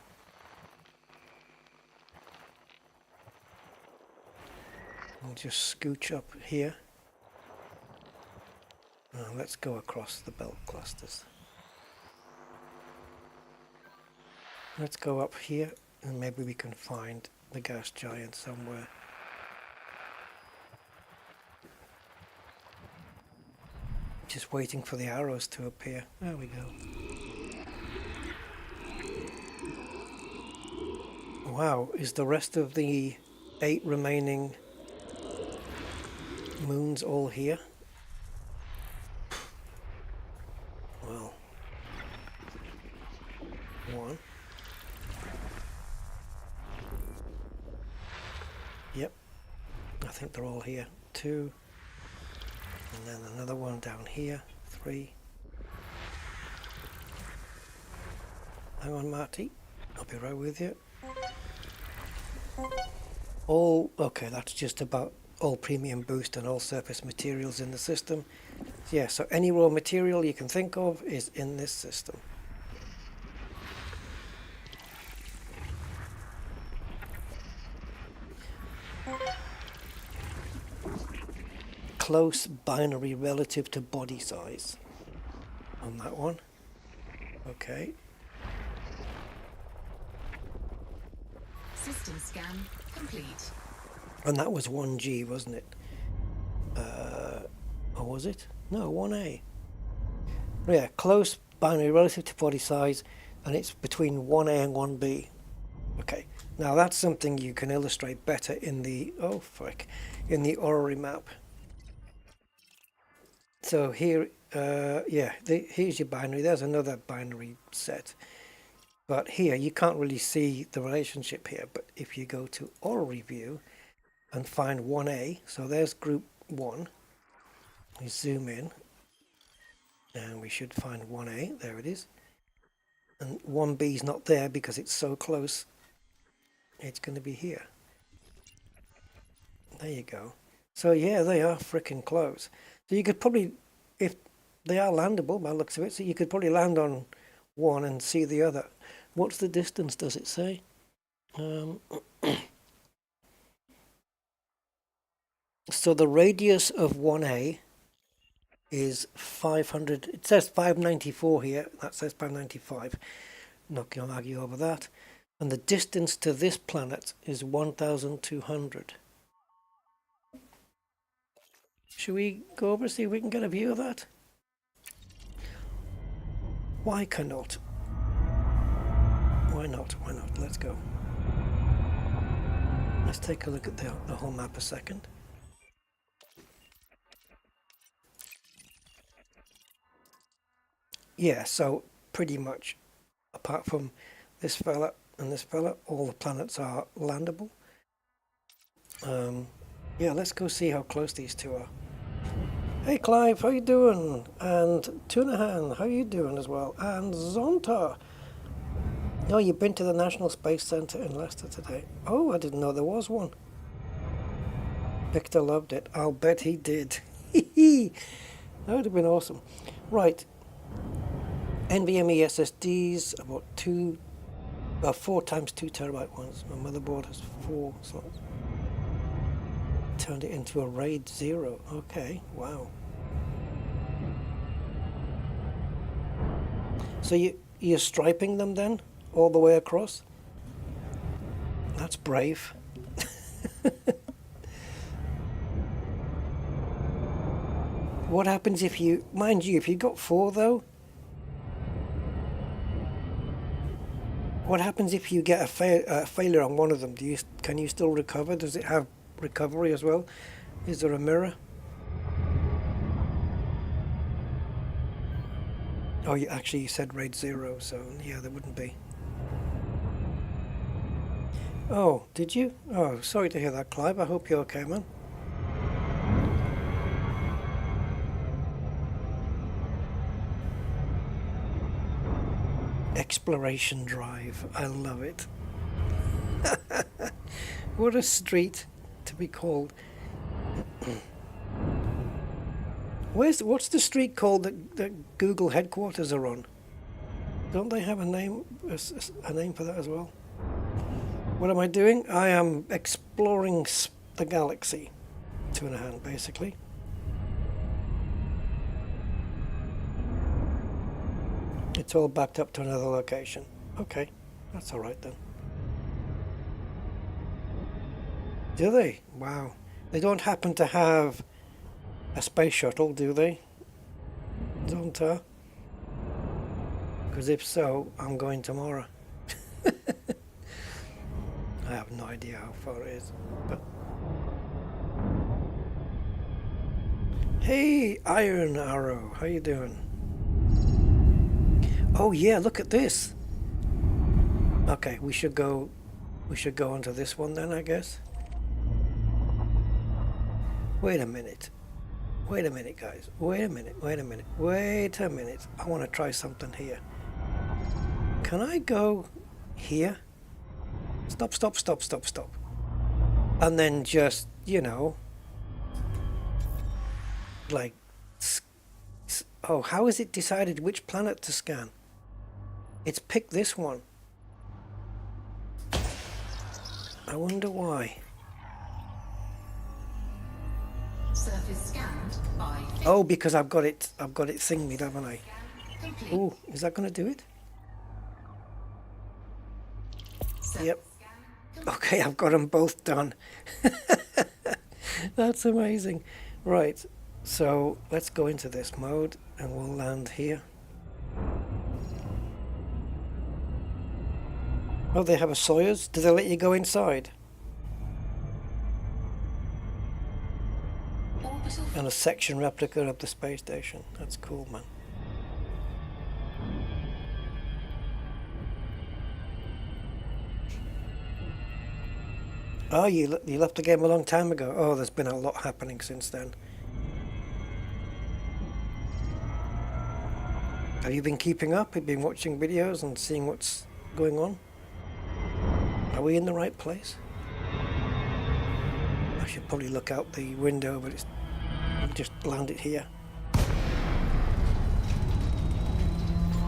I'll just scooch up here. Let's go across the belt clusters. Let's go up here and maybe we can find the gas giant somewhere. Just waiting for the arrows to appear. There we go. Wow, is the rest of the 8 remaining moons all here? Well, 1. Yep, I think they're all here. 2. And then another one down here. 3. Hang on, Marty. I'll be right with you. All, okay, that's just about all premium boost and all surface materials in the system. Yeah, so any raw material you can think of is in this system. Close binary relative to body size on that one. Okay. System scan complete. And that was 1G, wasn't it? Or was it? No, 1A. Yeah, close binary relative to body size, and it's between 1A and 1B. Okay, now that's something you can illustrate better in the, oh frick, in the orrery map. So here, yeah, here's your binary. There's another binary set. But here, you can't really see the relationship here. But if you go to orrery view and find 1A, so there's group 1. We zoom in, and we should find 1A. There it is. And 1B is not there because it's so close. It's going to be here. There you go. So yeah, they are freaking close. So you could probably, if they are landable by the looks of it, so you could probably land on one and see the other. What's the distance, does it say? So the radius of 1A is 500, it says 594 here, that says 595. Not going to argue over that. And the distance to this planet is 1,200. Should we go over and see if we can get a view of that? Why cannot? Why not? Why not? Let's go. Let's take a look at the whole map a second. Yeah, so pretty much, apart from this fella and this fella, all the planets are landable. Yeah, let's go see how close these two are. Hey Clive, how you doing? And Tunahan, how you doing as well? And Zonta. Oh, you've been to the National Space Center in Leicester today. Oh, I didn't know there was one. Victor loved it. I'll bet he did. That would have been awesome. Right. NVMe SSDs, about 4 times 2 terabyte ones. My motherboard has 4 slots. Turned it into a RAID 0. Okay, wow. So you're striping them then, all the way across? That's brave. What happens if you, mind you, if you got 4 though? What happens if you get a failure on one of them? Can you still recover? Does it have recovery as well? Is there a mirror? Oh, you actually said RAID 0, so yeah, there wouldn't be. Oh, did you? Oh, sorry to hear that, Clive. I hope you're okay, man. Exploration Drive. I love it. What a street to be called. What's the street called that Google headquarters are on? Don't they have a name for that as well? What am I doing? I am exploring the galaxy. 2 in a hand, basically. It's all backed up to another location. Okay, that's all right then. Do they? Wow. They don't happen to have a space shuttle, do they? Zonta? Because if so, I'm going tomorrow. I have no idea how far it is, but... Hey, Iron Arrow, how you doing? Oh yeah, look at this. Okay, we should go onto this one then, I guess. Wait a minute, guys. Wait a minute. I want to try something here. Can I go here? Stop. And then just, you know, like, oh, how is it decided which planet to scan? It's picked this one. I wonder why. Surface scanned by... Oh, because I've got it thingied, haven't I? Oh, is that going to do it? Yep. Okay, I've got them both done. That's amazing. Right, so let's go into this mode and we'll land here. Oh, they have a Soyuz? Do they let you go inside? And a section replica of the space station. That's cool, man. Oh, you left the game a long time ago. Oh, there's been a lot happening since then. Have you been keeping up? Have you been watching videos and seeing what's going on? Are we in the right place? I should probably look out the window, but I'll just land it here.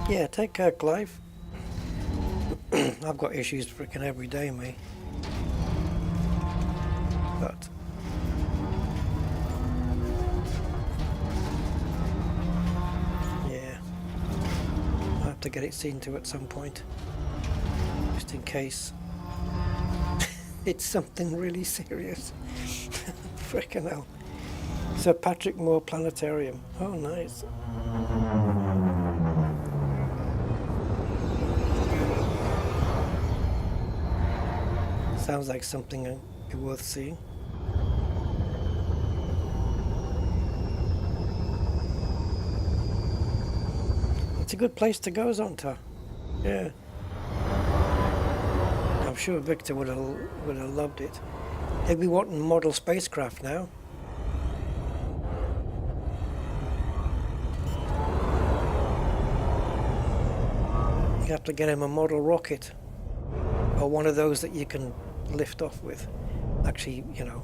Yeah, take care, Clive. I've got issues freaking every day, mate. But yeah, I'll have to get it seen to at some point, just in case it's something really serious. Frickin' hell. Sir Patrick Moore Planetarium. Oh, nice. Sounds like something worth seeing. It's a good place to go, Zonta. Yeah. I'm sure Victor would have loved it. They'd be wanting model spacecraft now. You have to get him a model rocket, or one of those that you can lift off with. Actually, you know,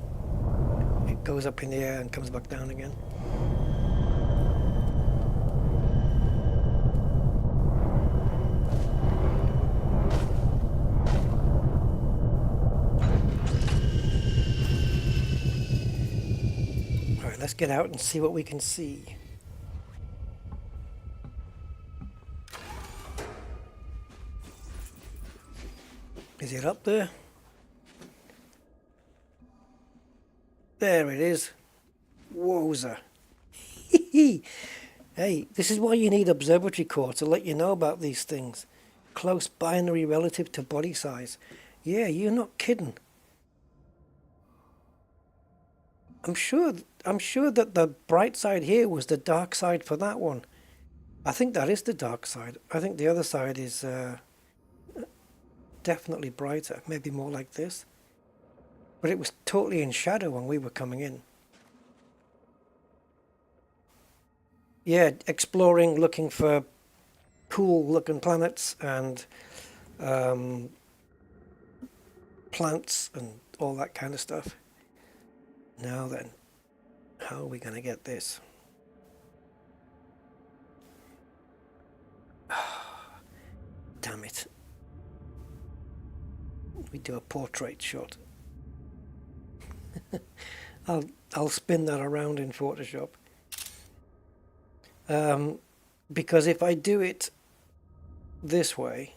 it goes up in the air and comes back down again. Alright, let's get out and see what we can see. Is it up there? There it is. Wowza. Hey, this is why you need observatory core to let you know about these things. Close binary relative to body size. Yeah, you're not kidding. I'm sure that the bright side here was the dark side for that one. I think that is the dark side. I think the other side is definitely brighter, maybe more like this. But it was totally in shadow when we were coming in. Yeah, exploring, looking for cool looking planets and plants and all that kind of stuff. Now then, how are we going to get this? Damn it. We do a portrait shot. I'll spin that around in Photoshop. Because if I do it this way,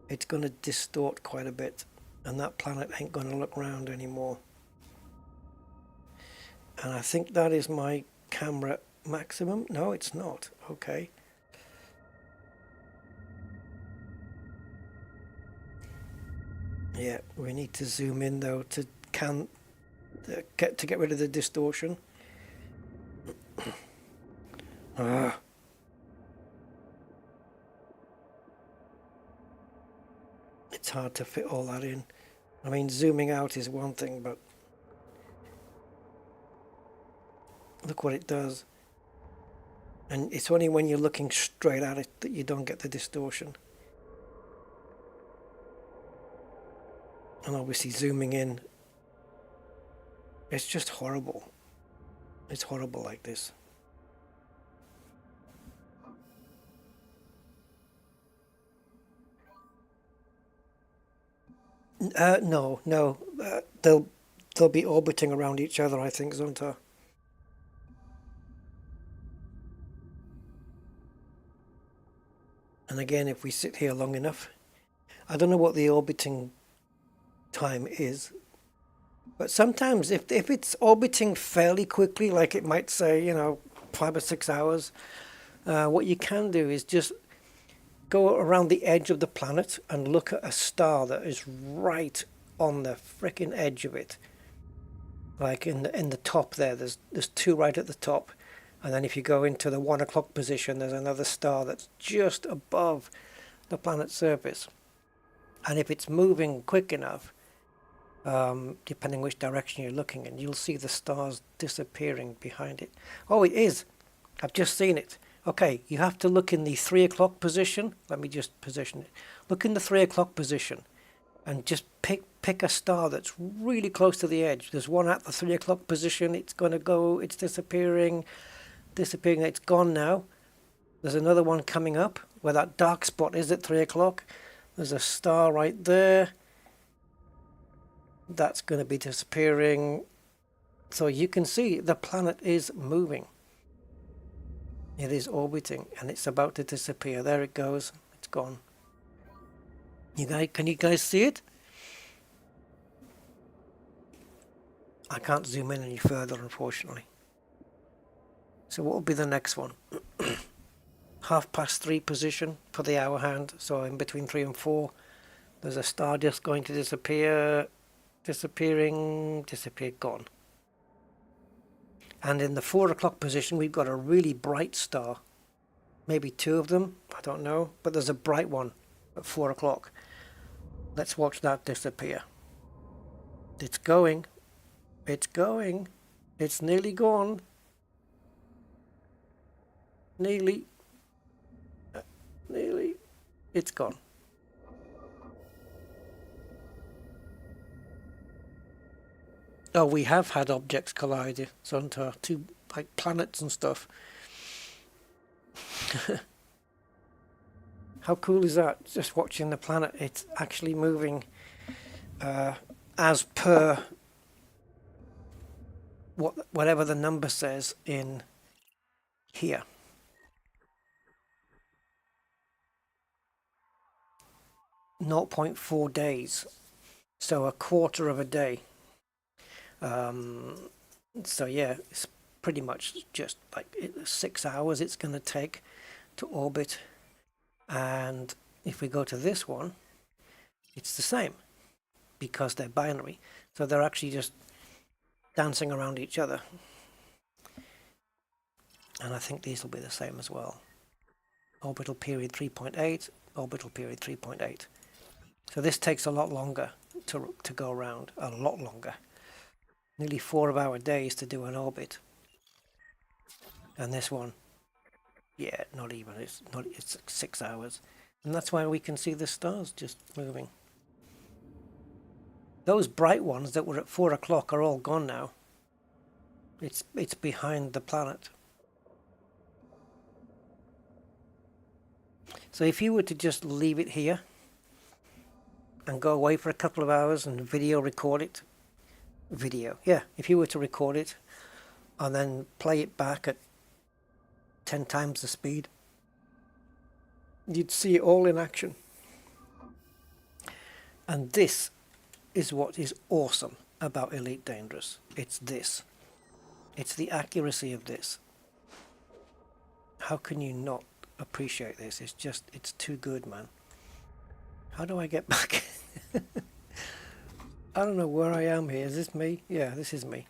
it's going to distort quite a bit, and that planet ain't going to look round anymore. And I think that is my camera maximum. No, it's not. Okay. Yeah, we need to zoom in though to get rid of the distortion. It's hard to fit all that in. I mean, zooming out is one thing, but look what it does. And it's only when you're looking straight at it that you don't get the distortion. And obviously zooming in, it's just horrible. It's horrible like this. No. They'll be orbiting around each other, I think, Zonta. And again, if we sit here long enough, I don't know what the orbiting time is, but sometimes if it's orbiting fairly quickly, like it might say, 5 or 6 hours, what you can do is just go around the edge of the planet and look at a star that is right on the frickin' edge of it. Like in the top there, there's two right at the top, and then if you go into the 1 o'clock position, there's another star that's just above the planet's surface. And if it's moving quick enough, depending which direction you're looking in, you'll see the stars disappearing behind it. Oh, it is. I've just seen it. Okay, you have to look in the 3 o'clock position. Let me just position it. Look in the 3 o'clock position and just pick a star that's really close to the edge. There's one at the 3 o'clock position. It's going to go, it's disappearing. It's gone now. There's another one coming up where that dark spot is at 3 o'clock. There's a star right there. That's going to be disappearing. So you can see the planet is moving. It is orbiting and it's about to disappear. There it goes. It's gone. Can you guys see it? I can't zoom in any further, unfortunately. So what will be the next one? 3:30 position for the hour hand. So in between 3 and 4, there's a star just going to disappear. Disappeared, gone. And in the 4 o'clock position, we've got a really bright star. Maybe 2 of them, I don't know. But there's a bright one at 4 o'clock. Let's watch that disappear. It's going. It's going. It's nearly gone. Nearly. It's gone. Oh, we have had objects collide, Zonta, two like planets and stuff. How cool is that? Just watching the planet, it's actually moving as per whatever the number says in here. .4 days, so a quarter of a day. So yeah, it's pretty much just like 6 hours it's going to take to orbit. And if we go to this one, it's the same because they're binary. So they're actually just dancing around each other. And I think these will be the same as well. Orbital period 3.8, orbital period 3.8. So this takes a lot longer to go around, a lot longer. Nearly 4 days to do an orbit. And this one, yeah, not even, it's 6 hours. And that's why we can see the stars just moving. Those bright ones that were at 4 o'clock are all gone now. It's behind the planet. So if you were to just leave it here and go away for a couple of hours and video record it, if you were to record it and then play it back at 10 times the speed, you'd see it all in action. And this is what is awesome about Elite Dangerous. It's this. It's the accuracy of this. How can you not appreciate this? It's too good, man. How do I get back? I don't know where I am here. Is this me? Yeah, this is me.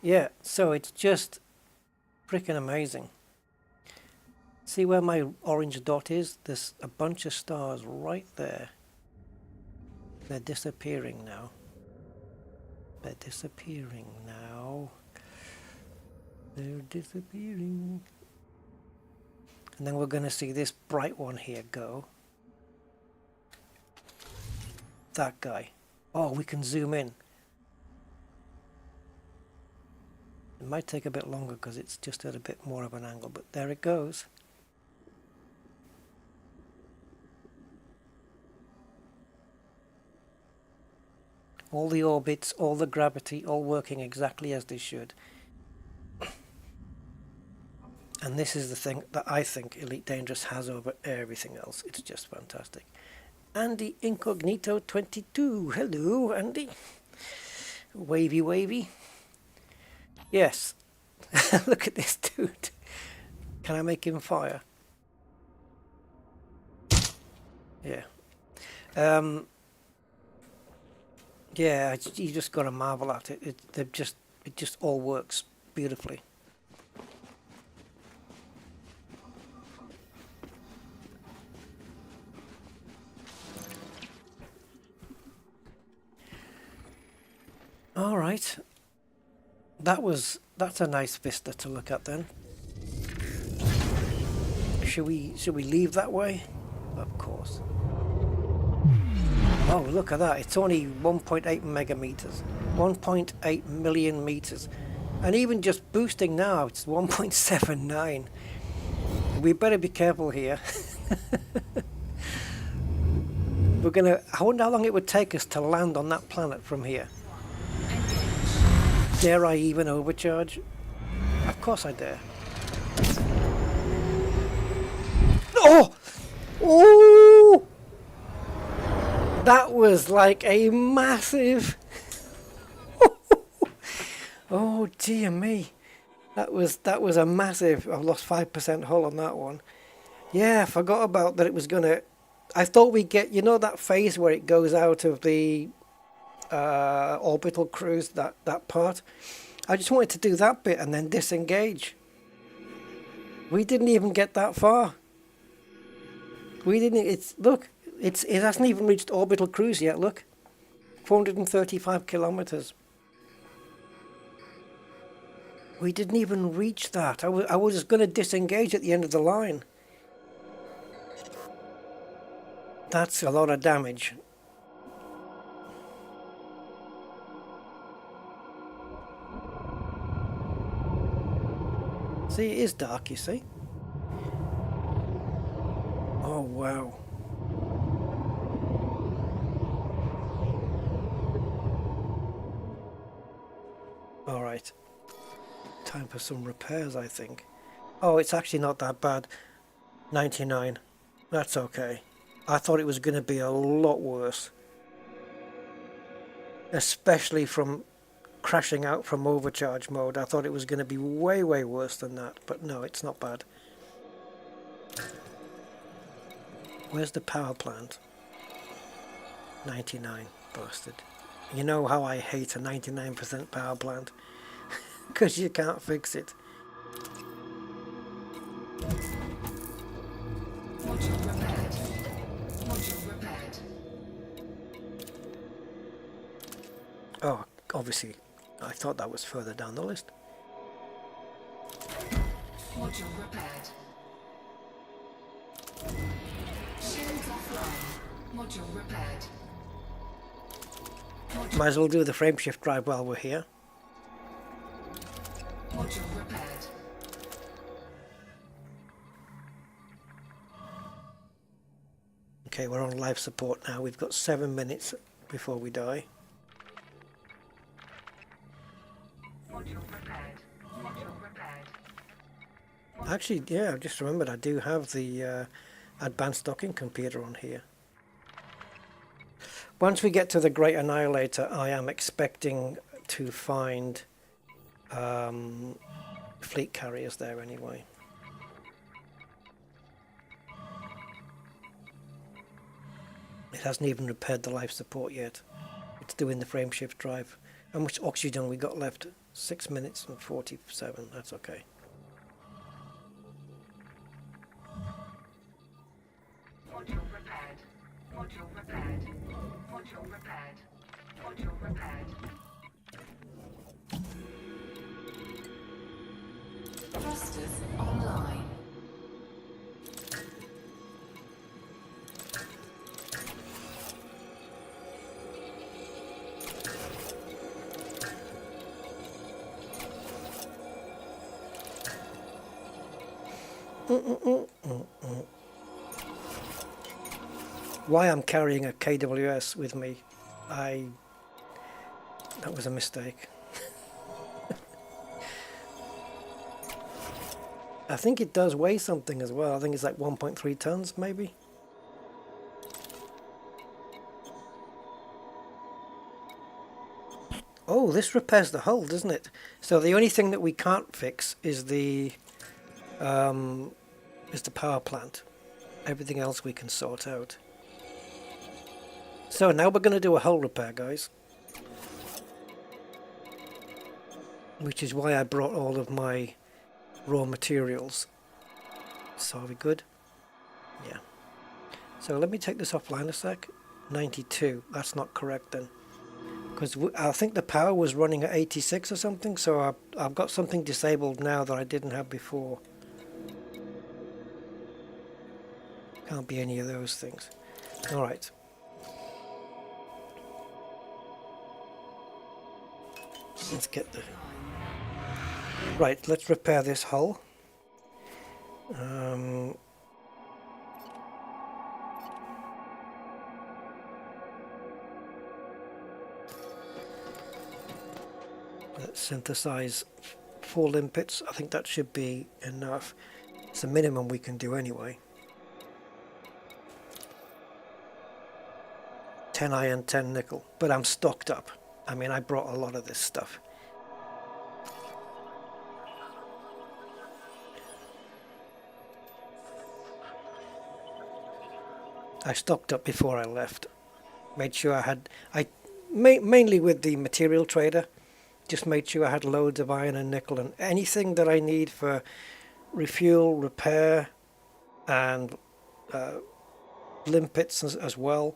Yeah, so it's just freaking amazing. See where my orange dot is? There's a bunch of stars right there. They're disappearing now. They're disappearing now. They're disappearing. And then we're going to see this bright one here go. That guy. Oh, we can zoom in. It might take a bit longer because it's just at a bit more of an angle, but there it goes. All the orbits, all the gravity, all working exactly as they should. And this is the thing that I think Elite Dangerous has over everything else. It's just fantastic. Andy Incognito 22. Hello, Andy. Wavy, wavy. Yes. Look at this dude. Can I make him fire? Yeah. Yeah, you just got to marvel at it. It just all works beautifully. All right. That's a nice vista to look at then. Should we leave that way? Of course. Oh, look at that. It's only 1.8 megameters. 1.8 million meters. And even just boosting now, it's 1.79. We better be careful here. I wonder how long it would take us to land on that planet from here. Dare I even overcharge? Of course I dare. Oh! Oh! That was like a massive... Oh dear me. That was a massive... I've lost 5% hull on that one. Yeah, I forgot about that it was gonna... I thought we'd get, you know, that phase where it goes out of the orbital cruise, that part. I just wanted to do that bit and then disengage. We didn't even get that far. We didn't... Look, it hasn't even reached orbital cruise yet, look. 435 kilometers. We didn't even reach that. I was going to disengage at the end of the line. That's a lot of damage. See, it is dark, you see. Oh, wow. All right. Time for some repairs, I think. Oh, it's actually not that bad. 99. That's okay. I thought it was going to be a lot worse. Especially from crashing out from overcharge mode. I thought it was going to be way worse than that, but no, it's not bad. Where's the power plant? 99, bastard. You know how I hate a 99% power plant, because you can't fix it. Module repaired. Module repaired. Oh, obviously, I thought that was further down the list. Module repaired. Shields offline. Module repaired. Might as well do the frameshift drive while we're here. Module repaired. Okay, we're on life support now. We've got 7 minutes before we die. Module repaired. Module repaired. Actually, yeah, I just remembered I do have the advanced docking computer on here. Once we get to the Great Annihilator, I am expecting to find fleet carriers there anyway. It hasn't even repaired the life support yet. It's doing the frameshift drive. How much oxygen we got left? 6 minutes and 47. That's okay. Module repaired. Module repaired. Module repaired. Module repaired. Thrusters online. Why I'm carrying a KWS with me, that was a mistake. I think it does weigh something as well. I think it's like 1.3 tons maybe. Oh, this repairs the hull, doesn't it? So the only thing that we can't fix is the power plant. Everything else we can sort out. So now we're going to do a hull repair, guys. Which is why I brought all of my raw materials. So are we good? Yeah. So let me take this offline a sec. 92. That's not correct then. Because I think the power was running at 86 or something. So I've got something disabled now that I didn't have before. Can't be any of those things. Alright. Let's get the... Right, let's repair this hull. Let's synthesize 4 limpets. I think that should be enough. It's the minimum we can do anyway. 10 iron, 10 nickel. But I'm stocked up. I mean, I brought a lot of this stuff. I stocked up before I left. Made sure I had... mainly with the material trader. Just made sure I had loads of iron and nickel and anything that I need for refuel, repair, and limpets as well.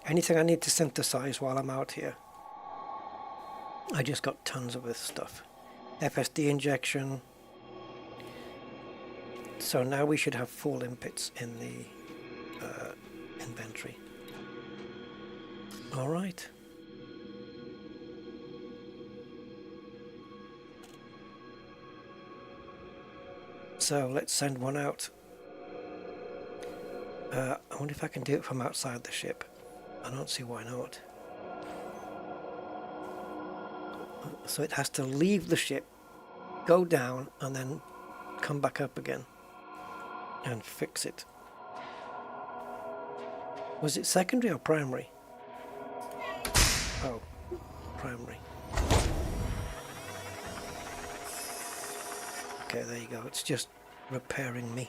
Anything I need to synthesize while I'm out here. I just got tons of this stuff. FSD injection. So now we should have 4 limpets in the inventory. Alright. So let's send one out. I wonder if I can do it from outside the ship. I don't see why not. So it has to leave the ship, go down, and then come back up again and fix it. Was it secondary or primary? Oh, primary. Okay, there you go. It's just repairing me.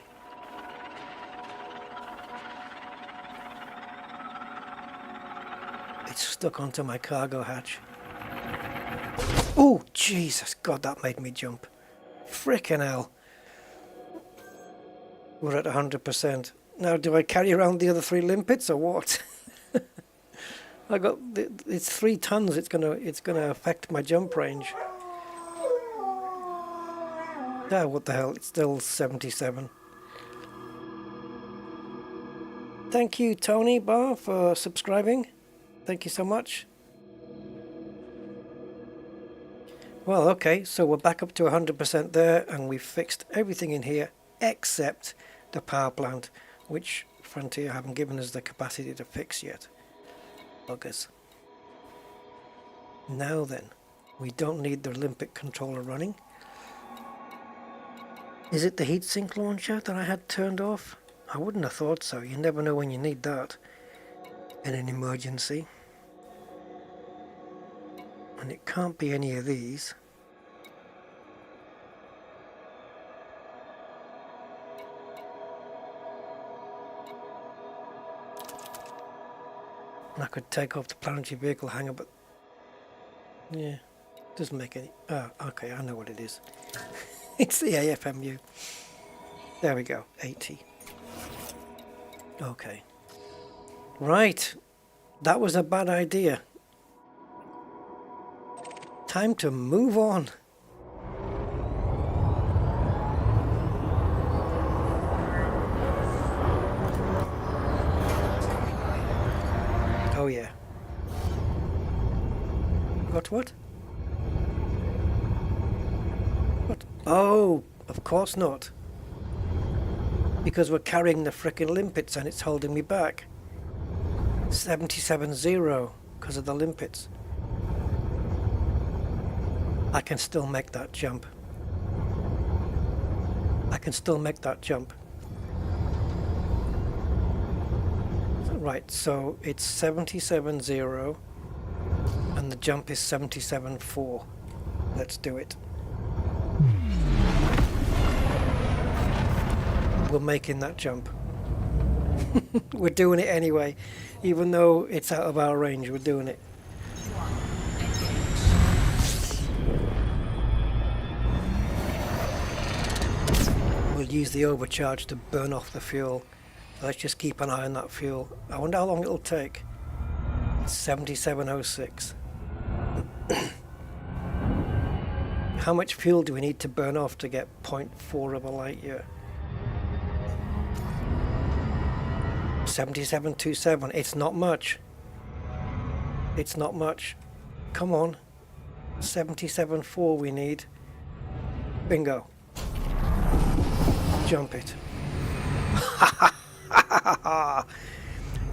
It's stuck onto my cargo hatch. Oh, Jesus. God, that made me jump. Frickin' hell. We're at 100%. Now, do I carry around the other 3 limpets or what? I got it's 3 tons. It's gonna affect my jump range. Ah, what the hell? It's still 77. Thank you, Tony Bar, for subscribing. Thank you so much. Well, okay, so we're back up to 100% there, and we've fixed everything in here except the power plant, which Frontier haven't given us the capacity to fix yet. Buggers. Now then, we don't need the Olympic controller running. Is it the heatsink launcher that I had turned off? I wouldn't have thought so. You never know when you need that in an emergency. And it can't be any of these. I could take off the planetary vehicle hanger, but yeah, doesn't make any. Ah, okay, I know what it is. It's the AFMU. There we go, 80. Okay. Right, that was a bad idea. Time to move on. Oh yeah. What? What? Oh, of course not. Because we're carrying the frickin' limpets and it's holding me back. 77.0 because of the limpets. I can still make that jump. I can still make that jump. Right, so it's 77.0 and the jump is 77.4. Let's do it. We're making that jump. We're doing it anyway. Even though it's out of our range, we're doing it. We'll use the overcharge to burn off the fuel. Let's just keep an eye on that fuel. I wonder how long it'll take. It's 77.06. How much fuel do we need to burn off to get 0.4 of a light year? 77.27. It's not much. It's not much. Come on. 77.4 we need. Bingo. Jump it.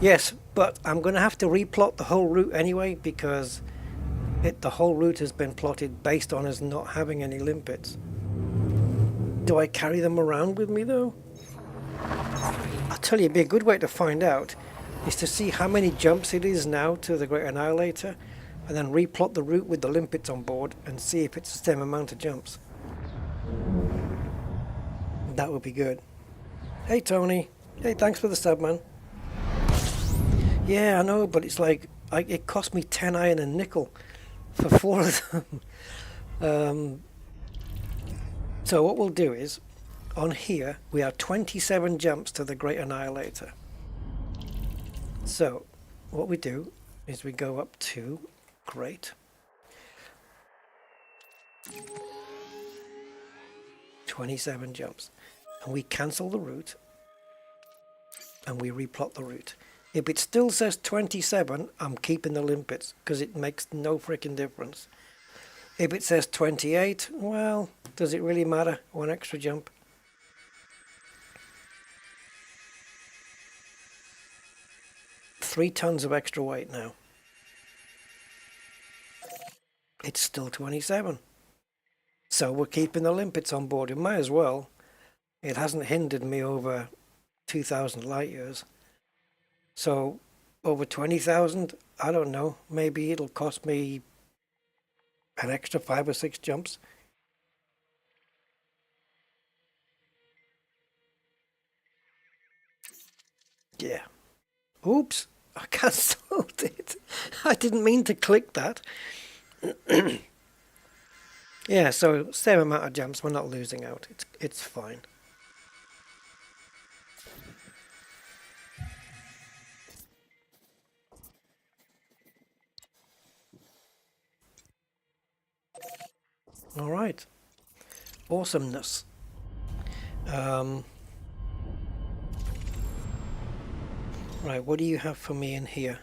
Yes, but I'm going to have to replot the whole route anyway because the whole route has been plotted based on us not having any limpets. Do I carry them around with me though? I'll tell you, it'd be a good way to find out is to see how many jumps it is now to the Great Annihilator and then replot the route with the limpets on board and see if it's the same amount of jumps. That would be good. Hey Tony. Hey, thanks for the sub, man. Yeah, I know, but it's like it cost me 10 iron and nickel for 4 of them. So what we'll do is, on here, we have 27 jumps to the Great Annihilator. So, what we do is we go up to Great. 27 jumps. And we cancel the route. And we replot the route. If it still says 27, I'm keeping the limpets because it makes no freaking difference. If it says 28, well, does it really matter? 1 extra jump. Three tons of extra weight now. It's still 27. So we're keeping the limpets on board. We might as well. It hasn't hindered me over 2,000 light years. So over 20,000, I don't know, maybe it'll cost me an extra 5 or 6 jumps. Yeah. Oops, I cancelled it. I didn't mean to click that. Yeah, so same amount of jumps, we're not losing out. It's fine. All right. Awesomeness. Right, what do you have for me in here?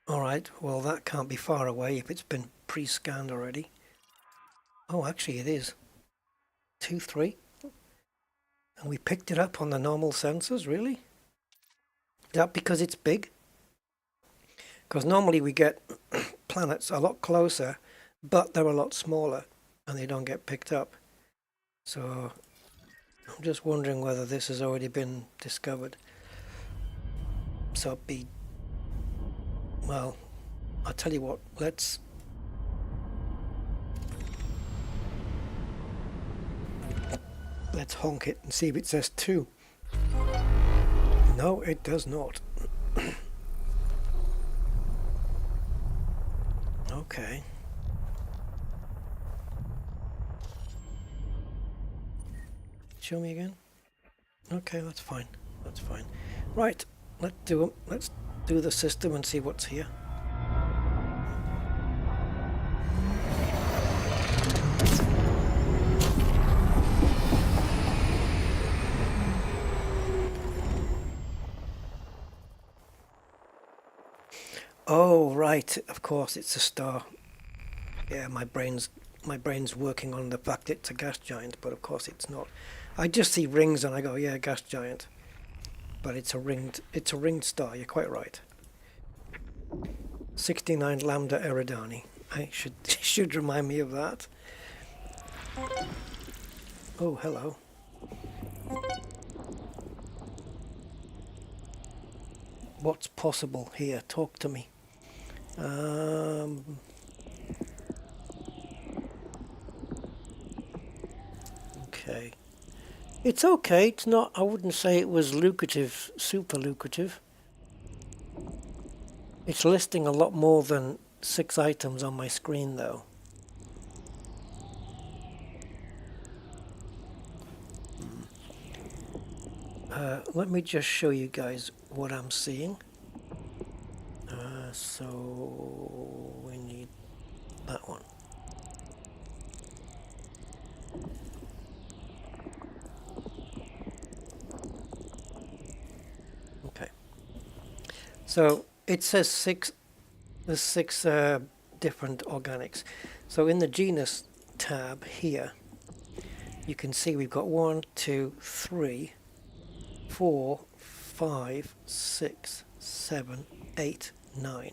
Alright, well that can't be far away if it's been pre-scanned already. Oh, actually it is. 2, 3. And we picked it up on the normal sensors, really? Is that because it's big? Because normally we get planets a lot closer, but they're a lot smaller, and they don't get picked up. So I'm just wondering whether this has already been discovered. So it'd be... Well, I'll tell you what, let's honk it and see if it says 2. No, it does not. Okay. Show me again. Okay, that's fine. That's fine. Right, let's do the system and see what's here. Oh, right, of course it's a star. Yeah, my brain's working on the fact it's a gas giant, but of course it's not. I just see rings and I go, yeah, gas giant. But it's a ringed star, you're quite right. 69 Lambda Eridani. I should remind me of that. Oh, hello. What's possible here? Talk to me. Okay. It's okay. It's not, I wouldn't say it was lucrative, super lucrative. It's listing a lot more than 6 items on my screen though. Let me just show you guys what I'm seeing. So we need that one. Okay. So it says 6. There's 6 different organics. So in the genus tab here, you can see we've got 1, 2, 3, 4, 5, 6, 7, 8, 9.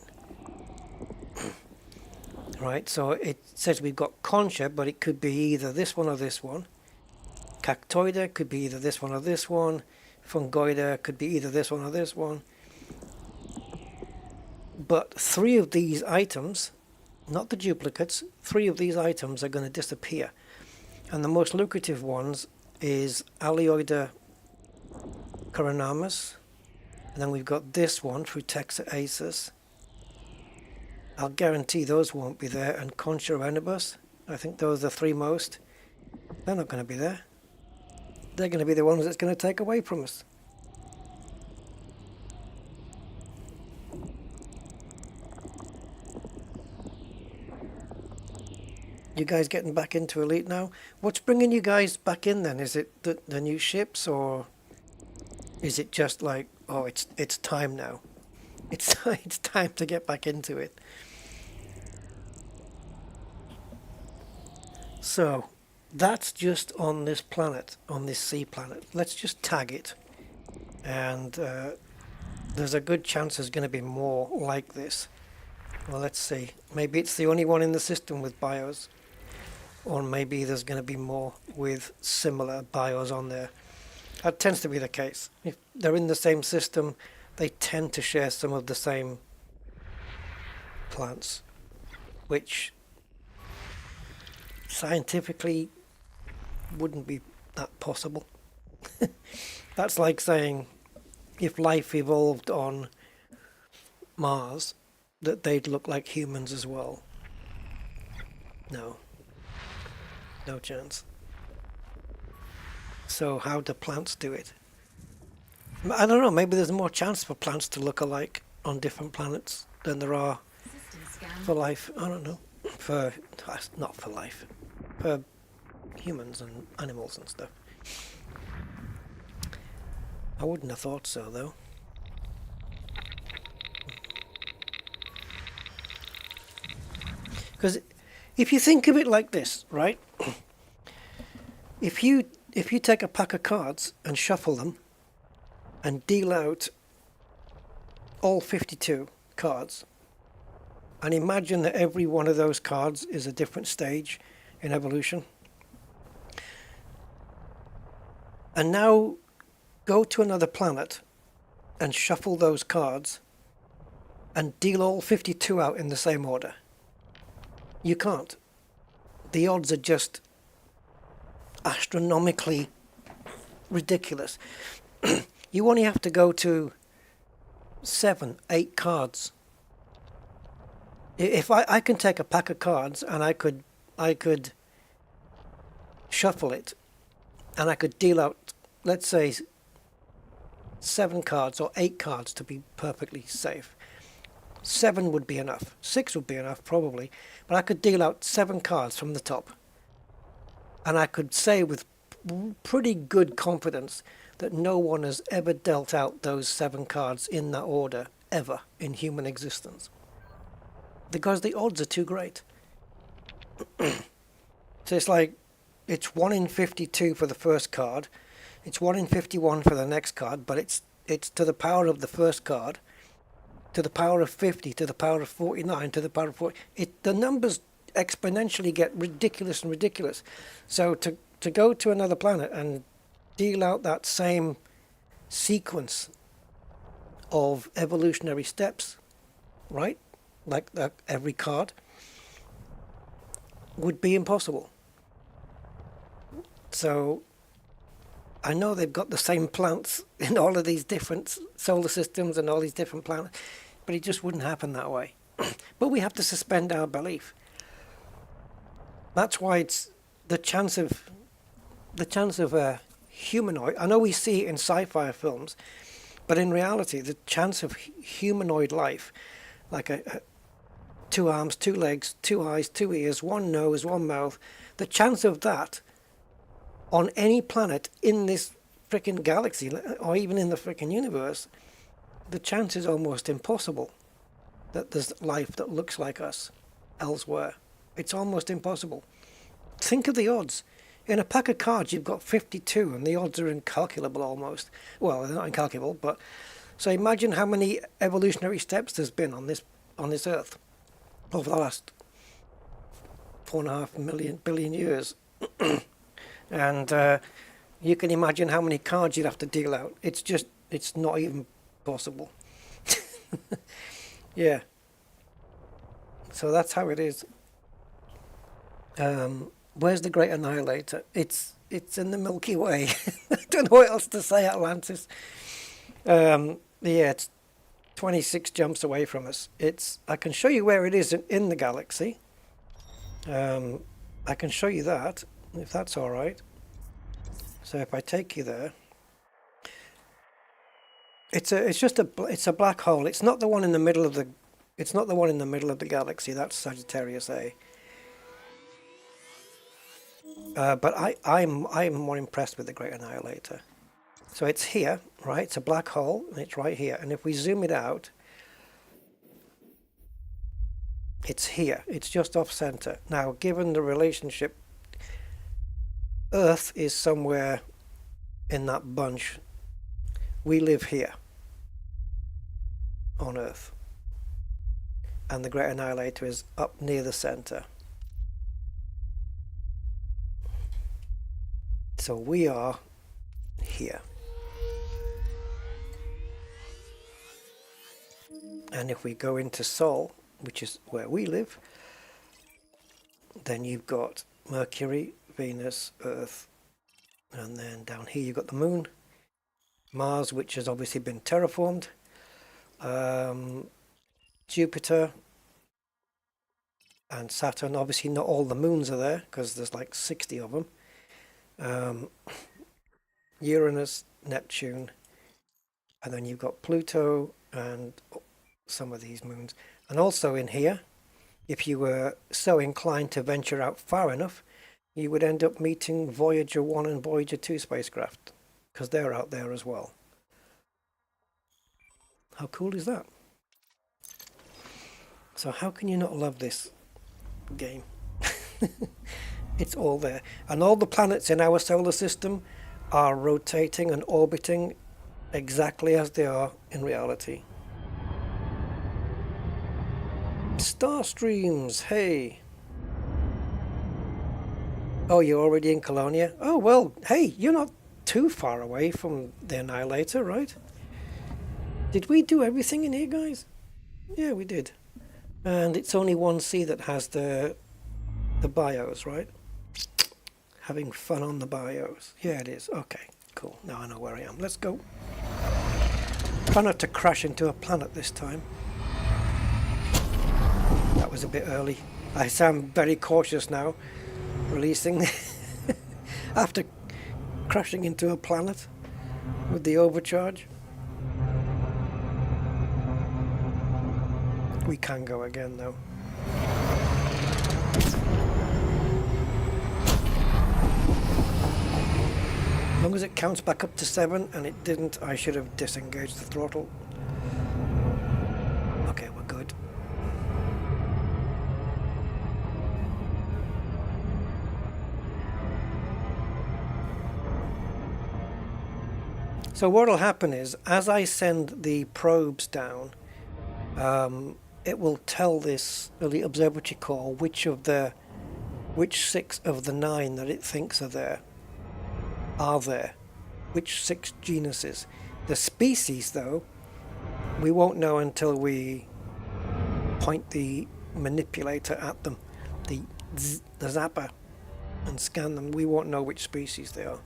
Right, so it says we've got concha, but it could be either this one or this one. Cactoida could be either this one or this one. Fungoida could be either this one or this one. But 3 of these items, not the duplicates, 3 of these items are going to disappear. And the most lucrative ones is Alioida Coronamus. And then we've got this one through Texa Asus. I'll guarantee those won't be there. And Concha Renibus, I think those are 3 most. They're not going to be there. They're going to be the ones that's going to take away from us. You guys getting back into Elite now? What's bringing you guys back in then? Is it the new ships, or is it just like, oh, it's time now? It's time to get back into it. So that's just on this planet, on this sea planet. Let's just tag it, and there's a good chance there's going to be more like this. Well, let's see. Maybe it's the only one in the system with BIOS. Or maybe there's going to be more with similar BIOS on there. That tends to be the case. If they're in the same system, they tend to share some of the same plants, which scientifically wouldn't be that possible. That's like saying if life evolved on Mars, that they'd look like humans as well. No. No chance. So how do plants do it? I don't know, maybe there's more chance for plants to look alike on different planets than there are System scan. for life. I don't know. For, not for life. For humans and animals and stuff. I wouldn't have thought so, though. Because if you think of it like this, right? If you take a pack of cards and shuffle them and deal out all 52 cards and imagine that every one of those cards is a different stage in evolution, and now go to another planet and shuffle those cards and deal all 52 out in the same order. You can't. The odds are just astronomically ridiculous. You only have to go to 7, 8 cards. If I can take a pack of cards and I could shuffle it and I could deal out, let's say, 7 cards or 8 cards to be perfectly safe. 7 would be enough. 6 would be enough, probably. But I could deal out 7 cards from the top. And I could say with pretty good confidence that no one has ever dealt out those 7 cards in that order, ever, in human existence. Because the odds are too great. So it's like, it's 1 in 52 for the first card. It's 1 in 51 for the next card, but it's to the power of the first card, to the power of 50, to the power of 49, to the power of 40. The numbers exponentially get ridiculous and ridiculous. So to go to another planet and deal out that same sequence of evolutionary steps, right? Like that every card, would be impossible. So I know they've got the same plants in all of these different solar systems and all these different planets, but it just wouldn't happen that way. But we have to suspend our belief. That's why it's the chance of a humanoid. I know we see it in sci-fi films, but in reality, the chance of humanoid life, like a 2 arms, 2 legs, 2 eyes, 2 ears, 1 nose, 1 mouth, the chance of that on any planet in this frickin' galaxy, or even in the frickin' universe, the chance is almost impossible that there's life that looks like us elsewhere. It's almost impossible. Think of the odds. In a pack of cards, you've got 52, and the odds are incalculable almost. Well, they're not incalculable, but so imagine how many evolutionary steps there's been on this Earth over the last 4.5 billion years. And you can imagine how many cards you'd have to deal out. It's not even possible. Yeah. So that's how it is. Where's the Great Annihilator? It's in the Milky Way. I don't know what else to say, Atlantis. Yeah, it's 26 jumps away from us. I can show you where it is in the galaxy. I can show you that, if that's all right. So if I take you there, it's a black hole. It's not the one in the middle of the galaxy. That's Sagittarius A. But I'm more impressed with the Great Annihilator. So it's here, right? It's a black hole, and it's right here. And if we zoom it out, it's here. It's just off center. Now, given the relationship, Earth is somewhere in that bunch. We live here on Earth. And the Great Annihilator is up near the center. So we are here. And if we go into Sol, which is where we live, then you've got Mercury, Venus, Earth, And then down here you've got the moon, Mars, which has obviously been terraformed, Jupiter, and Saturn. Obviously not all the moons are there because there's like 60 of them. Uranus, Neptune, and then you've got Pluto and some of these moons. And also in here, if you were so inclined to venture out far enough, you would end up meeting Voyager 1 and Voyager 2 spacecraft, because they're out there as well. How cool is that? So how can you not love this game? It's all there. And all the planets in our solar system are rotating and orbiting exactly as they are in reality. Star streams, hey! Oh, you're already in Colonia? Oh, well, hey, you're not too far away from the Annihilator, right? Did we do everything in here, guys? Yeah, we did. And it's only 1C that has the bios, right? Having fun on the bios. Yeah, it is. Okay, cool. Now I know where I am. Let's go. Try not to crash into a planet this time. That was a bit early. I sound very cautious now, releasing after crashing into a planet with the overcharge. We can go again though. As long as it counts back up to 7, and it didn't, I should have disengaged the throttle. Okay, we're good. So what will happen is, as I send the probes down, it will tell this the observatory core which 6 of the 9 that it thinks are there, which 6 genuses. The species, though, we won't know until we point the manipulator at them, the zapper, and scan them. We won't know which species they are.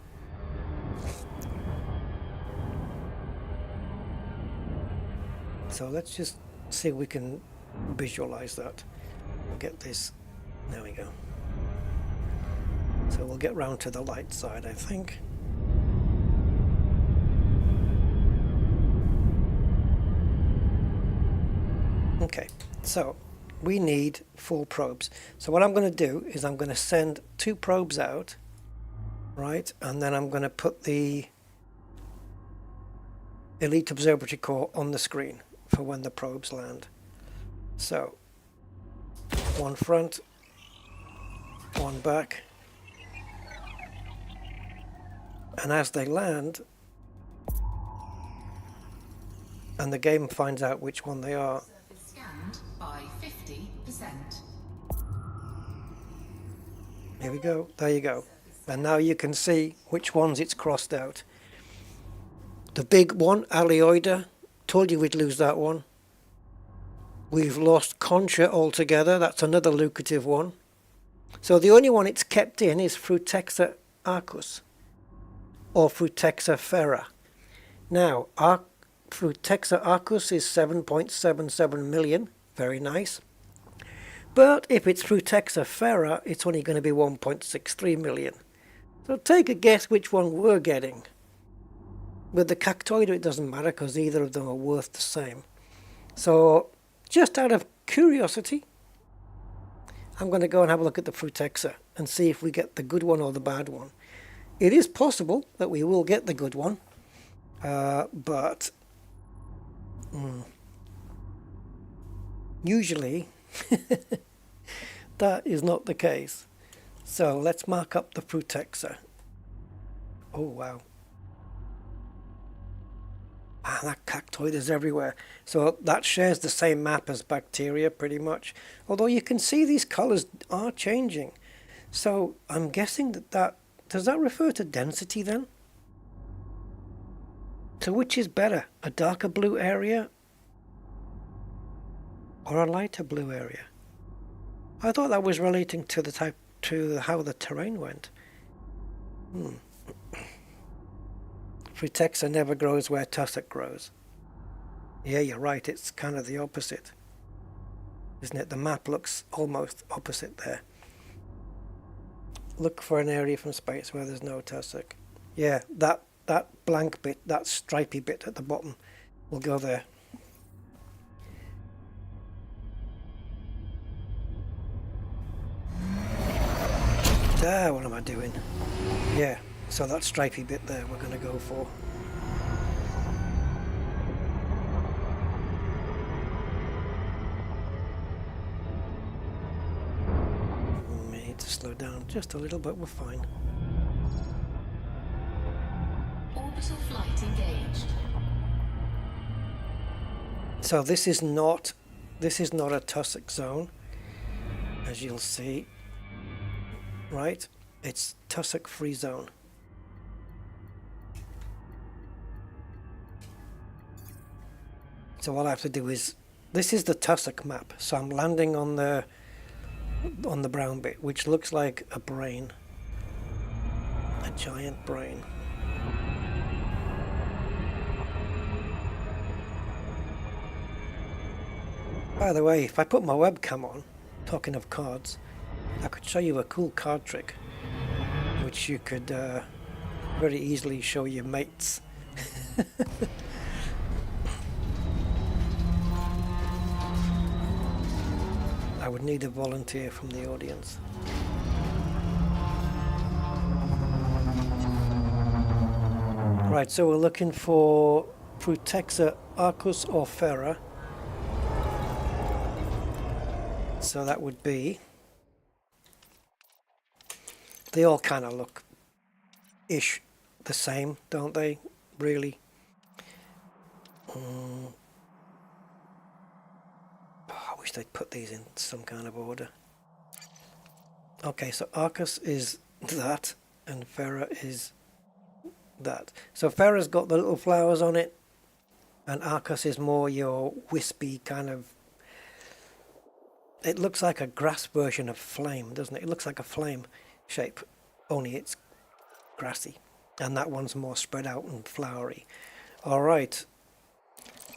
So let's just see if we can visualize that. We'll get this. There we go. So we'll get round to the light side, I think. Okay, so we need 4 probes. So what I'm going to do is I'm going to send 2 probes out, right? And then I'm going to put the Elite Observatory Core on the screen for when the probes land. So, 1 front, 1 back. And as they land, and the game finds out which one they are. Scanned by 50%. Here we go. There you go. And now you can see which ones it's crossed out. The big one, Annihilator, told you we'd lose that one. We've lost Concha altogether. That's another lucrative one. So the only one it's kept in is Frutexa Arcus, or Frutexa Ferra. Now, Frutexa Arcus is 7.77 million. Very nice. But if it's Frutexa Ferra, it's only going to be 1.63 million. So take a guess which one we're getting. With the Cactoida, it doesn't matter because either of them are worth the same. So, just out of curiosity, I'm going to go and have a look at the Frutexa and see if we get the good one or the bad one. It is possible that we will get the good one, but usually that is not the case. So let's mark up the Frutexa. Oh wow. Ah, that cactoid is everywhere. So that shares the same map as bacteria pretty much. Although you can see these colors are changing. So I'm guessing that does that refer to density then? So which is better, a darker blue area or a lighter blue area? I thought that was relating to the how the terrain went. Frutexa never grows where tussock grows. Yeah, you're right, it's kind of the opposite, isn't it? The map looks almost opposite there. Look for an area from space where there's no tussock. Yeah, that blank bit, that stripy bit at the bottom, will go there. There, what am I doing? Yeah, so that stripy bit there we're going to go for. We need to slow down just a little bit, we're fine. Orbital flight engaged. So this is not a tussock zone, as you'll see. Right, it's tussock free zone. So all I have to do is, this is the tussock map, so I'm landing on the brown bit, which looks like a brain, a giant brain. By the way, if I put my webcam on, talking of cards, I could show you a cool card trick, which you could very easily show your mates. I would need a volunteer from the audience. Right, so we're looking for Frutexa, Arcus or Ferra. So that would be... They all kind of look ish the same, don't they? Really. I wish they'd put these in some kind of order. Okay, so Arcus is that, and Ferra is that. So Ferra's got the little flowers on it, and Arcus is more your wispy kind of... It looks like a grass version of flame, doesn't it? It looks like a flame shape, only it's grassy, and that one's more spread out and flowery. All right,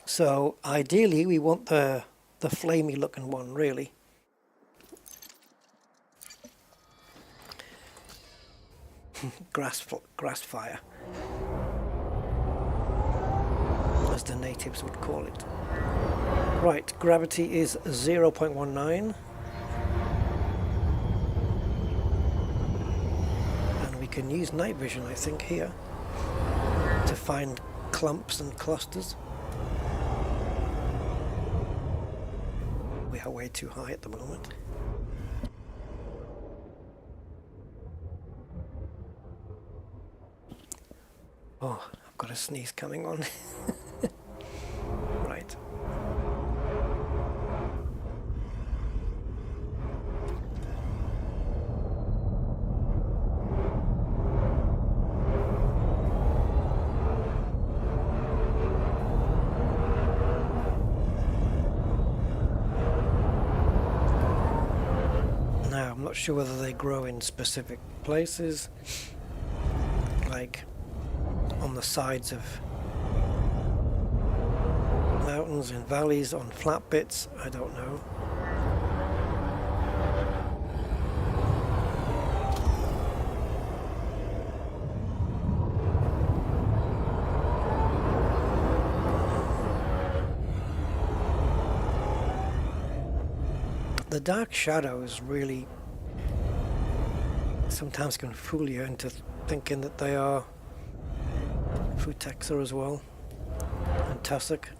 so ideally we want the flamey looking one, really. grass fire, as the natives would call it. Right, gravity is 0.19. Can use night vision, I think, here to find clumps and clusters. We are way too high at the moment. Oh, I've got a sneeze coming on. Right. I'm not sure whether they grow in specific places, like on the sides of mountains and valleys, on flat bits, I don't know. The dark shadows really sometimes can fool you into thinking that they are Frutexa as well, and tussock.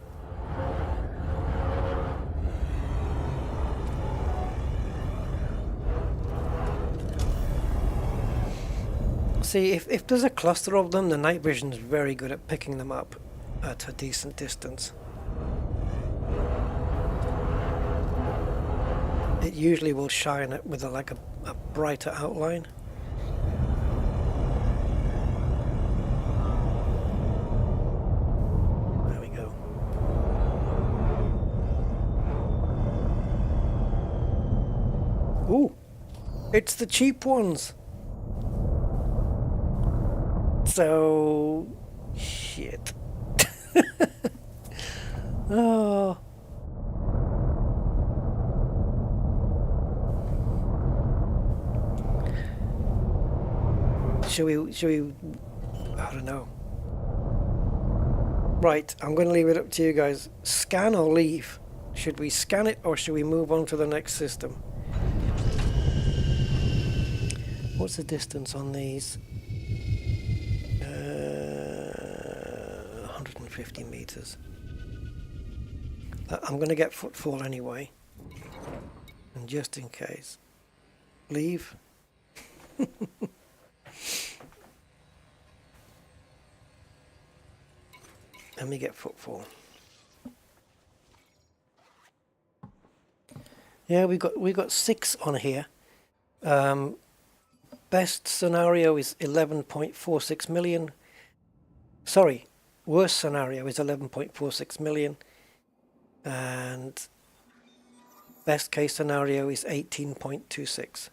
See, if there's a cluster of them, the night vision is very good at picking them up at a decent distance. It usually will shine it with a brighter outline. There we go. Ooh, it's the cheap ones. So Shit. Oh. Should we, I don't know. Right, I'm going to leave it up to you guys. Scan or leave? Should we scan it or should we move on to the next system? What's the distance on these? 150 meters. I'm going to get footfall anyway. And just in case. Leave. Let me get footfall. Yeah, we got 6 on here. Best scenario is 11.46 million. Sorry, worst scenario is 11.46 million. And best case scenario is 18.26.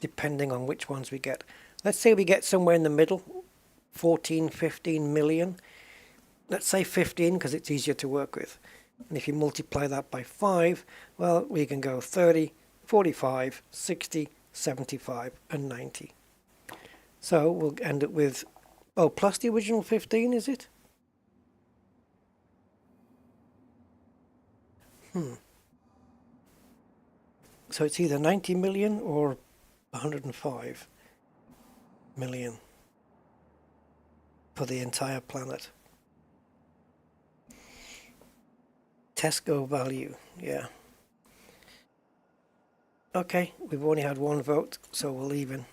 Depending on which ones we get. Let's say we get somewhere in the middle, 14, 15 million. Let's say 15 because it's easier to work with. And if you multiply that by 5, well, we can go 30, 45, 60, 75 and 90. So we'll end up with, oh, plus the original 15, is it? So it's either 90 million or 105 million for the entire planet. Tesco value, yeah. Okay, we've only had one vote, so we'll leave in.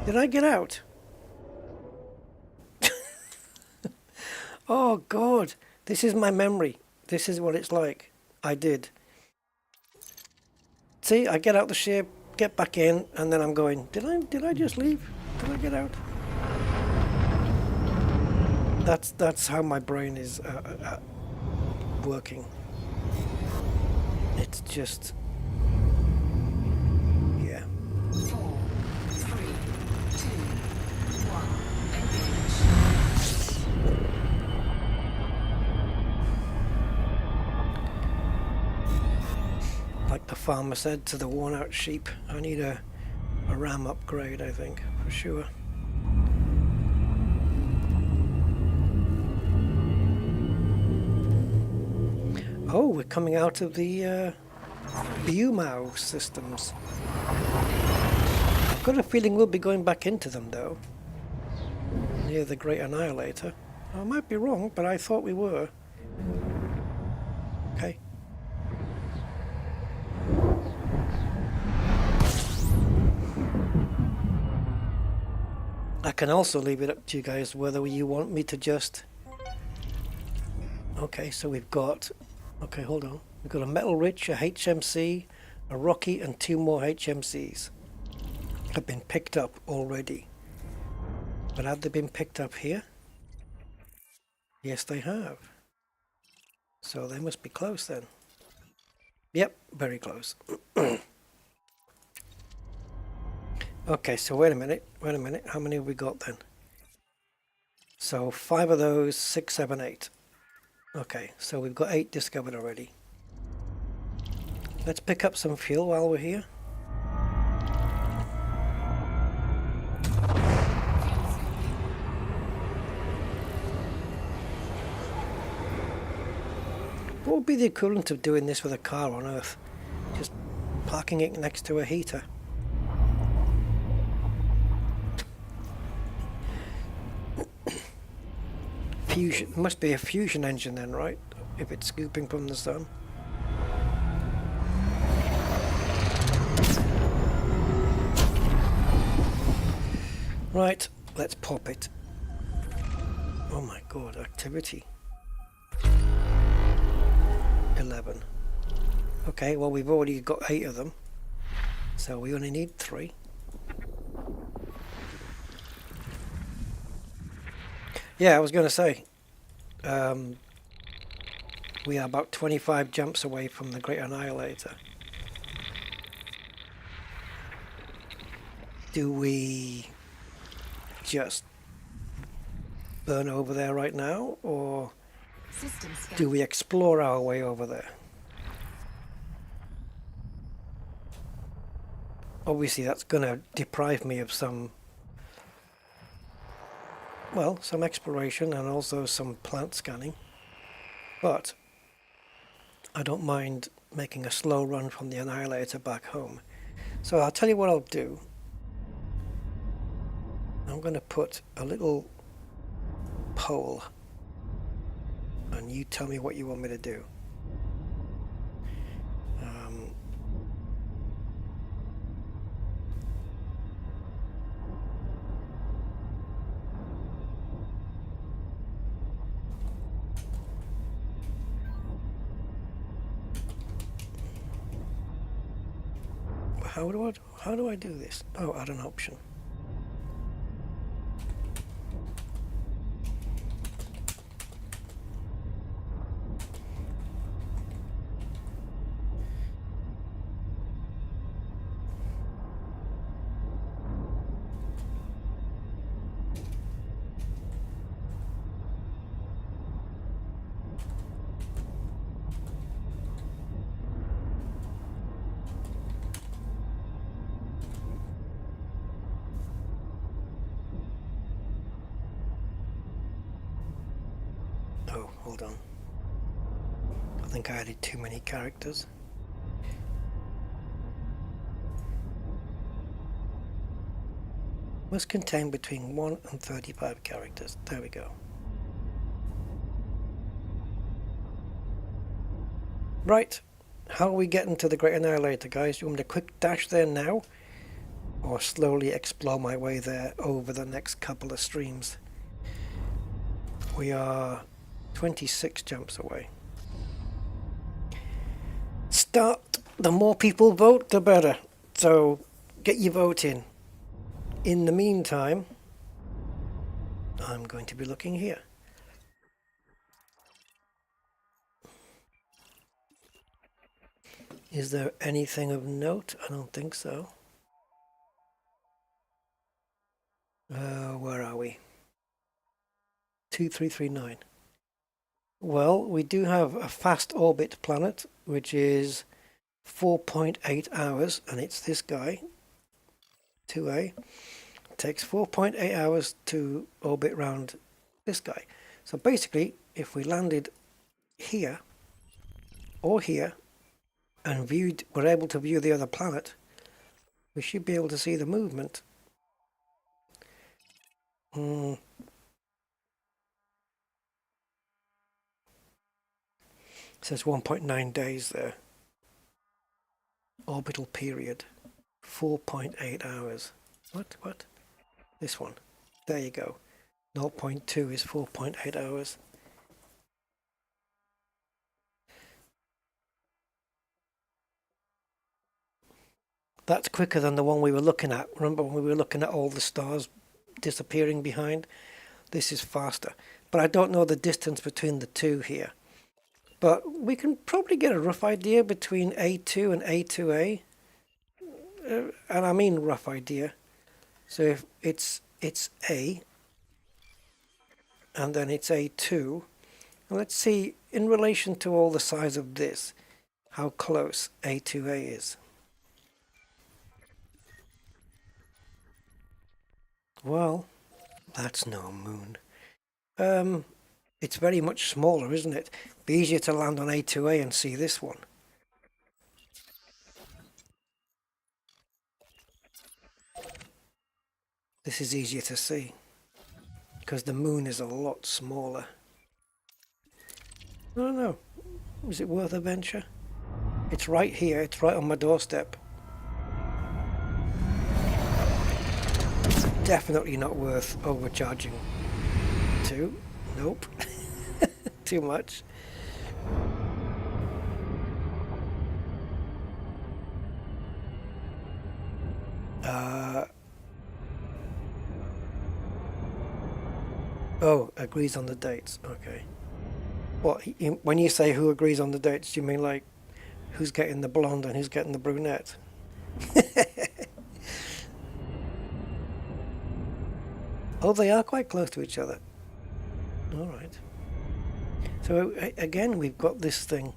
Did I get out? Oh God, this is my memory. This is what it's like. I did. See, I get out the ship, get back in, and then I'm going, did I just leave? Did I get out? That's how my brain is working. It's just, yeah. 4, 3, 2, 1, Like the farmer said to the worn-out sheep, I need a RAM upgrade, I think, for sure. Oh, we're coming out of the BUMAU systems. I've got a feeling we'll be going back into them, though. Near the Great Annihilator. I might be wrong, but I thought we were. Okay. I can also leave it up to you guys whether you want me to just... Okay, so we've got... Okay, hold on. We've got a Metal Rich, a HMC, a Rocky, and 2 more HMCs. Have been picked up already. But have they been picked up here? Yes, they have. So they must be close then. Yep, very close. Okay, so wait a minute. How many have we got then? So 5 of those, 6, 7, 8. Okay, so we've got 8 discovered already. Let's pick up some fuel while we're here. What would be the equivalent of doing this with a car on Earth? Just parking it next to a heater. Fusion, must be a fusion engine then, right? If it's scooping from the sun. Right, let's pop it. Oh my God, activity. 11. Okay, well we've already got 8 of them. So we only need 3. Yeah, I was going to say, We are about 25 jumps away from the Great Annihilator. Do we just burn over there right now, or System scan. do we explore our way over there? Obviously that's going to deprive me of some, well, some exploration and also some plant scanning, but I don't mind making a slow run from the Annihilator back home. So I'll tell you what I'll do. I'm going to put a little poll and you tell me what you want me to do. How do I do this? Oh, add an option. Oh, hold on. I think I added too many characters. Must contain between 1 and 35 characters. There we go. Right. How are we getting to the Great Annihilator, guys? Do you want me to quick dash there now? Or slowly explore my way there over the next couple of streams? We are 26 jumps away. Start. The more people vote, the better. So get your vote in. In the meantime, I'm going to be looking here. Is there anything of note? I don't think so. Where are we? 2339. Well, we do have a fast orbit planet, which is 4.8 hours, and it's this guy, 2A. It takes 4.8 hours to orbit round this guy. So basically, if we landed here or here and were able to view the other planet, we should be able to see the movement. It says 1.9 days there. Orbital period, 4.8 hours. What? This one. There you go. 0.2 is 4.8 hours. That's quicker than the one we were looking at. Remember when we were looking at all the stars disappearing behind? This is faster. But I don't know the distance between the two here. But we can probably get a rough idea between A2 and A2A. And I mean rough idea. So if it's A, and then it's A2, and let's see, in relation to all the size of this, how close A2A is. Well, that's no moon. It's very much smaller, isn't it? Be easier to land on A2A and see this one. This is easier to see because the moon is a lot smaller. I don't know. Is it worth a venture? It's right here. It's right on my doorstep. Definitely not worth overcharging to. Nope. Too much. Oh, agrees on the dates. Okay. What, when you say who agrees on the dates, do you mean like who's getting the blonde and who's getting the brunette? Oh, they are quite close to each other. All right. So again, we've got this thing.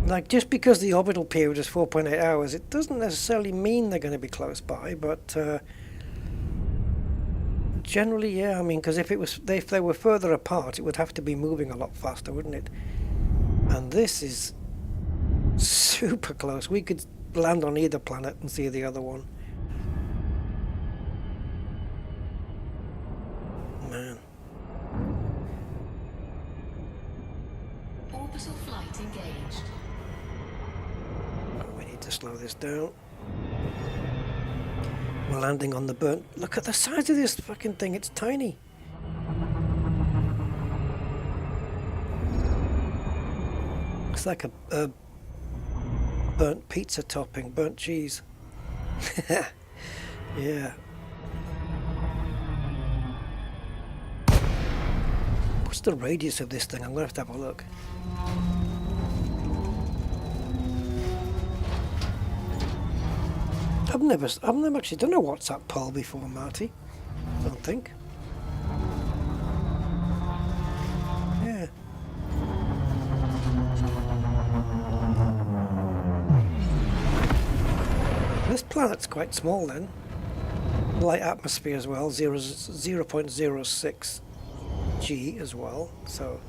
Like, just because the orbital period is 4.8 hours, it doesn't necessarily mean they're going to be close by, but generally, yeah. I mean, because if they were further apart, it would have to be moving a lot faster, wouldn't it? And this is super close. We could land on either planet and see the other one. Man. Orbital flight engaged. We need to slow this down. We're landing on the burnt. Look at the size of this fucking thing. It's tiny. It's like a burnt pizza topping, burnt cheese. Yeah. What's the radius of this thing? I'm going to have a look. I've never actually done a WhatsApp poll before, Marty. I don't think. Yeah. This planet's quite small then. Light atmosphere as well, 0.06 G as well, so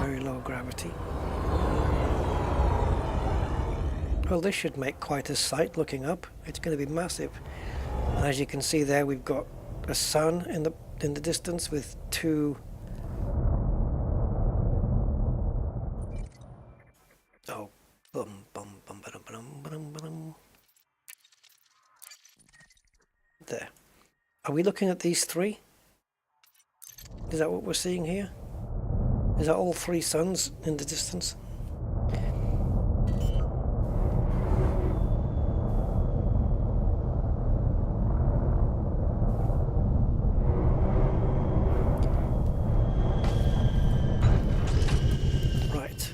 very low gravity. Well, this should make quite a sight looking up. It's going to be massive. And as you can see there, we've got a sun in the distance with two. Oh, bum bum bum bum bum bum bum. There. Are we looking at these three? Is that what we're seeing here? Is that all three suns in the distance? Right.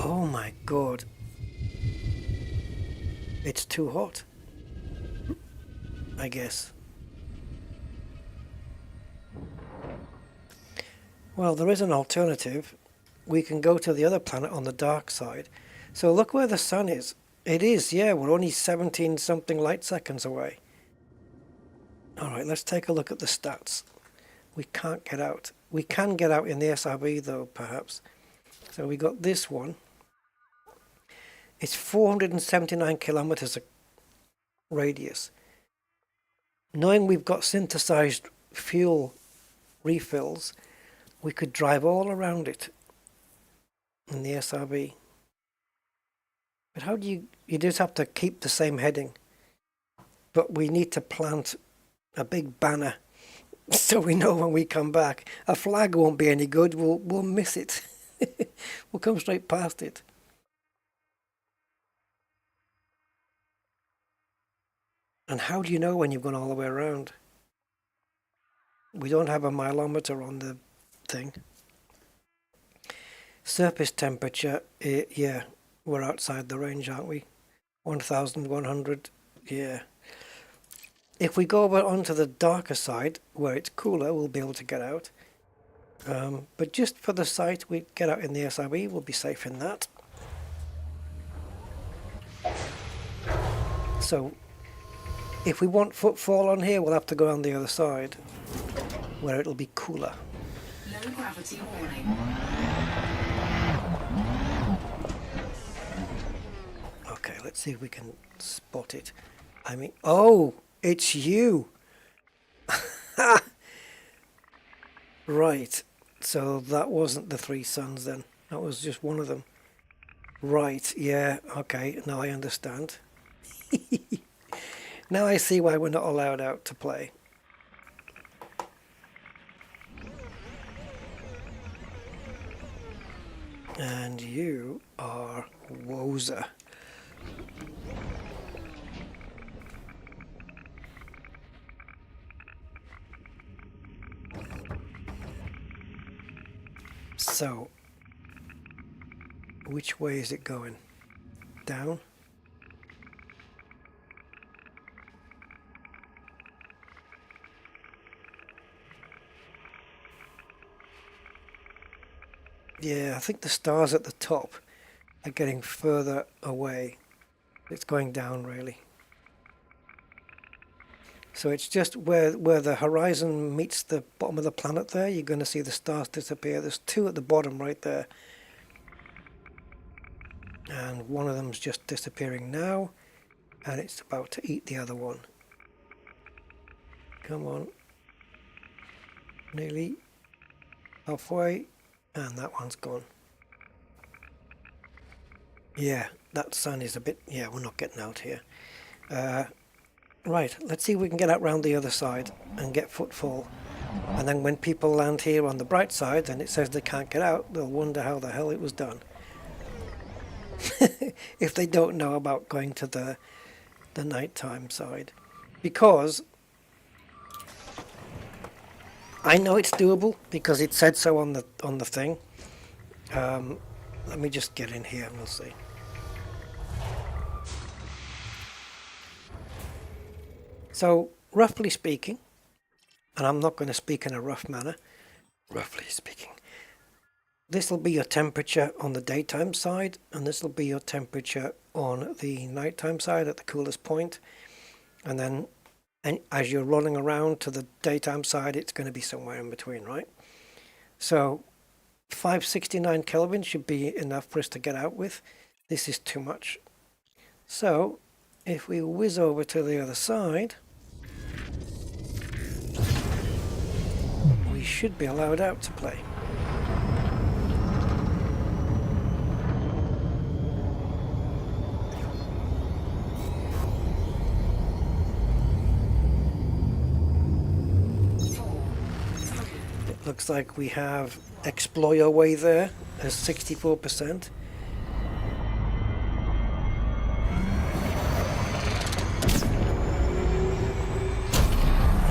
Oh my God. It's too hot, I guess. Well, there is an alternative. We can go to the other planet on the dark side. So look where the sun is. It is, yeah, we're only 17 something light seconds away. Alright, let's take a look at the stats. We can't get out. We can get out in the SRB though, perhaps. So we got this one. It's 479 kilometers radius. Knowing we've got synthesized fuel refills, we could drive all around it in the SRB. But how do you just have to keep the same heading. But we need to plant a big banner so we know when we come back. A flag won't be any good, we'll miss it. We'll come straight past it. And how do you know when you've gone all the way around? We don't have a mileometer on the thing. Surface temperature, yeah, we're outside the range, aren't we? 1100, yeah. If we go over onto the darker side, where it's cooler, we'll be able to get out. But just for the sight, we get out in the SRB, we'll be safe in that. So, if we want footfall on here, we'll have to go on the other side, where it'll be cooler. Low gravity warning. Okay, let's see if we can spot it. I mean, oh, it's you! Right, so that wasn't the three suns then. That was just one of them. Right, yeah, okay, now I understand. Now I see why we're not allowed out to play. And you are Woza. So, which way is it going? Down? Yeah, I think the stars at the top are getting further away. It's going down really. So it's just where the horizon meets the bottom of the planet there, you're going to see the stars disappear. There's two at the bottom right there. And one of them's just disappearing now, and it's about to eat the other one. Come on. Nearly halfway, and that one's gone. Yeah, that sun is a bit... yeah, we're not getting out here. Right, let's see if we can get out round the other side and get footfall. And then when people land here on the bright side and it says they can't get out, they'll wonder how the hell it was done. If they don't know about going to the nighttime side. Because I know it's doable because it said so on the thing. Let me just get in here and we'll see. So, roughly speaking, and I'm not going to speak in a rough manner, roughly speaking, this will be your temperature on the daytime side, and this will be your temperature on the nighttime side at the coolest point. And then as you're rolling around to the daytime side, it's going to be somewhere in between, right? So 569 Kelvin should be enough for us to get out with. This is too much. So if we whiz over to the other side, we should be allowed out to play. It looks like we have Explore Your Way there as 64%.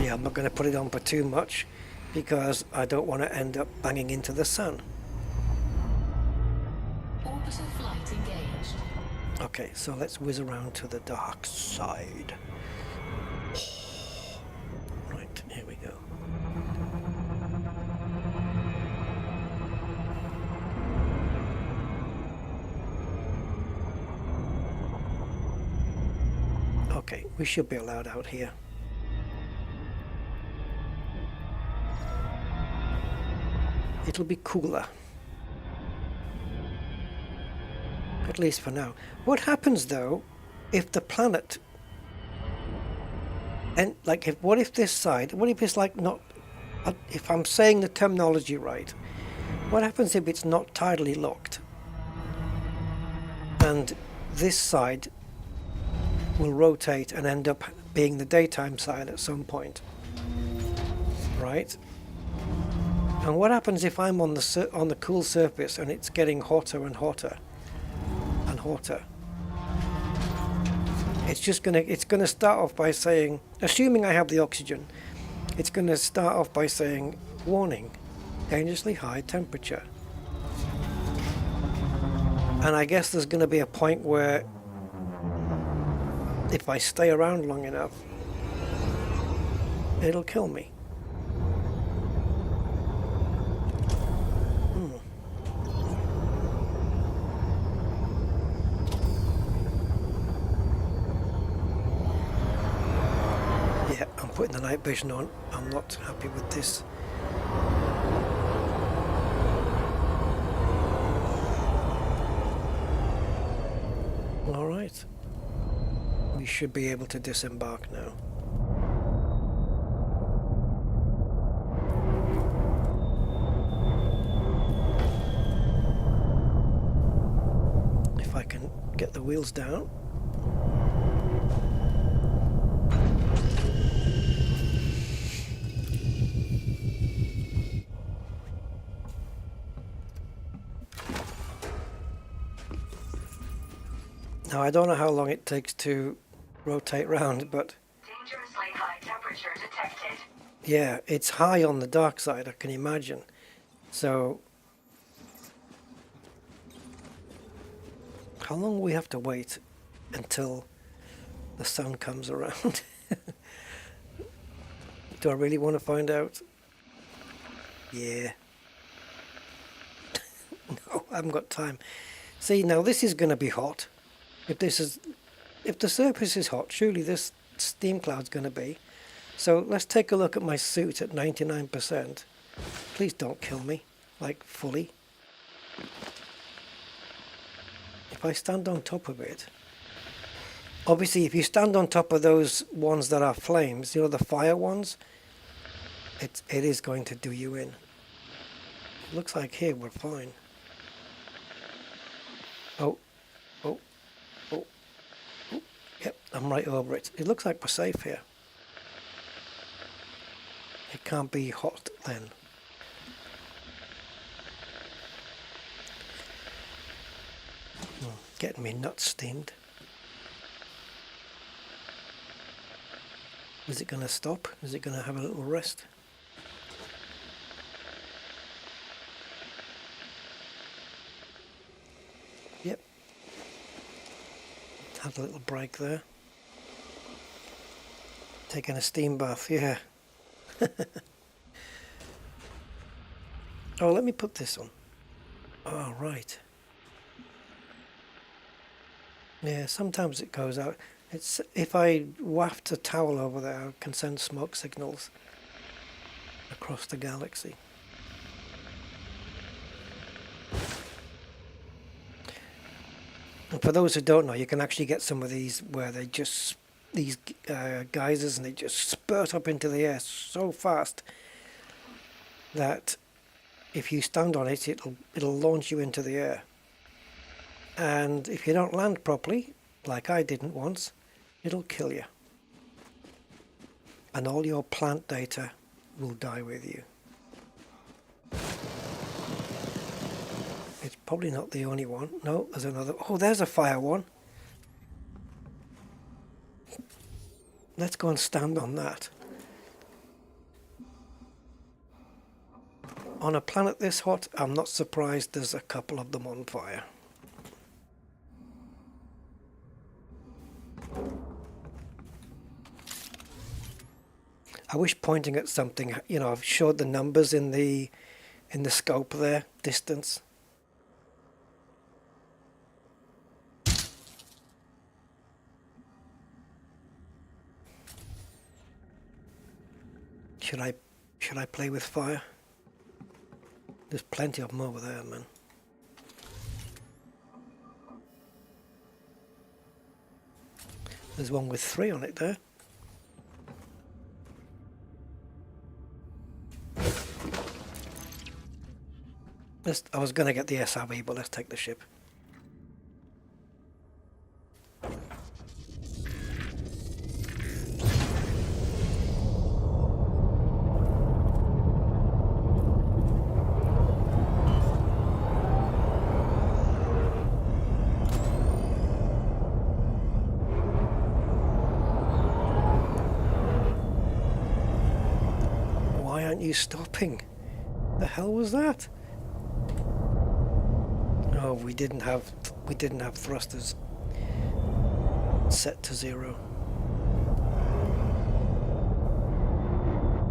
Yeah, I'm not going to put it on for too much because I don't want to end up banging into the sun. Orbital flight engaged. Okay, so let's whiz around to the dark side. Right, here we go. Okay, we should be allowed out here. It'll be cooler. At least for now. What happens though if the planet and like what if this side, what if it's like not, if I'm saying the terminology right, what happens if it's not tidally locked and this side will rotate and end up being the daytime side at some point, right? And what happens if I'm on the cool surface and it's getting hotter and hotter and hotter? It's gonna start off by saying, assuming I have the oxygen, it's gonna start off by saying, warning, dangerously high temperature. And I guess there's gonna be a point where if I stay around long enough, it'll kill me. Yeah, I'm putting the night vision on. I'm not happy with this. All right. We should be able to disembark now. If I can get the wheels down. Now I don't know how long it takes to rotate round, but Dangerously high temperature detected. yeah, it's high on the dark side, I can imagine. So How long will we have to wait until the sun comes around? Do I really want to find out? Yeah. No, I haven't got time. See, now this is going to be hot. If the surface is hot, surely this steam cloud's going to be. So let's take a look at my suit at 99%. Please don't kill me, like fully. If I stand on top of it, obviously if you stand on top of those ones that are flames, you know, the fire ones, it is going to do you in. It looks like here we're fine. Oh, oh, oh, oh, yep, I'm right over it. It looks like we're safe here. It can't be hot then. Getting me nuts steamed. Is it going to stop? Is it going to have a little rest? Yep. Had a little break there. Taking a steam bath, yeah. Oh, let me put this on. Oh, right. Yeah, sometimes it goes out. It's if I waft a towel over there, I can send smoke signals across the galaxy. And for those who don't know, you can actually get some of these where they just these geysers, and they just spurt up into the air so fast that if you stand on it, it'll launch you into the air. And if you don't land properly, like I didn't once, it'll kill you. And all your plant data will die with you. It's probably not the only one. No, there's another. Oh, there's a fire one. Let's go and stand on that. On a planet this hot, I'm not surprised there's a couple of them on fire. I wish pointing at something, you know, I've showed the numbers in the scope there, distance. Should I play with fire? There's plenty of them over there, man. There's one with 3 on it there. I was going to get the SRV, but let's take the ship. Why aren't you stopping? The hell was that? Oh, we didn't have thrusters set to 0.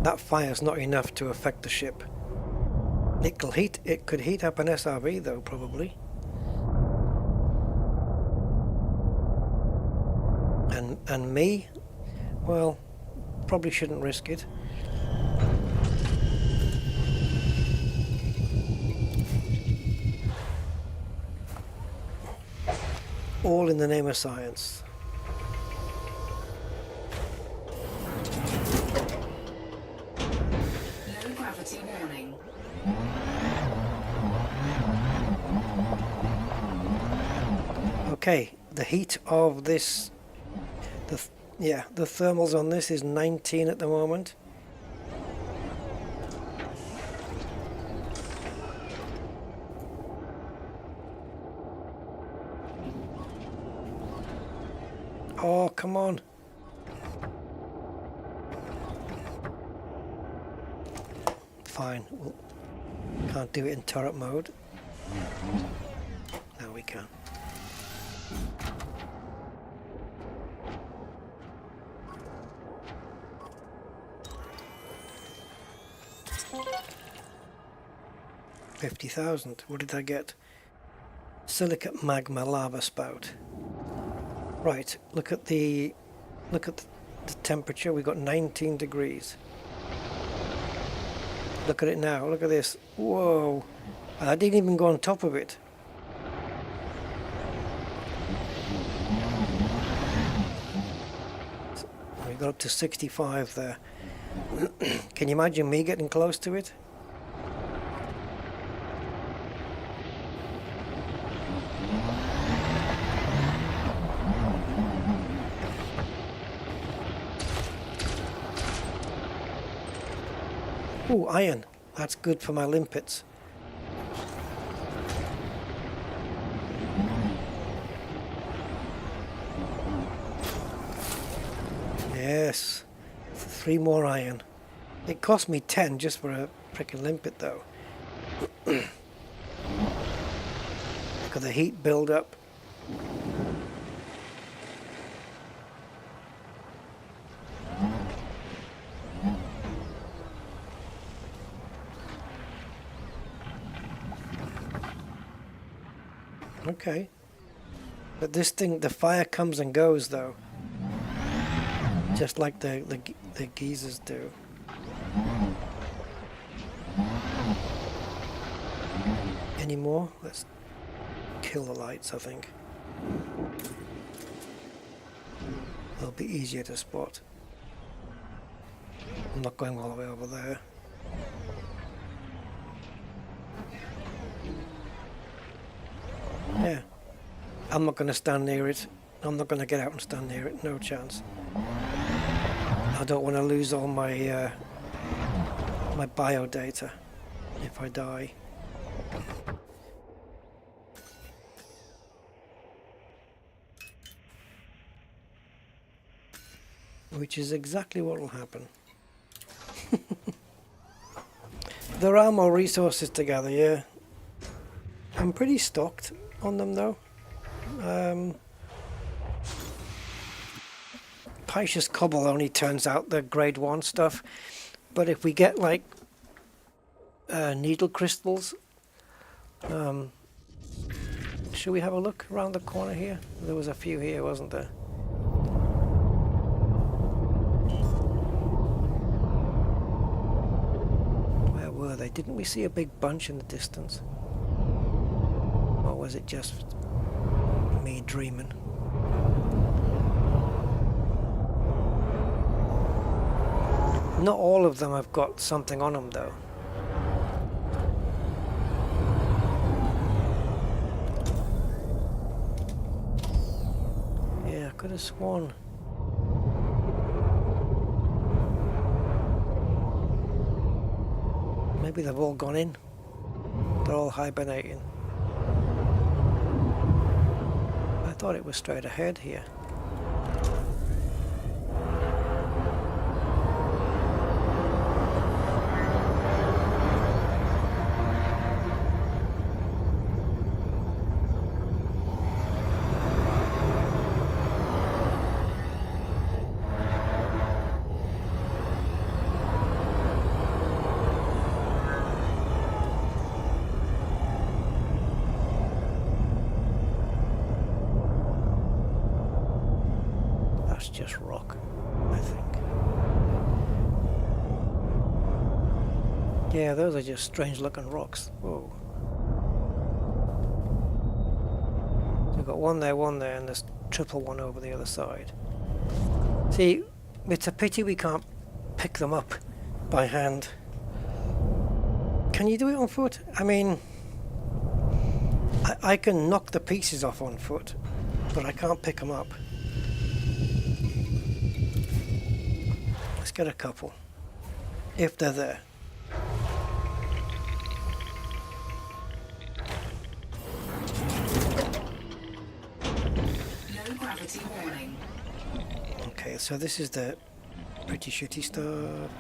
That fire's not enough to affect the ship. It could heat up an SRV though, probably. And me, well, probably shouldn't risk it. All in the name of science. Low gravity warning. Okay, the heat of this, the thermals on this is 19 at the moment. Oh, come on. Fine. We'll, can't do it in turret mode. Now we can. $50,000. What did I get? Silicate magma lava spout. Right, look at the temperature. We got 19 degrees. Look at it now. Look at this. Whoa! I didn't even go on top of it. We got up to 65 there. Can you imagine me getting close to it? Ooh, iron. That's good for my limpets. Yes. 3 more iron. It cost me 10 just for a frickin' limpet though. Look at the heat build up. Okay. But this thing, the fire comes and goes though. Just like the geezers do. Any more? Let's kill the lights, I think. They'll be easier to spot. I'm not going all the way over there. Yeah. I'm not going to stand near it. I'm not going to get out and stand near it. No chance. I don't want to lose all my my bio data if I die. Which is exactly what will happen. There are more resources to gather, yeah. I'm pretty stocked on them though. Precious cobble only turns out the grade 1 stuff, but if we get like needle crystals, should we have a look around the corner here? There was a few here, wasn't there? Where were they? Didn't we see a big bunch in the distance? Or was it just me dreaming? Not all of them have got something on them though. Yeah, I could have sworn. Maybe they've all gone in. They're all hibernating. I thought it was straight ahead here. Just rock, I think. Yeah, those are just strange looking rocks. Whoa. So we've got one there, and there's triple one over the other side. See, it's a pity we can't pick them up by hand. Can you do it on foot? I mean, I can knock the pieces off on foot, but I can't pick them up. Let's get a couple, if they're there. No gravity warning. Okay, so this is the pretty shitty stuff.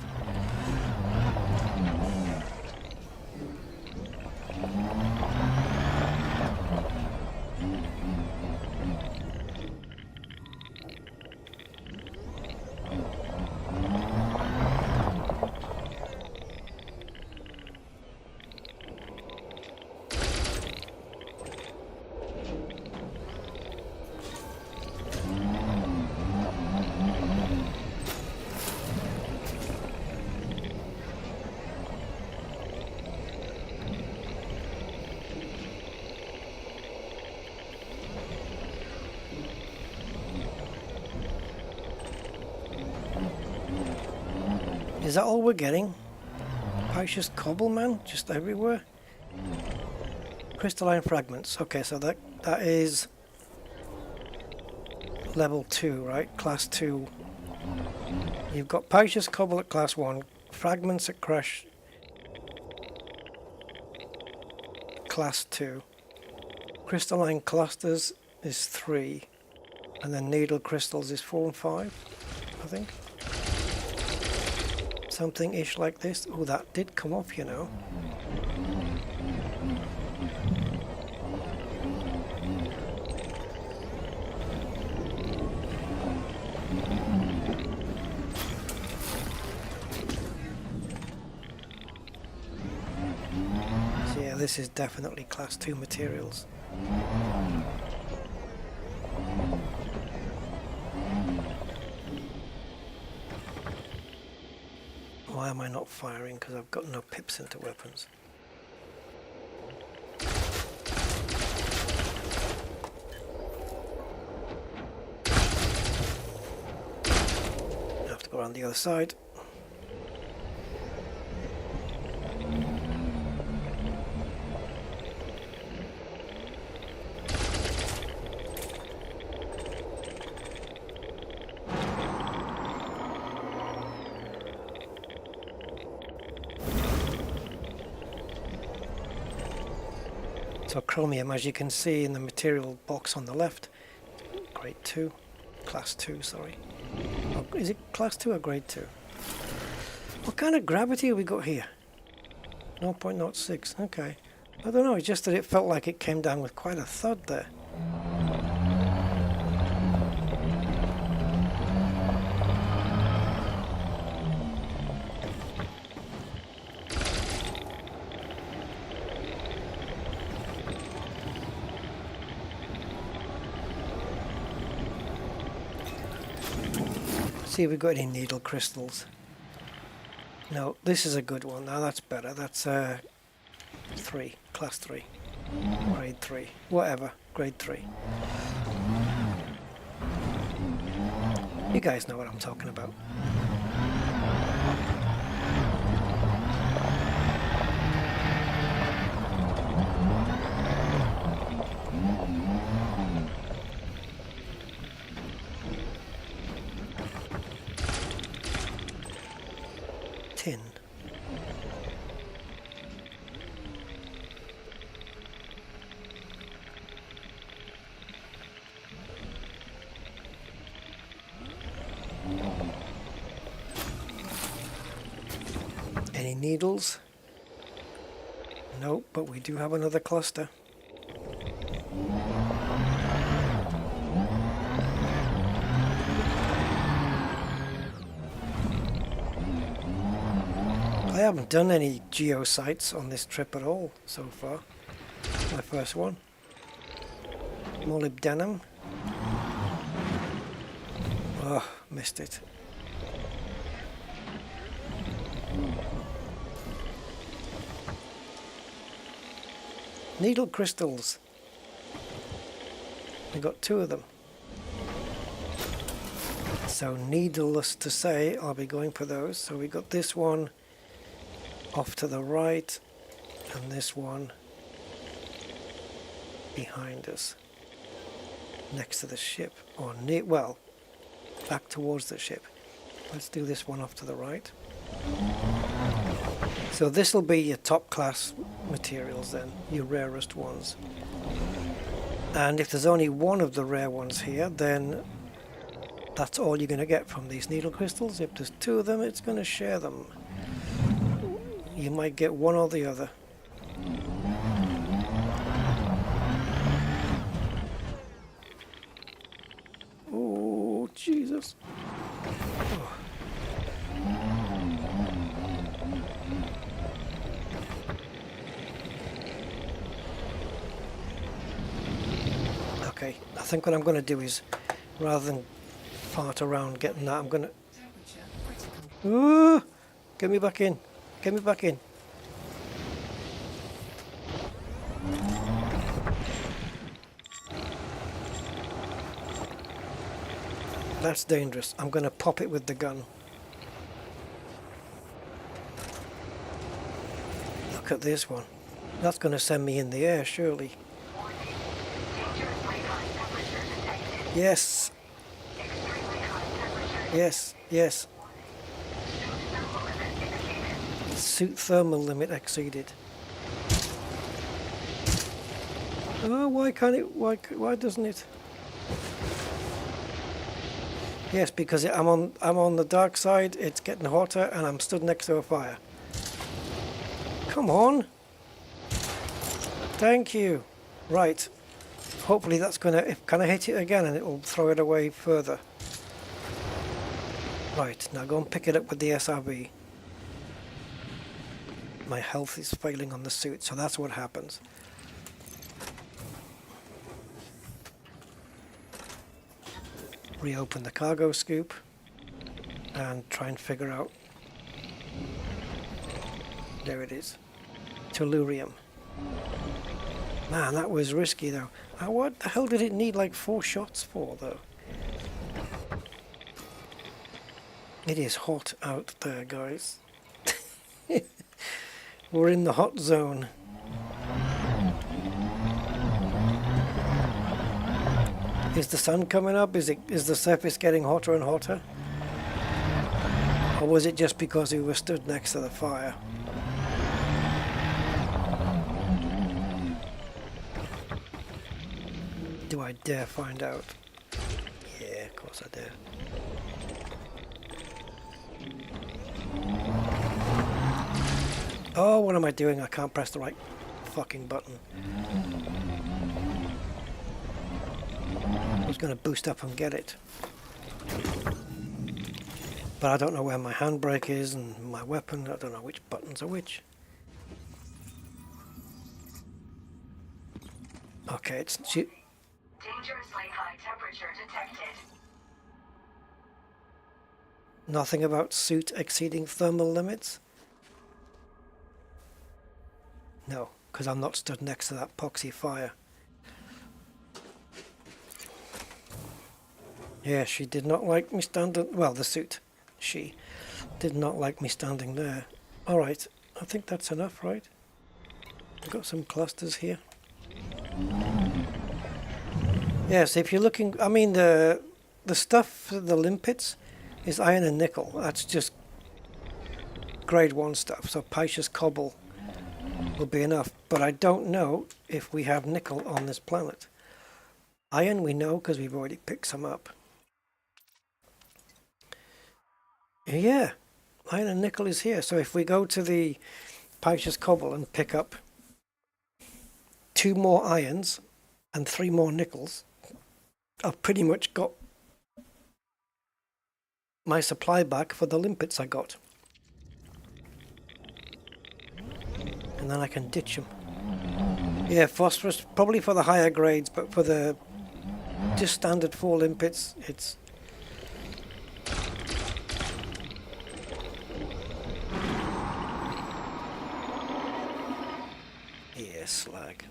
Is that all we're getting? Precious cobble, man, just everywhere. Crystalline fragments. Okay, so that is level 2, right? Class 2. You've got precious cobble at class 1, fragments at class 2. Crystalline clusters is 3, and then needle crystals is 4 and 5, I think. Something ish like this. Oh, that did come off, you know. So yeah, this is definitely class 2 materials. Why am I not firing? Because I've got no pips into weapons. I have to go around the other side. So chromium, as you can see in the material box on the left, grade 2, class 2, sorry. Oh, is it class 2 or grade 2? What kind of gravity have we got here? 0.06, okay. I don't know, it's just that it felt like it came down with quite a thud there. See if we've got any needle crystals. No, this is a good one. Now that's better. That's 3, class 3, grade 3, whatever, grade 3. You guys know what I'm talking about. Tin. Any needles? Nope, but we do have another cluster. I haven't done any geo sites on this trip at all so far. My first one. Molybdenum. Oh, missed it. Needle crystals. We got 2 of them. So needless to say, I'll be going for those. So we got this one off to the right, and this one behind us, next to the ship, or near, well, back towards the ship. Let's do this one off to the right. So this will be your top class materials then, your rarest ones. And if there's only one of the rare ones here, then that's all you're going to get from these needle crystals. If there's 2 of them, it's going to share them. You might get one or the other. Oh, Jesus. Oh. Okay, I think what I'm going to do is, rather than fart around getting that, I'm going to... Ooh, get me back in. Get me back in. That's dangerous. I'm going to pop it with the gun. look at this one. That's going to send me in the air, surely. Yes. Yes, yes. Suit thermal limit exceeded. Oh, why can't it? Why doesn't it? Yes, because I'm on the dark side. It's getting hotter, and I'm stood next to a fire. Come on. Thank you. Right. Hopefully that's gonna. Can I hit it again, and it will throw it away further? Right. Now go and pick it up with the SRB. My health is failing on the suit, so that's what happens. Reopen the cargo scoop and try and figure out. There it is. Tellurium. Man, that was risky though. What the hell did it need like 4 shots for though? It is hot out there, guys. We're in the hot zone. Is the sun coming up? Is the surface getting hotter and hotter? Or was it just because we were stood next to the fire? Do I dare find out? Yeah, of course I dare. Oh, what am I doing? I can't press the right fucking button. I was going to boost up and get it. But I don't know where my handbrake is and my weapon. I don't know which buttons are which. Okay, it's... Dangerously high temperature detected. Nothing about suit exceeding thermal limits? No, because I'm not stood next to that poxy fire. Yeah, she did not like me standing... Well, the suit. She did not like me standing there. Alright, I think that's enough, right? I've got some clusters here. Yes, if you're looking... I mean, the stuff for the limpets is iron and nickel. That's just grade 1 stuff. So Pisces cobble will be enough. But I don't know if we have nickel on this planet. Iron we know because we've already picked some up. Yeah, iron and nickel is here. So if we go to the Pisces cobble and pick up 2 more irons and 3 more nickels, I've pretty much got my supply back for the limpets I got. And then I can ditch them. Yeah, phosphorus, probably for the higher grades, but for the just standard 4 limpets, it's... Yeah, slag.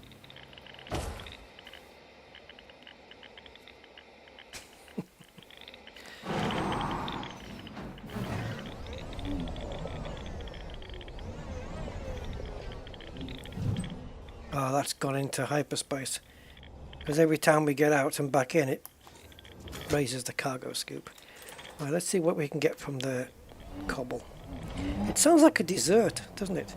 Oh, that's gone into hyperspace. Because every time we get out and back in, it raises the cargo scoop. Right, let's see what we can get from the cobble. It sounds like a dessert, doesn't it?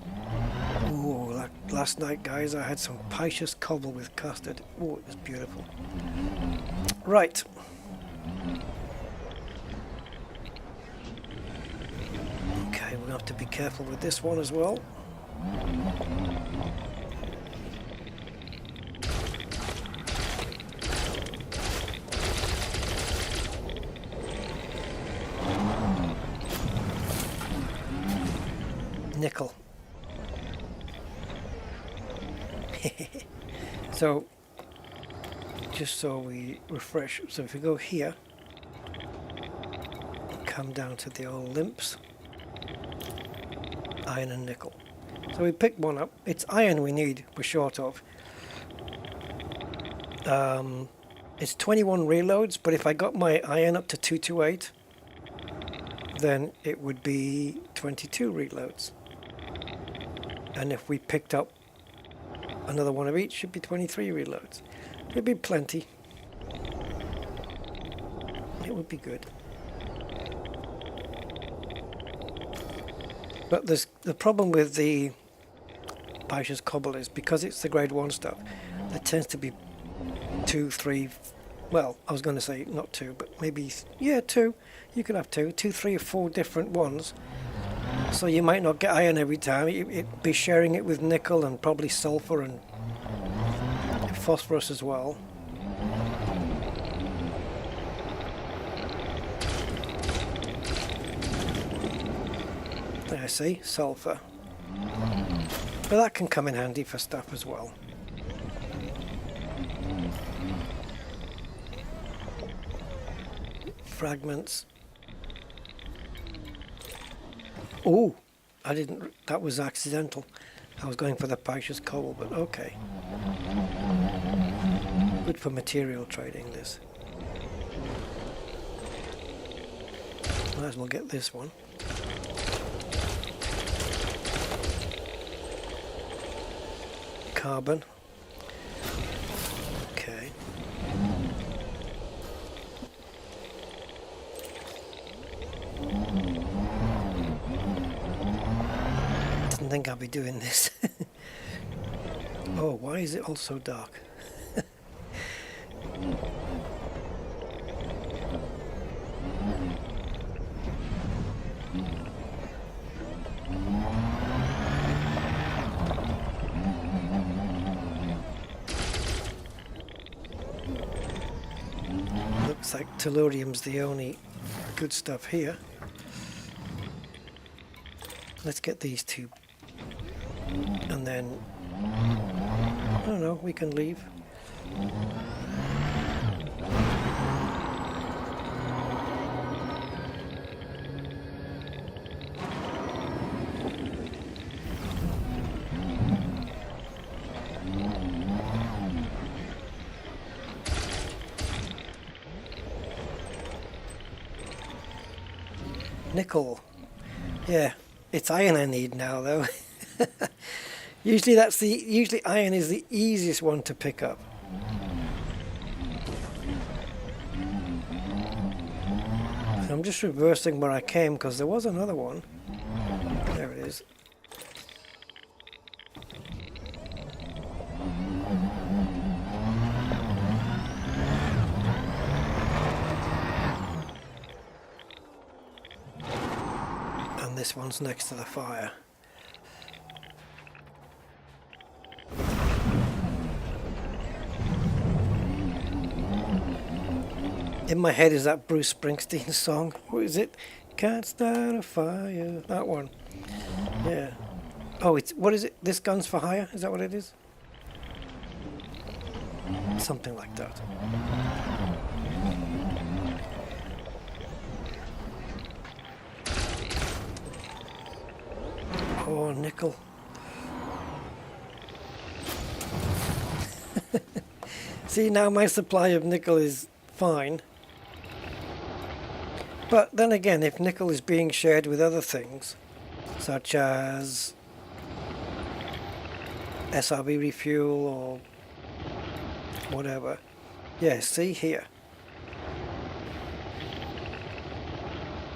Ooh, like last night, guys, I had some Pisces cobble with custard. Ooh, it was beautiful. Right. Okay, we're going to have to be careful with this one as well. Nickel. So, just so we refresh, so if we go here, come down to the old limps, iron and nickel. So we picked one up. It's iron we need, we're short of. It's 21 reloads, but if I got my iron up to 228, then it would be 22 reloads. And if we picked up another one of each, should be 23 reloads. It'd be plenty. It would be good. But there's the problem with the Paisha's Cobble is because it's the grade 1 stuff, there tends to be 2, 3, well, I was going to say not 2, but maybe, yeah, 2. You could have 2, 3 or 4 different ones. So you might not get iron every time. It'd be sharing it with nickel and probably sulfur and phosphorus as well. There, see, sulfur. But that can come in handy for stuff as well. Fragments. Oh, I didn't, that was accidental. I was going for the Paisha's Cobble, but okay. Good for material trading, this. Might as well get this one. Carbon. Okay. Didn't think I'd be doing this. Oh, why is it all so dark? Looks like tellurium's the only good stuff here. Let's get these two. And then, I don't know, we can leave. Nickel. Yeah, it's iron I need now though. Usually iron is the easiest one to pick up. So I'm just reversing where I came because there was another one. There it is. And this one's next to the fire. In my head is that Bruce Springsteen song. What is it? Can't start a fire. That one. Yeah. Oh, it's, what is it? This gun's for hire? Is that what it is? Something like that. Oh, nickel. See, now my supply of nickel is fine. But then again, if nickel is being shared with other things, such as SRB refuel or whatever, yeah, see here.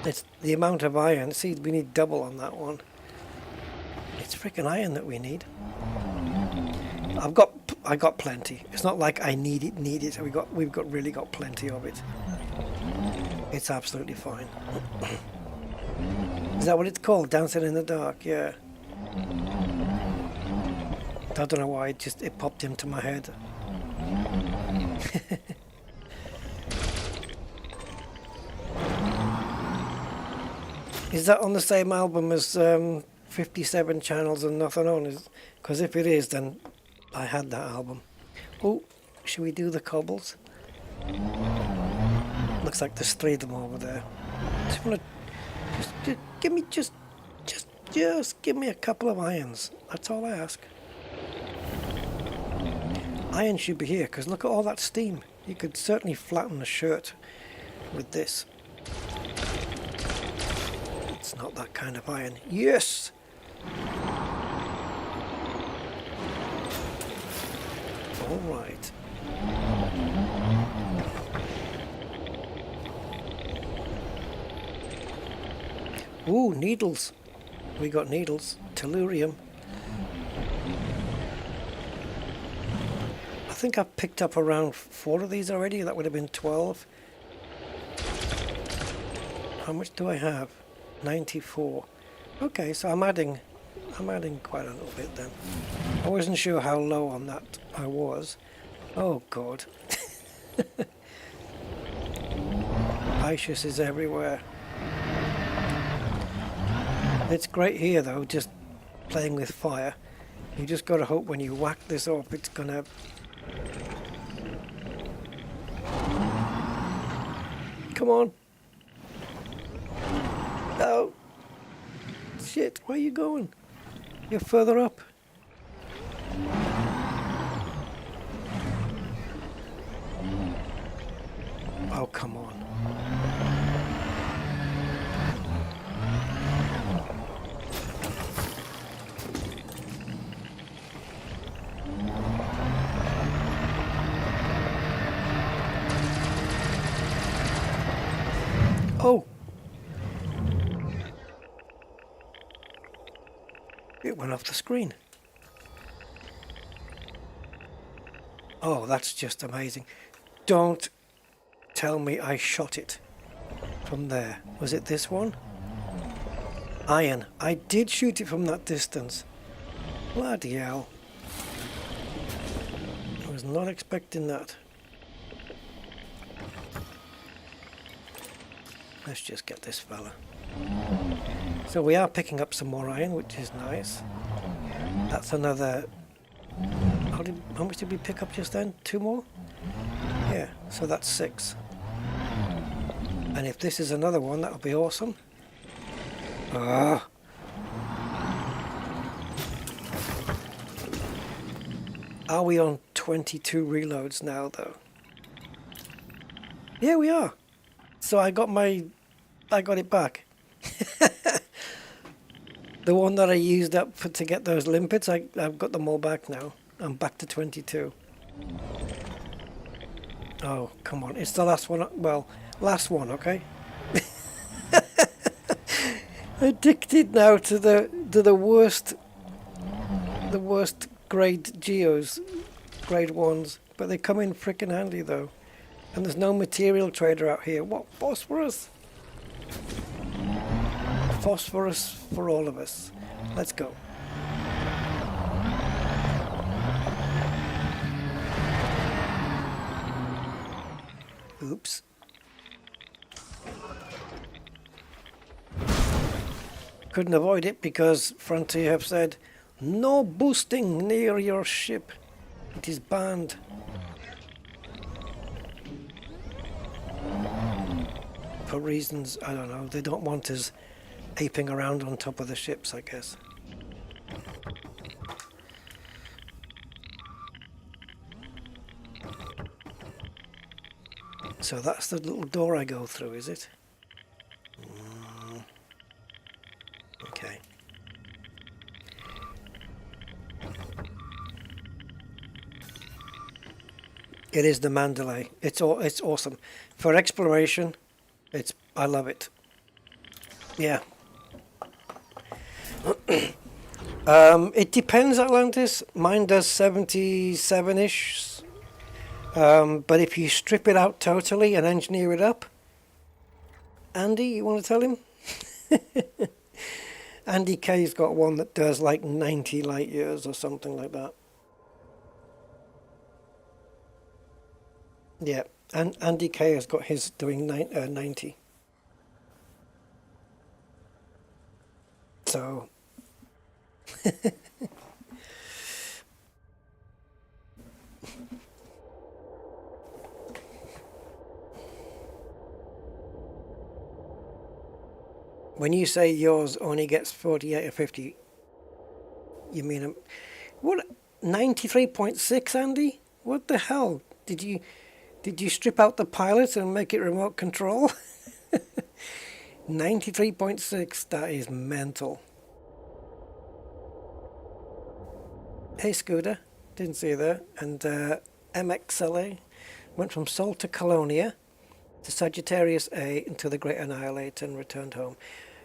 It's the amount of iron. See, we need double on that one. It's freaking iron that we need. I got plenty. It's not like I need it. We've really got plenty of it. It's absolutely fine. Is that what it's called? Dancing in the dark? Yeah. I don't know why it popped into my head. Is that on the same album as 57 Channels and Nothing On? Because if it is, then I had that album. Oh, should we do the cobbles? Looks like there's 3 of them over there. Just want to give me just give me a couple of irons. That's all I ask. Iron should be here because look at all that steam. You could certainly flatten a shirt with this. It's not that kind of iron. Yes. All right. Ooh, needles. We got needles. Tellurium. I think I've picked up around 4 of these already. That would have been 12. How much do I have? 94. Okay, so I'm adding quite a little bit then. I wasn't sure how low on that I was. Oh God. Isis is everywhere. It's great here though, just playing with fire. You just gotta hope when you whack this up it's gonna... Come on! No! Shit, where are you going? You're further up. Oh, come on. Oh! It went off the screen. Oh, that's just amazing. Don't tell me I shot it from there. Was it this one? Iron. I did shoot it from that distance. Bloody hell. I was not expecting that. Let's just get this fella. So we are picking up some more iron, which is nice. That's another... How much did we pick up just then? 2 more? Yeah, so that's 6. And if this is another one, that'll be awesome. Ah. Are we on 22 reloads now, though? Yeah, we are. So I got it back. The one that I used up to get those limpets, I've got them all back now. I'm back to 22. Oh, come on. It's the last one. Well, last one, okay? Addicted now to the worst grade geos, grade 1s. But they come in frickin' handy though. And there's no material trader out here. What? Phosphorus? Phosphorus for all of us. Let's go. Oops. Couldn't avoid it because Frontier have said no boosting near your ship. It is banned. For reasons, I don't know, they don't want us aping around on top of the ships, I guess. So that's the little door I go through, is it? Okay. It is the Mandalay. It's awesome. For exploration, I love it. Yeah. It depends, Atlantis. Mine does 77-ish. But if you strip it out totally and engineer it up, Andy, you want to tell him? Andy K's got one that does like 90 light years or something like that. Yeah, and Andy K has got his doing 90. So... When you say yours only gets 48 or 50, you mean... What? 93.6, Andy? What the hell? Did you strip out the pilot and make it remote control? 93.6, that is mental. Hey, Scooter. didn't see you there. And MXLA went from Sol to Colonia to Sagittarius A into the Great Annihilator and returned home.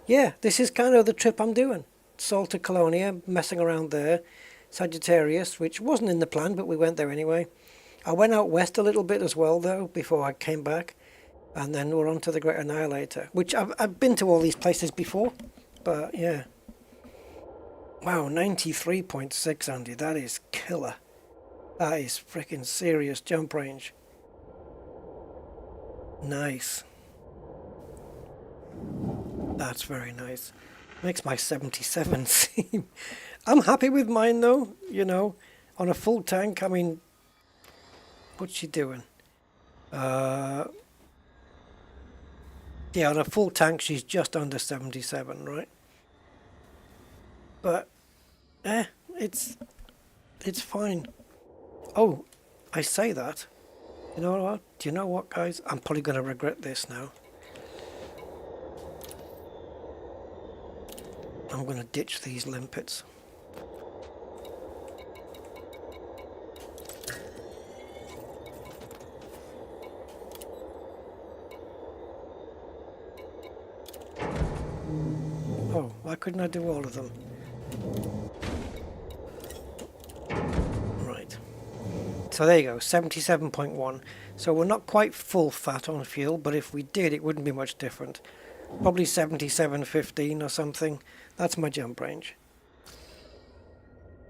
Yeah, this is kind of the trip I'm doing. Sol to Colonia, messing around there. Sagittarius, which wasn't in the plan, but we went there anyway. I went out west a little bit as well, though, before I came back. And then we're on to the Great Annihilator, which I've been to all these places before. But, yeah. Wow, 93.6, Andy. That is killer. That is freaking serious jump range. Nice. That's very nice. Makes my 77 seem... I'm happy with mine, though. You know, on a full tank, I mean... What's she doing? Yeah, on a full tank, she's just under 77, right? But, it's fine. Oh, I say that. You know what? Do you know what, guys? I'm probably going to regret this now. I'm going to ditch these limpets. Oh, why couldn't I do all of them? Right. So there you go, 77.1. So we're not quite full fat on fuel, but if we did, it wouldn't be much different. Probably 77.15 or something. That's my jump range.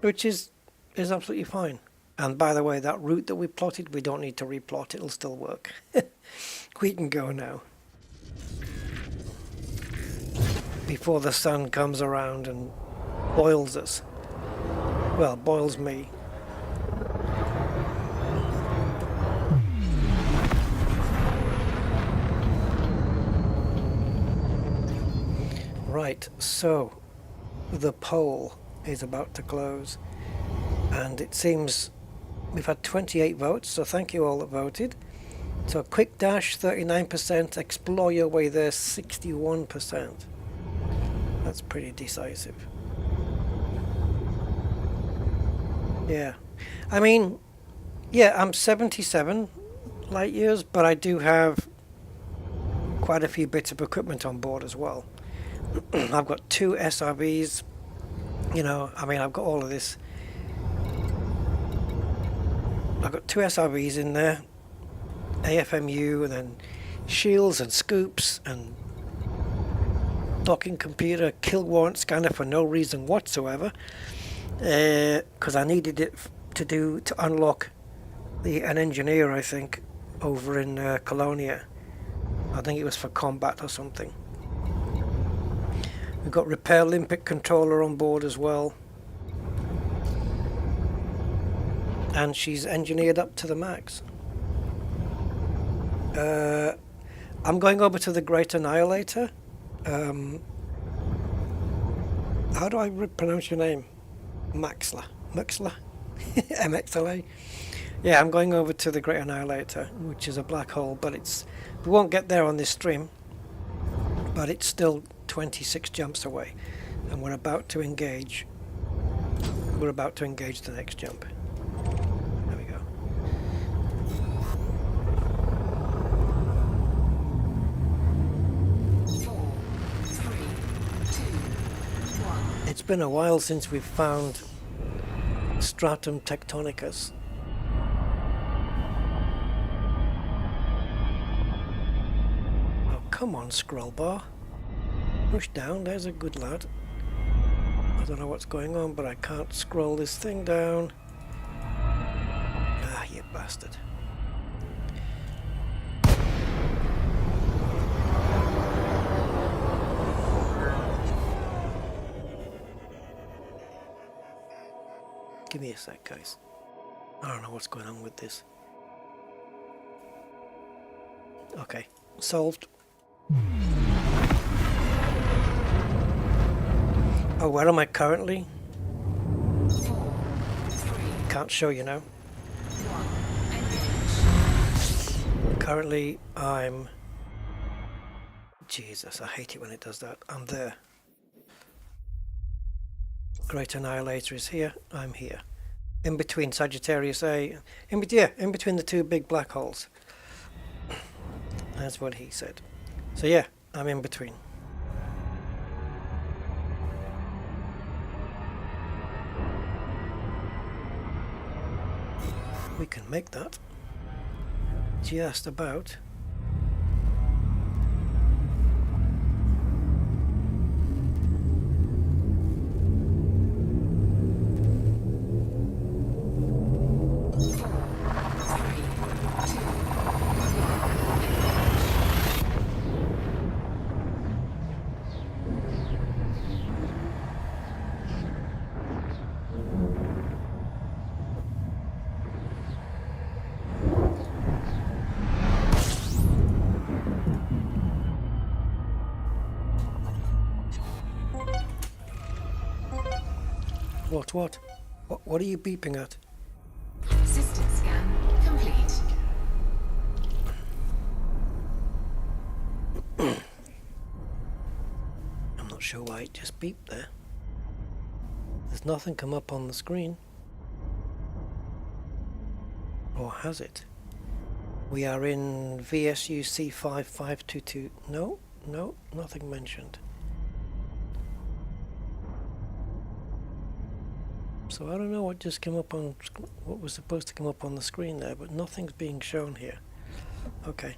Which is absolutely fine. And by the way, that route that we plotted, we don't need to replot, it'll still work. We can go now. Before the sun comes around and boils us. Well, boils me. Right, so the poll is about to close, and it seems we've had 28 votes, so thank you all that voted. So Quick Dash 39%, Explore Your Way There 61%. That's pretty decisive. Yeah. I mean, yeah, I'm 77 light years, but I do have quite a few bits of equipment on board as well. I've got 2 SRVs, you know, I mean, I've got all of this. I've got 2 SRVs in there, AFMU, and then shields and scoops and docking computer, kill warrant scanner for no reason whatsoever, because I needed it to unlock an engineer, I think, over in Colonia. I think it was for combat or something. We've got repair limpet controller on board as well, and she's engineered up to the max. I'm going over to the Great Annihilator. How do I pronounce your name? Maxla? MXLA? Yeah, I'm going over to the Great Annihilator, which is a black hole, but we won't get there on this stream, but it's still 26 jumps away, and we're about to engage the next jump. There we go. It's been a while since we've found Stratum Tectonicus. Oh, come on, scroll bar. Push down, there's a good lad. I don't know what's going on, but I can't scroll this thing down. Ah, you bastard. Give me a sec, guys. I don't know what's going on with this. Okay, solved. Oh, where am I currently? Can't show you now. Currently, I'm... Jesus, I hate it when it does that. I'm there. Great Annihilator is here. I'm here. In between Sagittarius A, in between the two big black holes. That's what he said. So yeah, I'm in between. We can make that just about. What are you beeping at? System scan complete. I'm not sure why it just beeped there. There's nothing come up on the screen. Or has it? We are in VSU C5 522. No, nothing mentioned. So I don't know what just came up on, what was supposed to come up on the screen there, but nothing's being shown here. Okay.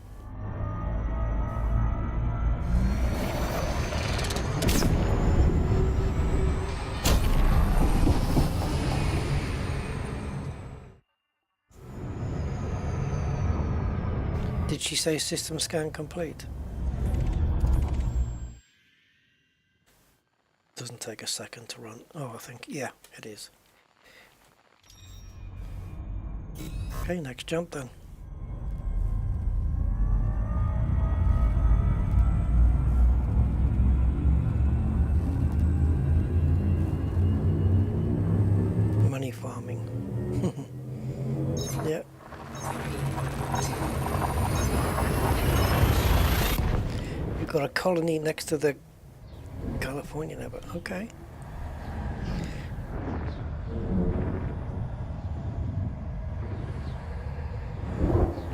Did she say system scan complete? Doesn't take a second to run. Oh, I think, yeah, it is. Okay, next jump then. Money farming. Yeah. We've got a colony next to the California now, but okay.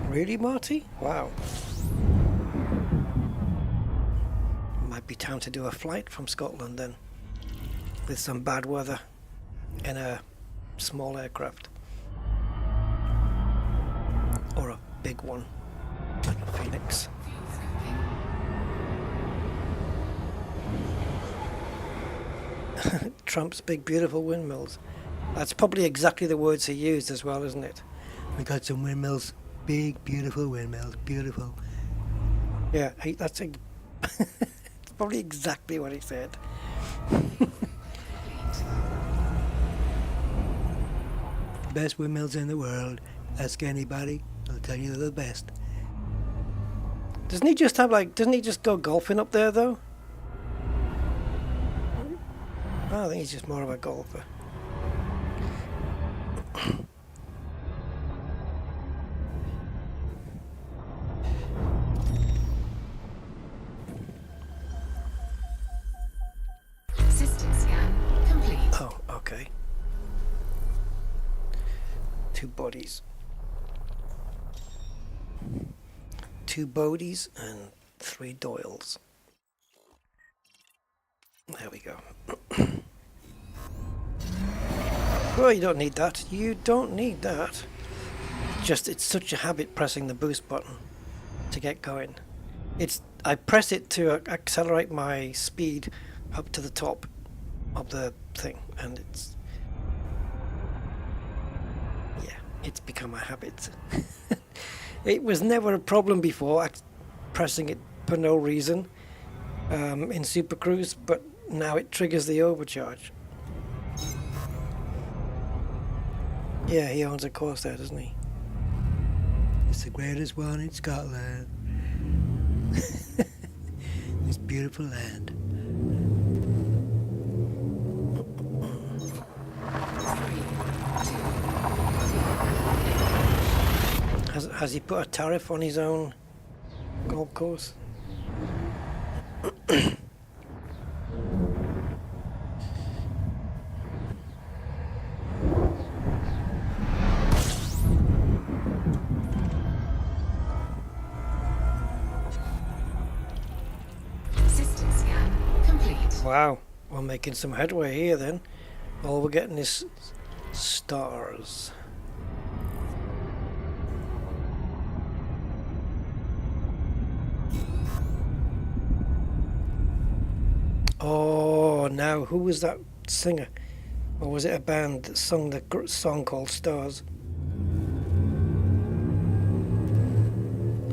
Really, Marty? Wow. Might be time to do a flight from Scotland then, with some bad weather in a small aircraft. Or a big one, like a Phoenix. Trump's big beautiful windmills. That's probably exactly the words he used as well, isn't it? We got some windmills, big beautiful windmills, beautiful. Yeah, that's it's probably exactly what he said. Best windmills in the world. Ask anybody, they'll tell you they're the best. Doesn't he just go golfing up there though? I think he's just more of a golfer. System scan complete. Oh, okay. 2 bodies. 2 bodies and 3 Doyles. There we go. Well, you don't need that. You don't need that. Just, it's such a habit pressing the boost button to get going. I press it to accelerate my speed up to the top of the thing, and it's become a habit. It was never a problem before, pressing it for no reason in Super Cruise, but now it triggers the overcharge. Yeah, he owns a Corsair, doesn't he? It's the greatest one in Scotland. This beautiful land. Has he put a tariff on his own golf course? Wow, we're making some headway here then. All we're getting is stars. Oh, now who was that singer? Or was it a band that sung the song called Stars?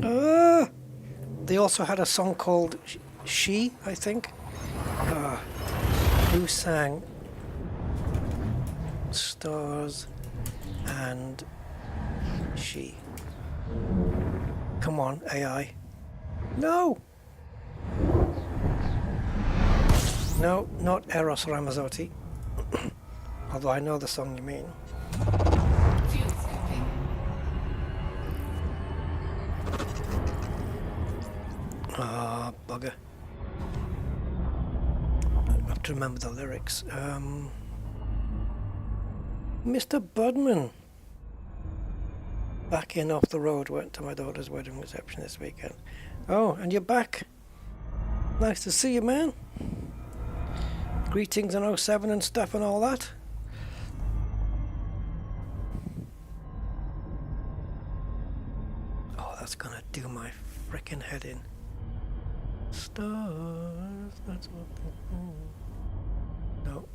Ah! They also had a song called She, I think. Who sang Stars and She? Come on, AI. No! No, not Eros Ramazzotti. Although I know the song you mean. Fuel scooping. Ah, bugger. I have to remember the lyrics. Mr. Budman. Back in off the road, went to my daughter's wedding reception this weekend. Oh, and you're back. Nice to see you, man. Greetings in 07 and stuff and all that. Oh, that's gonna do my frickin' head in. Stars, that's what no.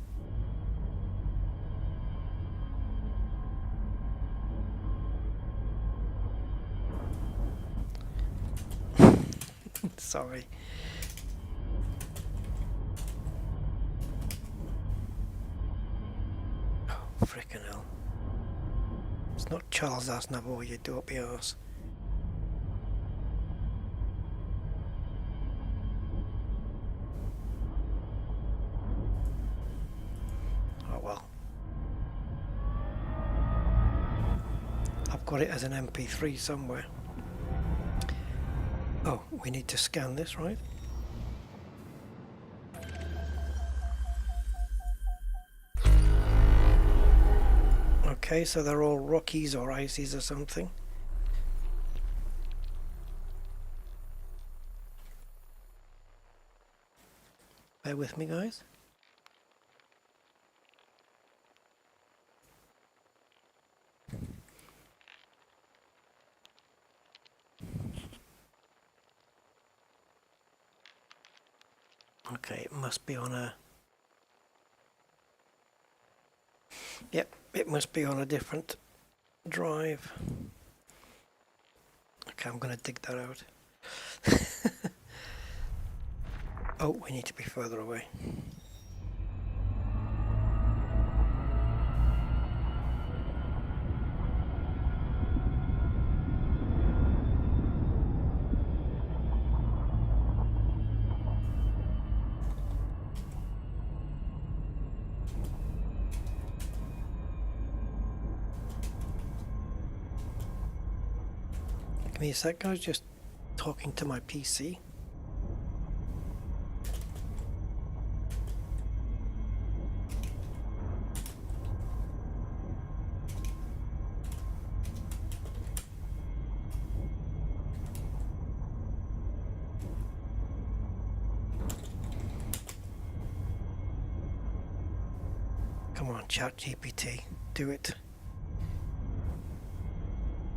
Sorry. Oh, frickin' hell. It's not Charles Aznavour, you dopey arse. Oh well. I've got it as an MP3 somewhere. Oh, we need to scan this, right? Okay, so they're all Rockies or Icies or something. Bear with me, guys. Okay, it must be on a... Yep, it must be on a different drive. Okay, I'm going to dig that out. Oh, we need to be further away. Give me a sec, I was just talking to my PC. Come on, ChatGPT, do it.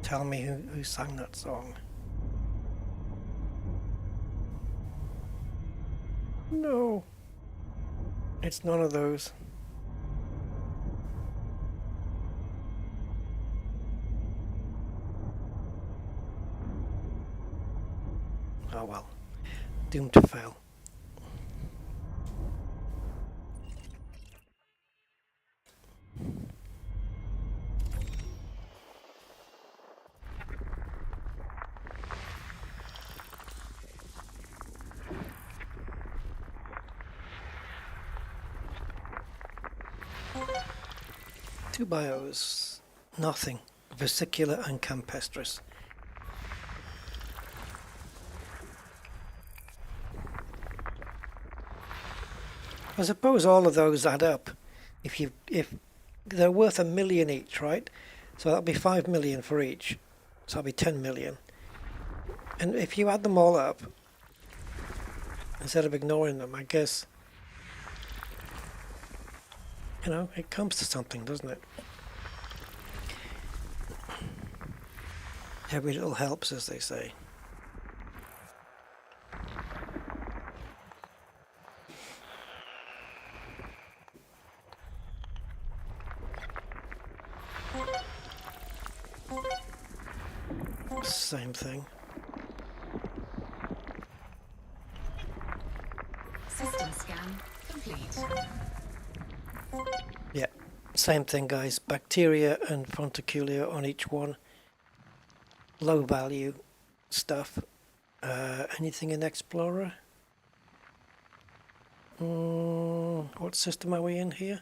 Tell me who sang that song. No, it's none of those. Oh well, doomed to fail. Two bios, nothing, vesicular and campestris. I suppose all of those add up. If they're worth $1 million each, right? So that'll be 5 million for each. So that'll be 10 million. And if you add them all up, instead of ignoring them, I guess You know, it comes to something, doesn't it? Every little helps, as they say. Same thing. System scan complete. Yeah, same thing, guys. Bacteria and fonticulia on each one. Low value stuff. Anything in Explorer? What system are we in here?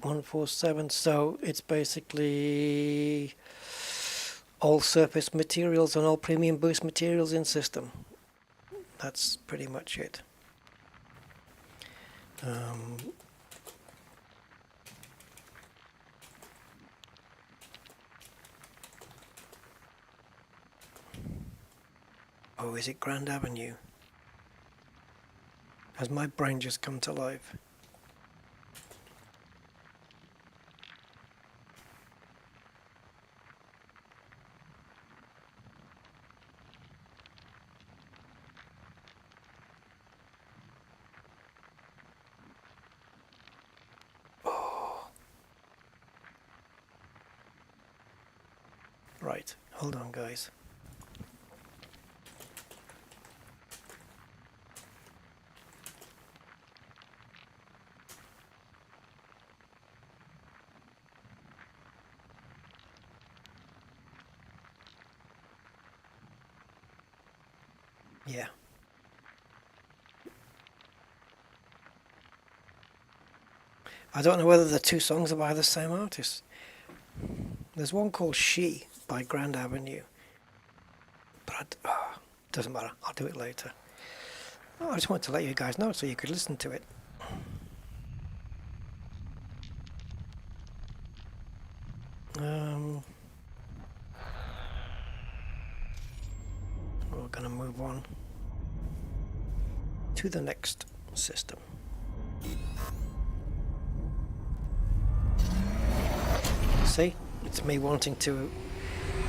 147. So it's basically all surface materials and all premium boost materials in system. That's pretty much it. Oh, is it Grand Avenue? Has my brain just come to life? Oh. Right, hold on, guys. Yeah. I don't know whether the two songs are by the same artist. There's one called She by Grand Avenue. But doesn't matter. I'll do it later. Oh, I just wanted to let you guys know so you could listen to it. We're going to move on to the next system. See, it's me wanting to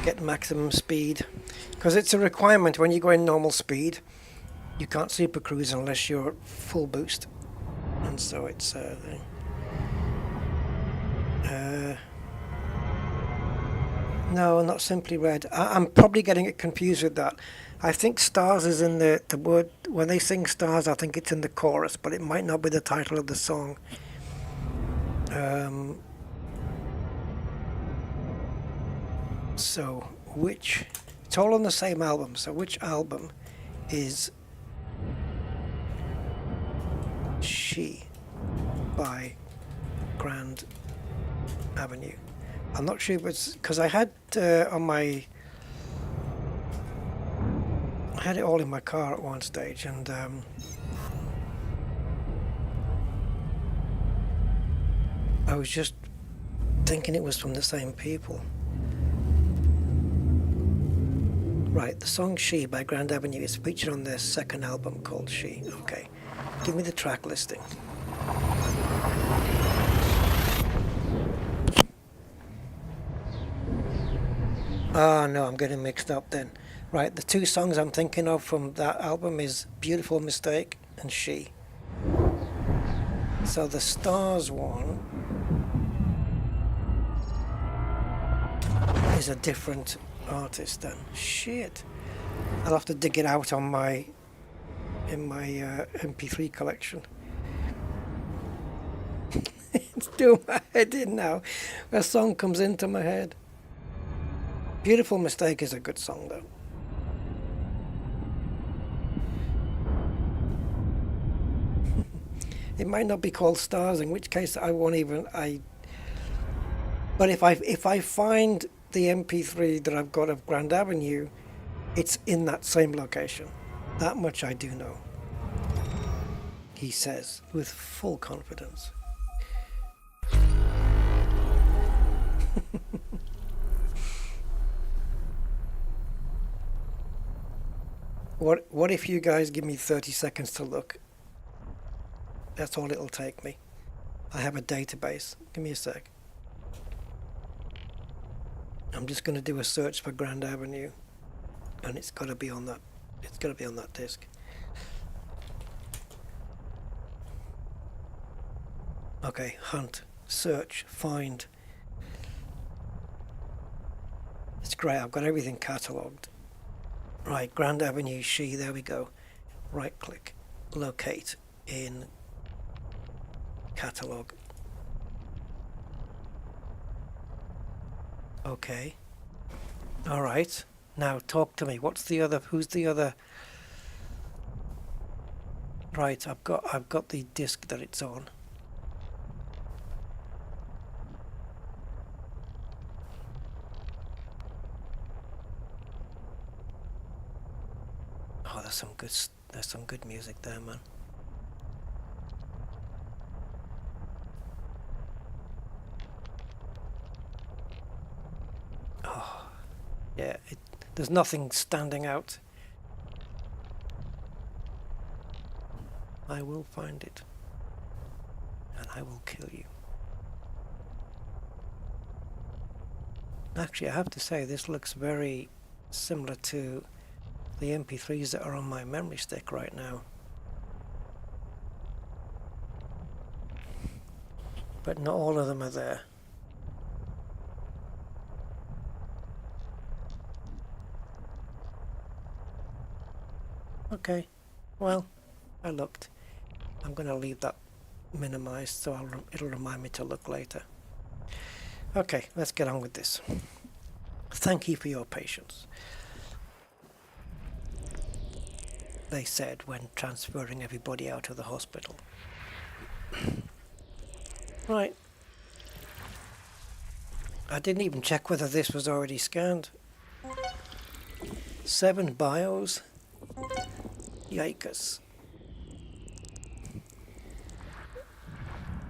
get maximum speed because it's a requirement when you go in normal speed. You can't super cruise unless you're full boost, and so it's no, not Simply Red. I'm probably getting it confused with that. I think stars is in the word. When they sing stars, I think it's in the chorus, but it might not be the title of the song. So which, it's all on the same album, so which album is She by Grand Avenue? I'm not sure if it's, because I had on my, I had it all in my car at one stage, and I was just thinking it was from the same people. Right, the song She by Grand Avenue is featured on their second album called She. Okay, give me the track listing. Ah, no, I'm getting mixed up then. Right, the two songs I'm thinking of from that album is Beautiful Mistake and She. So the Stars one is a different artist then. Shit. I'll have to dig it out on my MP3 collection. It's doing my head in now. A song comes into my head. Beautiful Mistake is a good song though. It might not be called Stars, in which case I won't even but if I find the MP3 that I've got of Grand Avenue, it's in that same location. That much I do know. He says with full confidence. What if you guys give me 30 seconds to look? That's all it'll take me. I have a database. Give me a sec. I'm just going to do a search for Grand Avenue, and it's got to be on that. It's got to be on that disk. Okay, hunt, search, find. It's great. I've got everything catalogued. Right, Grand Avenue, She. There we go. Right click, locate in catalog. Okay. All right. Now talk to me. What's the other? Who's the other? Right. I've got the disc that it's on. Oh, there's some good music there, man. Oh, yeah. There's nothing standing out. I will find it, and I will kill you. Actually, I have to say this looks very similar to the MP3s that are on my memory stick right now. But not all of them are there. Okay, well, I looked. I'm going to leave that minimized so it'll remind me to look later. Okay, let's get on with this. Thank you for your patience, they said when transferring everybody out of the hospital. Right. I didn't even check whether this was already scanned. 7 bios. Yikes.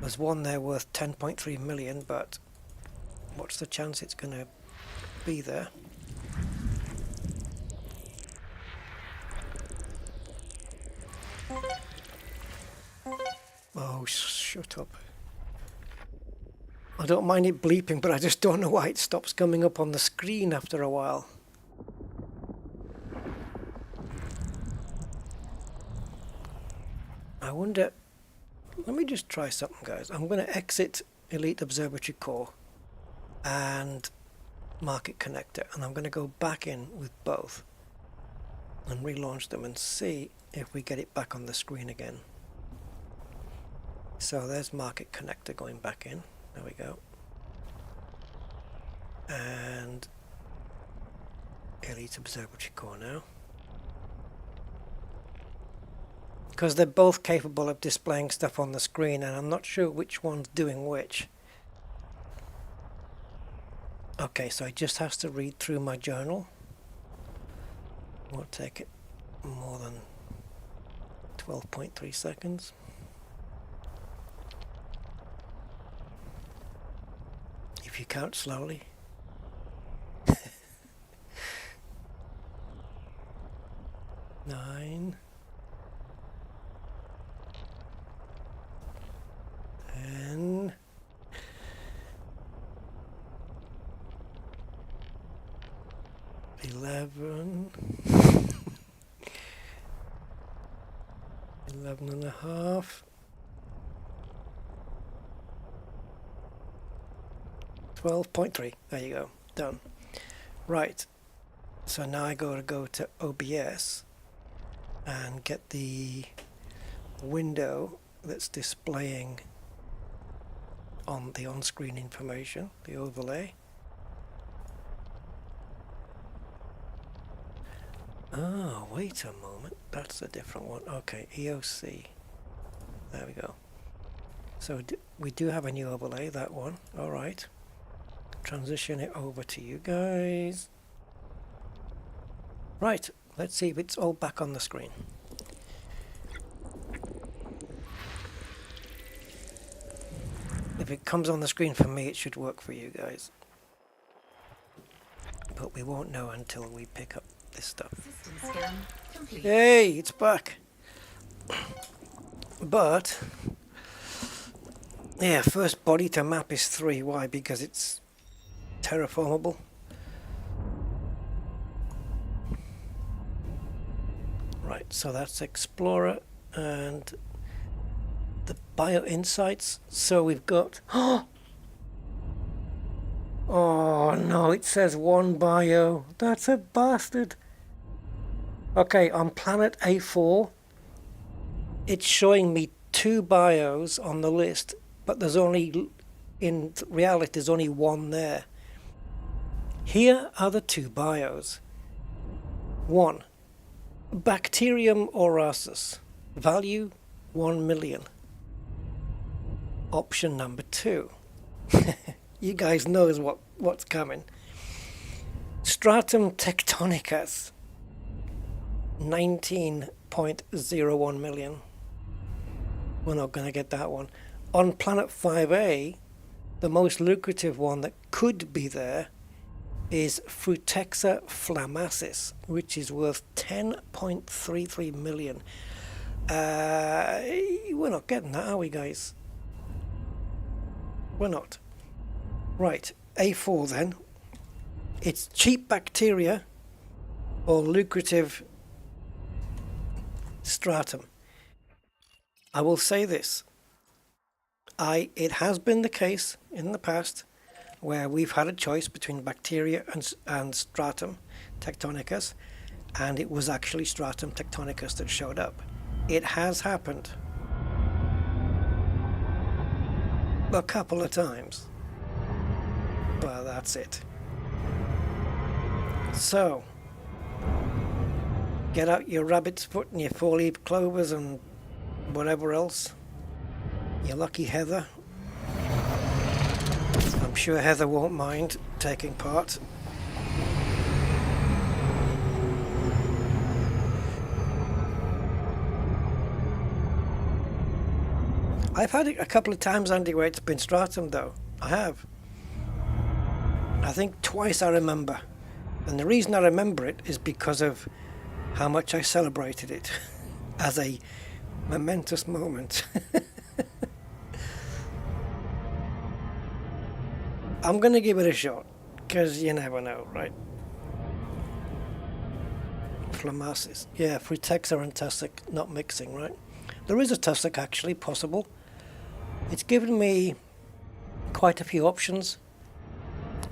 There's one there worth 10.3 million, but what's the chance it's going to be there? Oh, shut up. I don't mind it bleeping, but I just don't know why it stops coming up on the screen after a while. I wonder... Let me just try something, guys. I'm going to exit Elite Observatory Core and Market Connector, and I'm going to go back in with both and relaunch them and see if we get it back on the screen again. So there's Market Connector going back in. There we go. And Elite Observatory Core now. Because they're both capable of displaying stuff on the screen, and I'm not sure which one's doing which. Okay, so it just has to read through my journal. Won't take it more than 12.3 seconds. If you count slowly. 9. 10. 11. 11 and a half. 12.3. There you go. Done. Right. So now I go to OBS and get the window that's displaying on the on-screen information, the overlay. Oh, wait a moment. That's a different one. Okay, EOC. There we go. So we do have a new overlay, that one. All right. Transition it over to you guys. Right, let's see if it's all back on the screen. If it comes on the screen for me, it should work for you guys. But we won't know until we pick up this stuff. System scan complete. Hey, it's back. But Yeah, first body to map is 3. Why? Because it's terraformable. Right, so that's Explorer and the Bio Insights. So we've got... Oh no, it says 1 bio. That's a bastard. Okay, on planet A4, it's showing me 2 bios on the list, but there's only, in reality, there's only 1 there. Here are the 2 bios. 1. Bacterium orasus. Value 1 million. Option number 2. You guys knows what's coming. Stratum tectonicus. 19.01 million. We're not going to get that one. On planet 5A, the most lucrative one that could be there is Frutexa flammacis, which is worth 10.33 million. We're not getting that, are we, guys? We're not. Right, A4 then. It's cheap bacteria or lucrative stratum. I will say this. It has been the case in the past where we've had a choice between bacteria and stratum tectonicus, and it was actually stratum tectonicus that showed up. It has happened a couple of times, but that's it. So get out your rabbit's foot and your 4-leaf clovers and whatever else. Your lucky Heather. I'm sure Heather won't mind taking part. I've had it a couple of times, Andy, where it's been stratum though. I have. I think twice I remember. And the reason I remember it is because of how much I celebrated it as a momentous moment. I'm going to give it a shot, because you never know, right? Flammacis. Yeah, Frutexa and tussock not mixing, right? There is a tussock actually possible. It's given me quite a few options.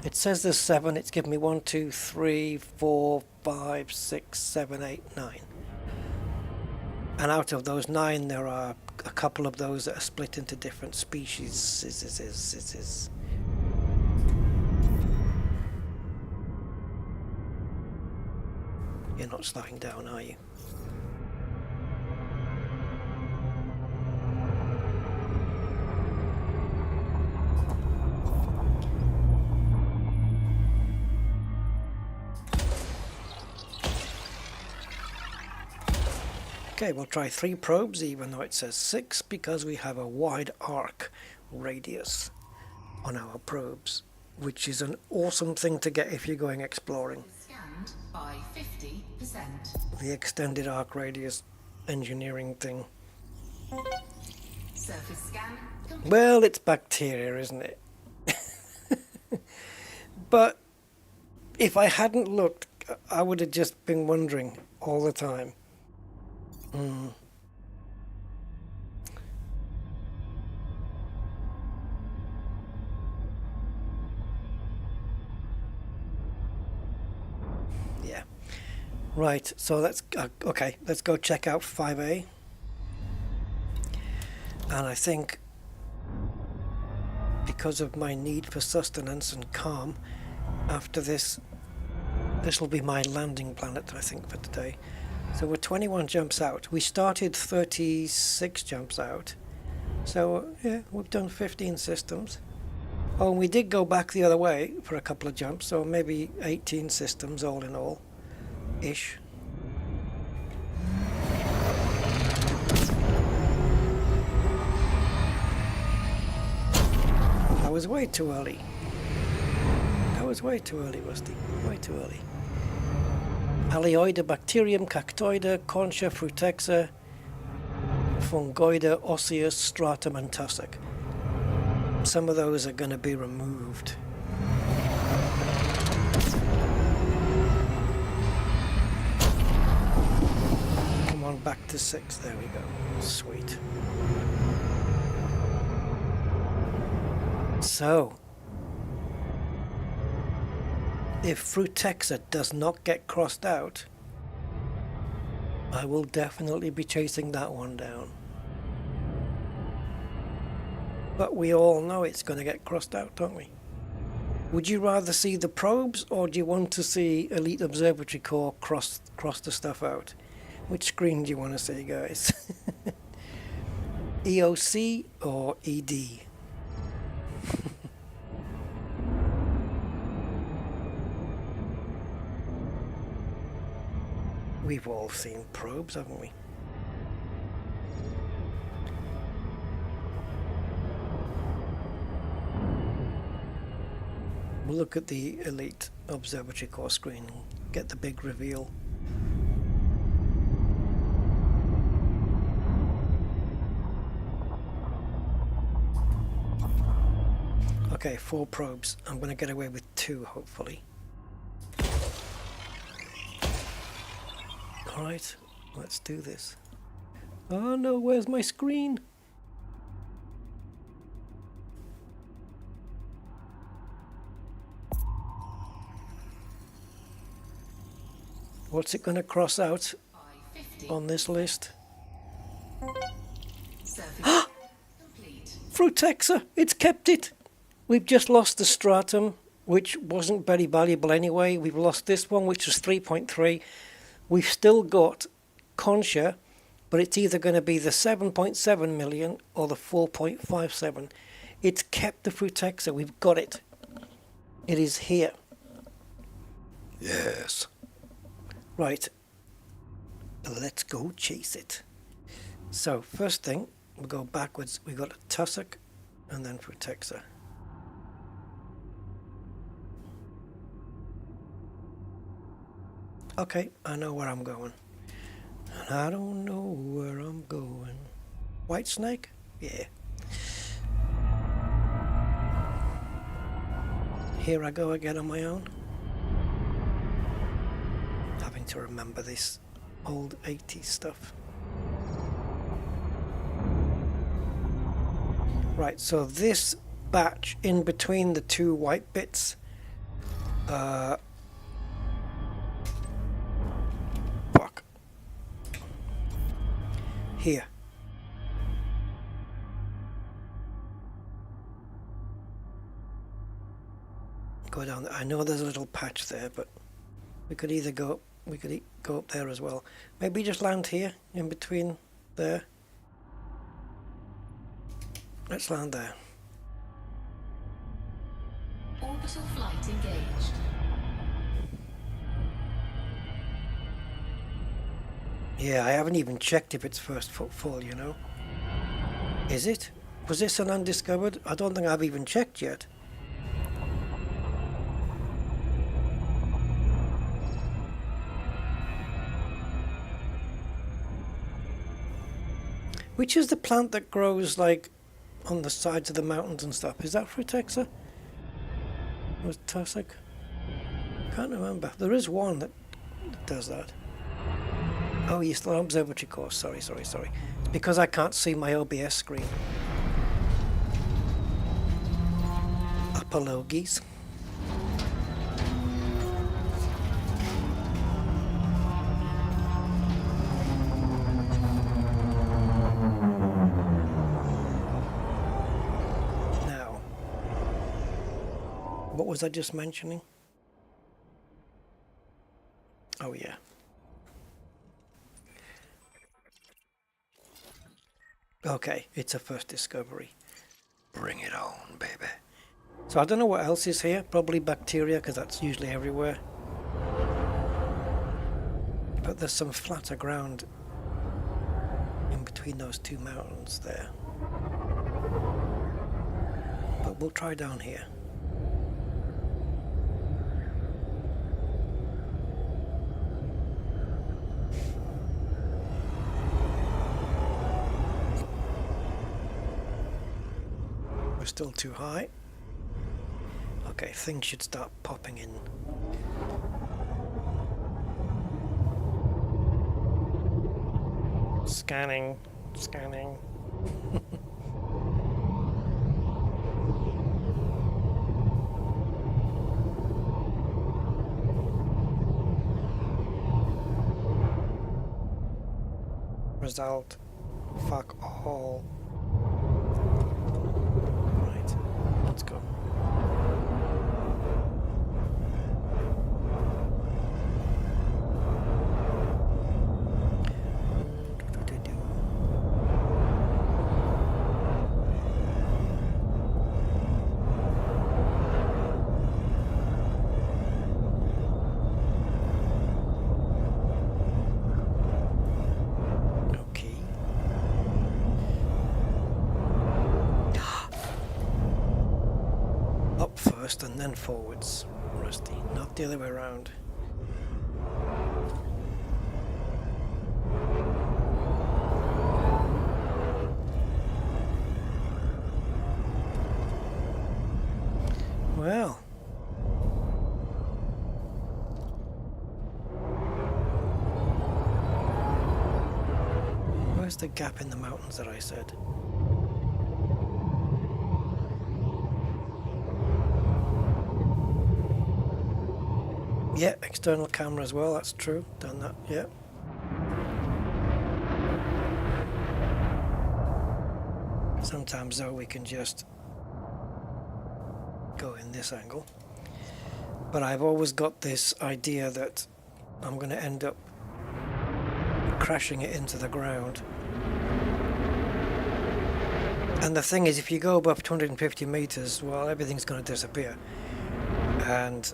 It says there's 7. It's given me 1, 2, 3, 4, 5, 6, 7, 8, 9. And out of those 9, there are a couple of those that are split into different species. You're not slowing down, are you? Okay, we'll try 3 probes, even though it says 6, because we have a wide arc radius on our probes, which is an awesome thing to get if you're going exploring. Scanned by 50%. The extended arc radius engineering thing. Surface scan complete. Well, it's bacteria, isn't it? But if I hadn't looked, I would have just been wondering all the time. Yeah. Right, so let's okay, let's go check out 5A. And I think because of my need for sustenance and calm, after this will be my landing planet, I think, for today. So we're 21 jumps out. We started 36 jumps out. So yeah, we've done 15 systems. Oh, and we did go back the other way for a couple of jumps, so maybe 18 systems all in all, ish. That was way too early. That was way too early, Rusty. Way too early. Alioida, Bacterium, Cactoida, Concha, Frutexa, Fungoida, Osseous, Stratum and Tussock. some of those are going to be removed. Come on, back to 6. There we go. Sweet. So, if Frutexa does not get crossed out, I will definitely be chasing that one down. But we all know it's going to get crossed out, don't we? Would you rather see the probes, or do you want to see Elite Observatory Core cross the stuff out? Which screen do you want to see, guys? EOC or ED? We've all seen probes, haven't we? We'll look at the Elite Observatory Core screen and get the big reveal. Okay, 4 probes. I'm going to get away with 2, hopefully. Alright, let's do this. Oh no, where's my screen? What's it going to cross out on this list? Frutexa! It's kept it! We've just lost the Stratum, which wasn't very valuable anyway. We've lost this one, which was 3.3. We've still got Concha, but it's either going to be the 7.7 million or the 4.57. It's kept the Frutexa. We've got it. It is here. Yes. Right. Let's go chase it. So, first thing, we'll go backwards. We've got a Tussock and then Frutexa. Okay, I know where I'm going. And I don't know where I'm going. White Snake? Yeah. Here I go again on my own. Having to remember this old 80s stuff. Right, so this batch in between the 2 white bits, here. Go down there. I know there's a little patch there, but we could either go go up there as well. Maybe just land here in between there. Let's land there. Orbital flight engaged. Yeah, I haven't even checked if it's first footfall, you know. Is it? Was this an undiscovered? I don't think I've even checked yet. Which is the plant that grows like on the sides of the mountains and stuff? Is that Frutexa? Was it Tussock? Can't remember. There is one that does that. Oh, you're still on observatory course. Sorry. It's because I can't see my OBS screen. Apologies. Now, what was I just mentioning? Oh, yeah. Okay, it's a first discovery. Bring it on, baby. So I don't know what else is here. Probably bacteria, because that's usually everywhere. But there's some flatter ground in between those 2 mountains there. But we'll try down here. still too high. Okay, things should start popping in. Scanning, scanning. Result, fuck all. Right, let's go. And then forwards, Rusty, not the other way around. Well, where's the gap in the mountains that I said? Yeah, external camera as well, that's true. Done that, yeah. Sometimes though we can just go in this angle. But I've always got this idea that I'm going to end up crashing it into the ground. And the thing is, if you go above 250 meters, well, everything's going to disappear. And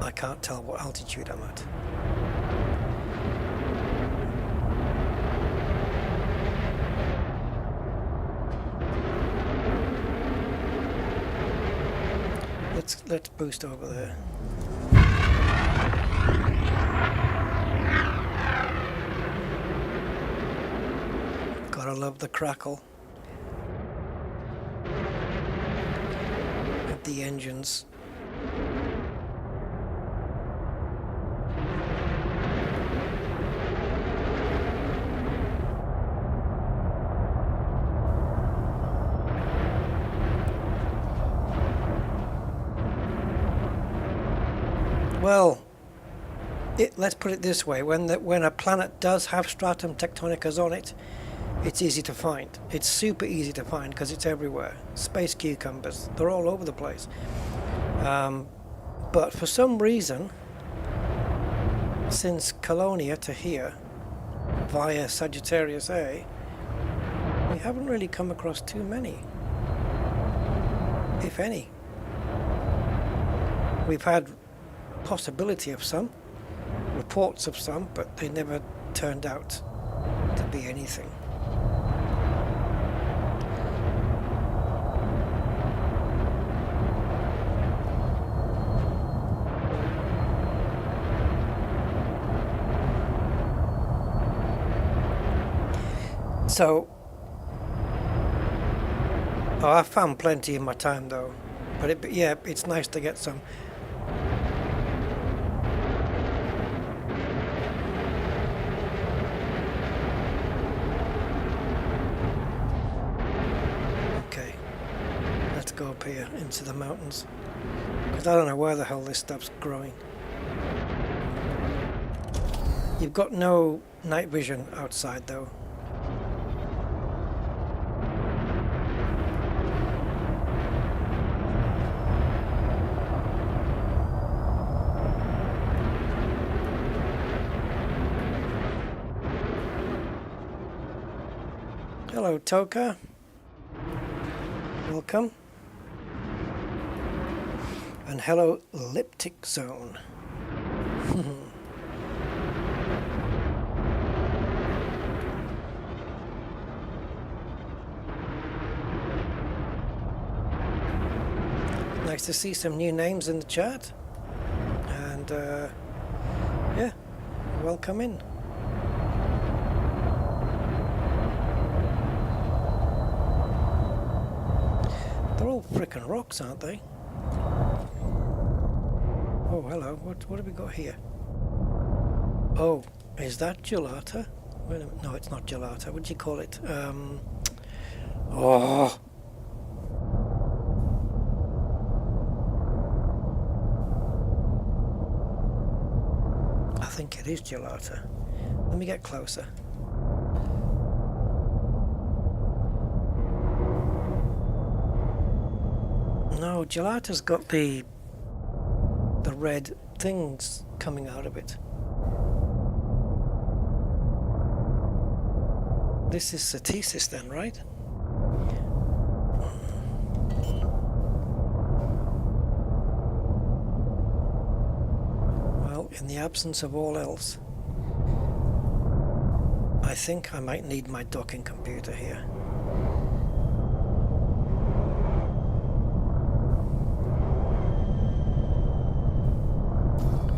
I can't tell what altitude I'm at. Let's boost over there. Gotta love the crackle of the engines. Well, let's put it this way, when a planet does have stratum tectonicas on it, it's easy to find. It's super easy to find because it's everywhere. Space cucumbers, they're all over the place. But for some reason, since Colonia to here, via Sagittarius A, we haven't really come across too many, if any. We've had possibility of some, reports of some, but they never turned out to be anything. So, I found plenty in my time though, but it's nice to get some. Go up here into the mountains because I don't know where the hell this stuff's growing. You've got no night vision outside though. Hello Toka, welcome. And hello, elliptic zone. Nice to see some new names in the chat. And yeah, welcome in. all frickin' rocks, aren't they? Oh, hello. What have we got here? Oh, is that gelato? Wait a minute. No, it's not gelato. What do you call it? Oh. I think it is gelato. Let me get closer. No, gelato's got the red things coming out of it. This is Satesis then, right? Well, in the absence of all else, I think I might need my docking computer here.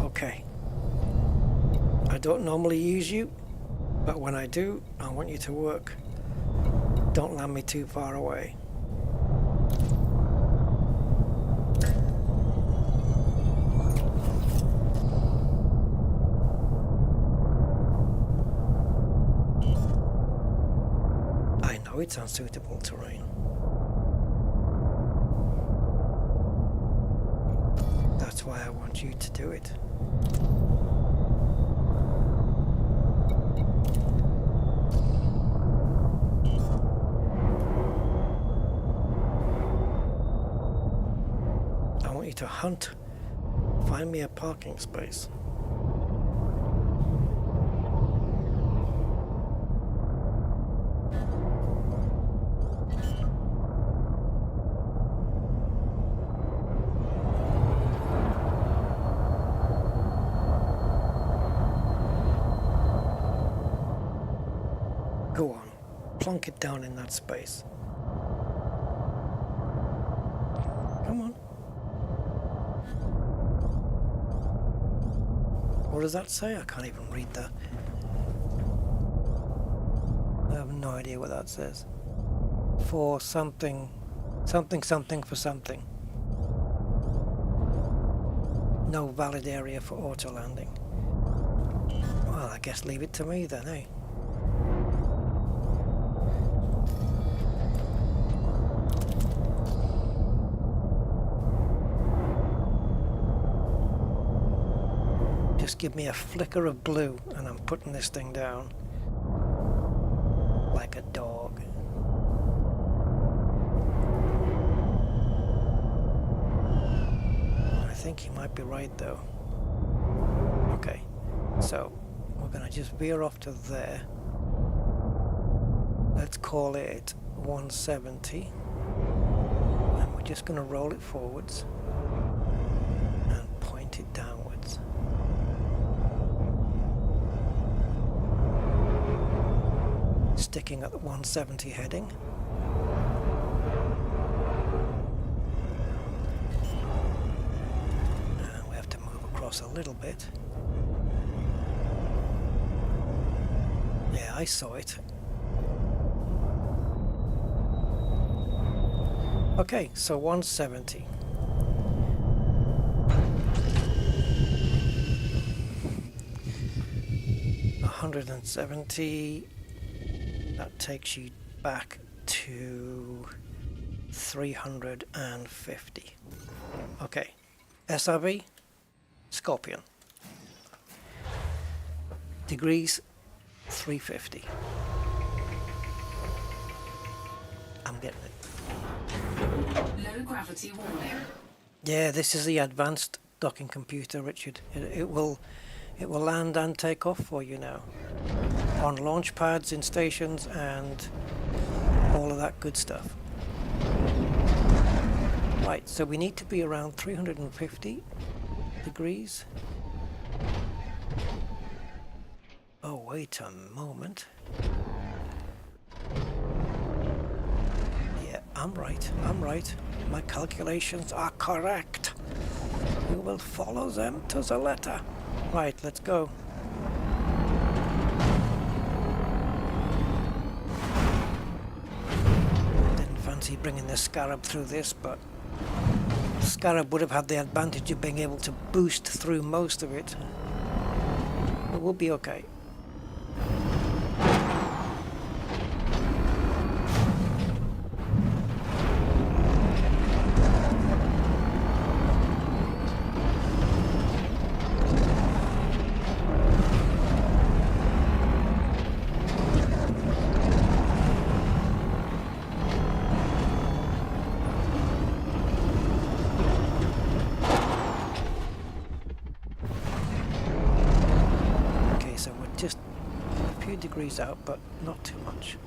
Okay. I don't normally use you, but when I do, I want you to work. Don't land me too far away. I know it's unsuitable terrain. That's why I want you to do it. To hunt, find me a parking space. Go on, plunk it down in that space. Come on. What does that say? I can't even read that. I have no idea what that says. For something, something for something. No valid area for auto landing. Well, I guess leave it to me then, eh? Just give me a flicker of blue and I'm putting this thing down like a dog. I think he might be right though. Okay, so we're gonna just veer off to there. Let's call it 170 and we're just gonna roll it forwards and point it downwards. Sticking at the 170 heading. And we have to move across a little bit. Yeah, I saw it. Okay, so 170. $170. That takes you back to 350. Okay, SRV, Scorpion. Degrees, 350. I'm getting it. Low gravity warning. Yeah, this is the advanced docking computer, Richard. It will land and take off for you now. On launch pads, in stations, and all of that good stuff. Right, so we need to be around 350 degrees. Oh, wait a moment. Yeah, I'm right. My calculations are correct. We will follow them to the letter. Right, let's go. be bringing the Scarab through this, but Scarab would have had the advantage of being able to boost through most of it. But we'll be okay. Just a few degrees out, but not too much.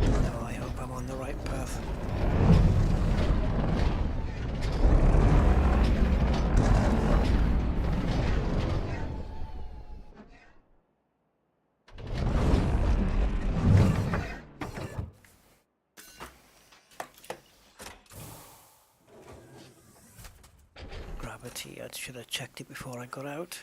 No, I hope I'm on the right path. I should have checked it before I got out.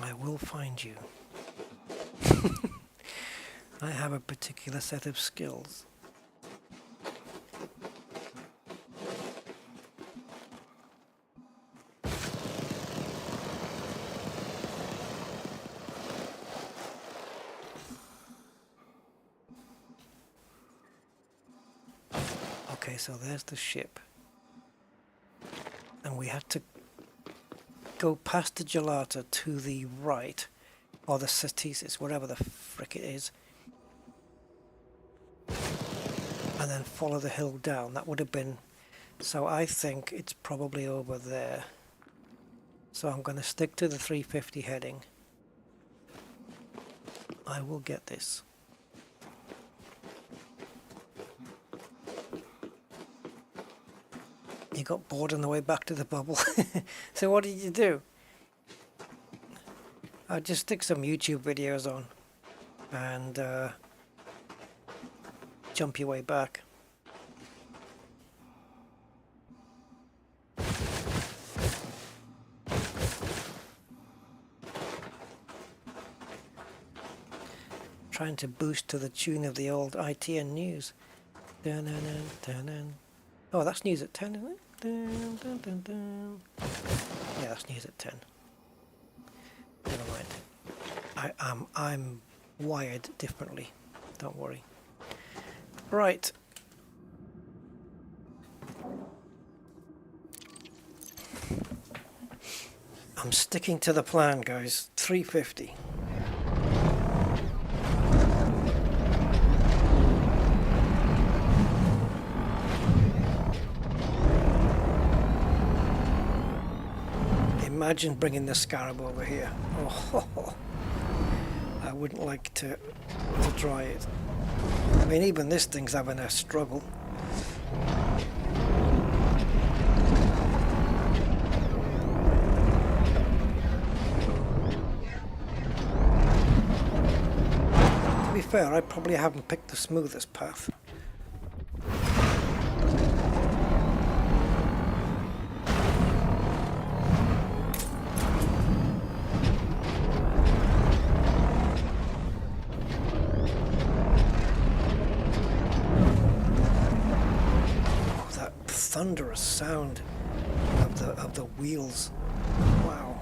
I will find you. I have a particular set of skills. Okay, so there's the ship. And we had to go past the Gelata to the right, or the Cetesis, whatever the frick it is, and then follow the hill down. That would have been, so I think it's probably over there. So I'm going to stick to the 350 heading. I will get this. You got bored on the way back to the bubble. So what did you do? I just stick some YouTube videos on and jump your way back. Trying to boost to the tune of the old ITN news. Dun, dun, dun, dun, dun. Oh, that's news at 10, isn't it? Dun, dun, dun, dun. Yeah, that's news at 10. Never mind. I'm wired differently. Don't worry. Right. I'm sticking to the plan, guys. 350. Imagine bringing the Scarab over here. Oh, I wouldn't like to try it. I mean, even this thing's having a struggle. To be fair, I probably haven't picked the smoothest path. Thunderous sound of the wheels. Wow.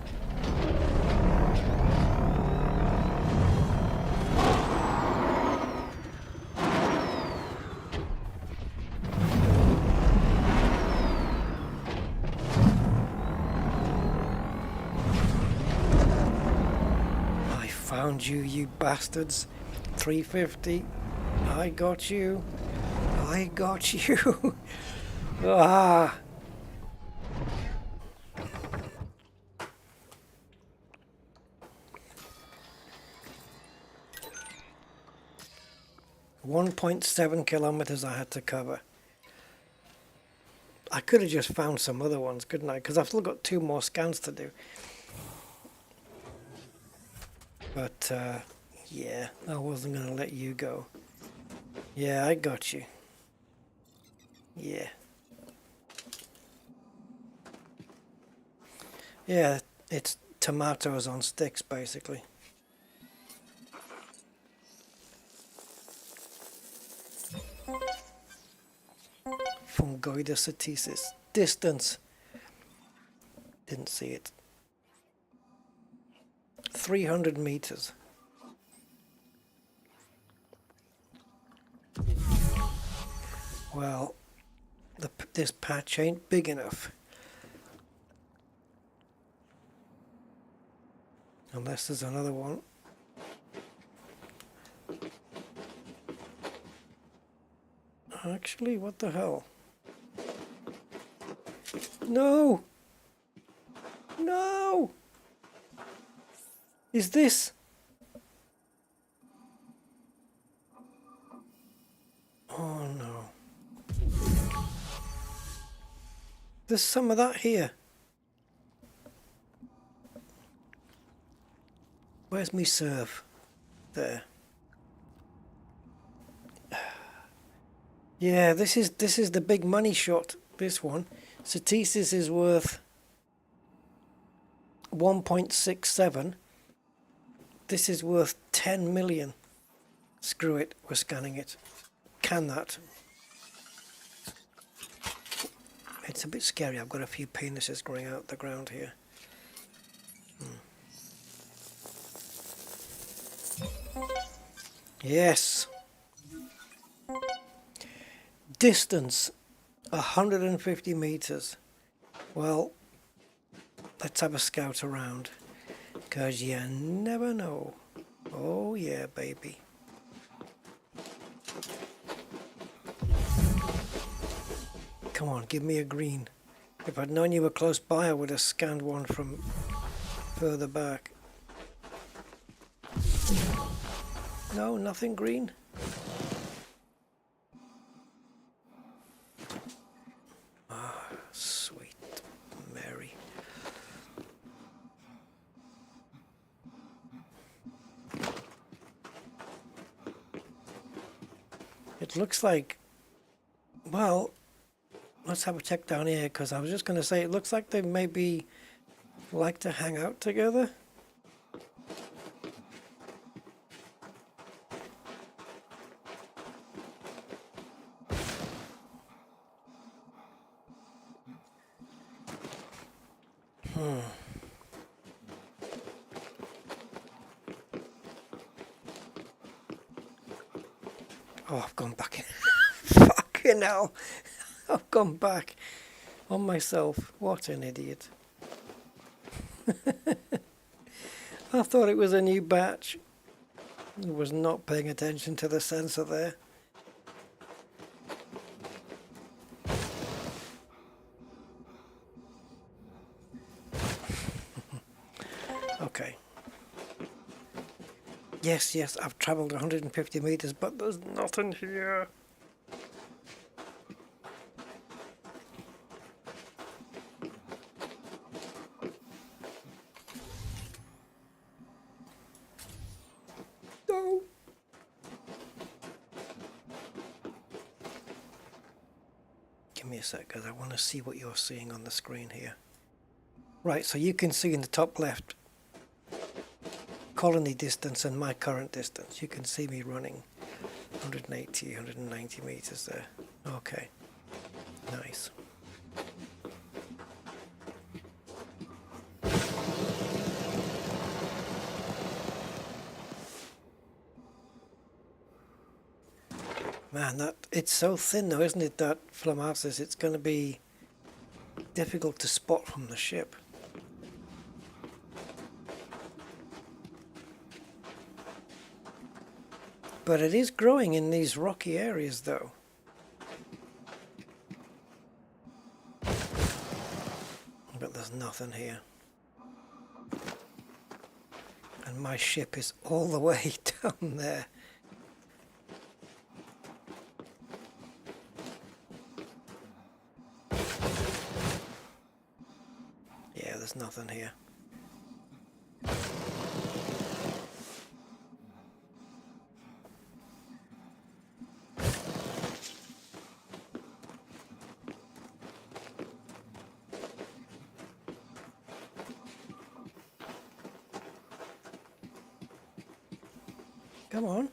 I found you, you bastards. 350. I got you. I got you. Ah, 1.7 kilometers I had to cover. I could have just found some other ones, couldn't I? Because I've still got 2 more scans to do. But, yeah, I wasn't going to let you go. Yeah, I got you. Yeah. Yeah, it's tomatoes on sticks, basically. Fungoida satesis. Distance. Didn't see it. 300 meters. Well, this patch ain't big enough. Unless there's another one. Actually, what the hell? No! No! Is this? Oh no. There's some of that here. Where's me serve? There. Yeah, this is the big money shot, this one. Satesis is worth 1.67. This is worth 10 million. Screw it, we're scanning it. Can that? It's a bit scary. I've got a few penises growing out the ground here. Yes. Distance 150 meters. Well, let's have a scout around, because you never know. Oh yeah, baby. Come on, give me a green. If I'd known you were close by, I would have scanned one from further back. No, nothing green. Ah, sweet Mary. It looks like, well, let's have a check down here, because I was just going to say, it looks like they maybe like to hang out together. Oh, I've gone back. Fucking hell. I've gone back on myself. What an idiot. I thought it was a new batch. I was not paying attention to the sensor there. Okay. Yes, I've travelled 150 meters, but there's nothing here. No. Give me a sec, because I want to see what you're seeing on the screen here. Right, so you can see in the top left colony distance and my current distance. You can see me running 180, 190 meters there. Okay, nice. Man, it's so thin though, isn't it, that Flamasis? It's going to be difficult to spot from the ship. But it is growing in these rocky areas though. But there's nothing here. And my ship is all the way down there. nothing here. Come on.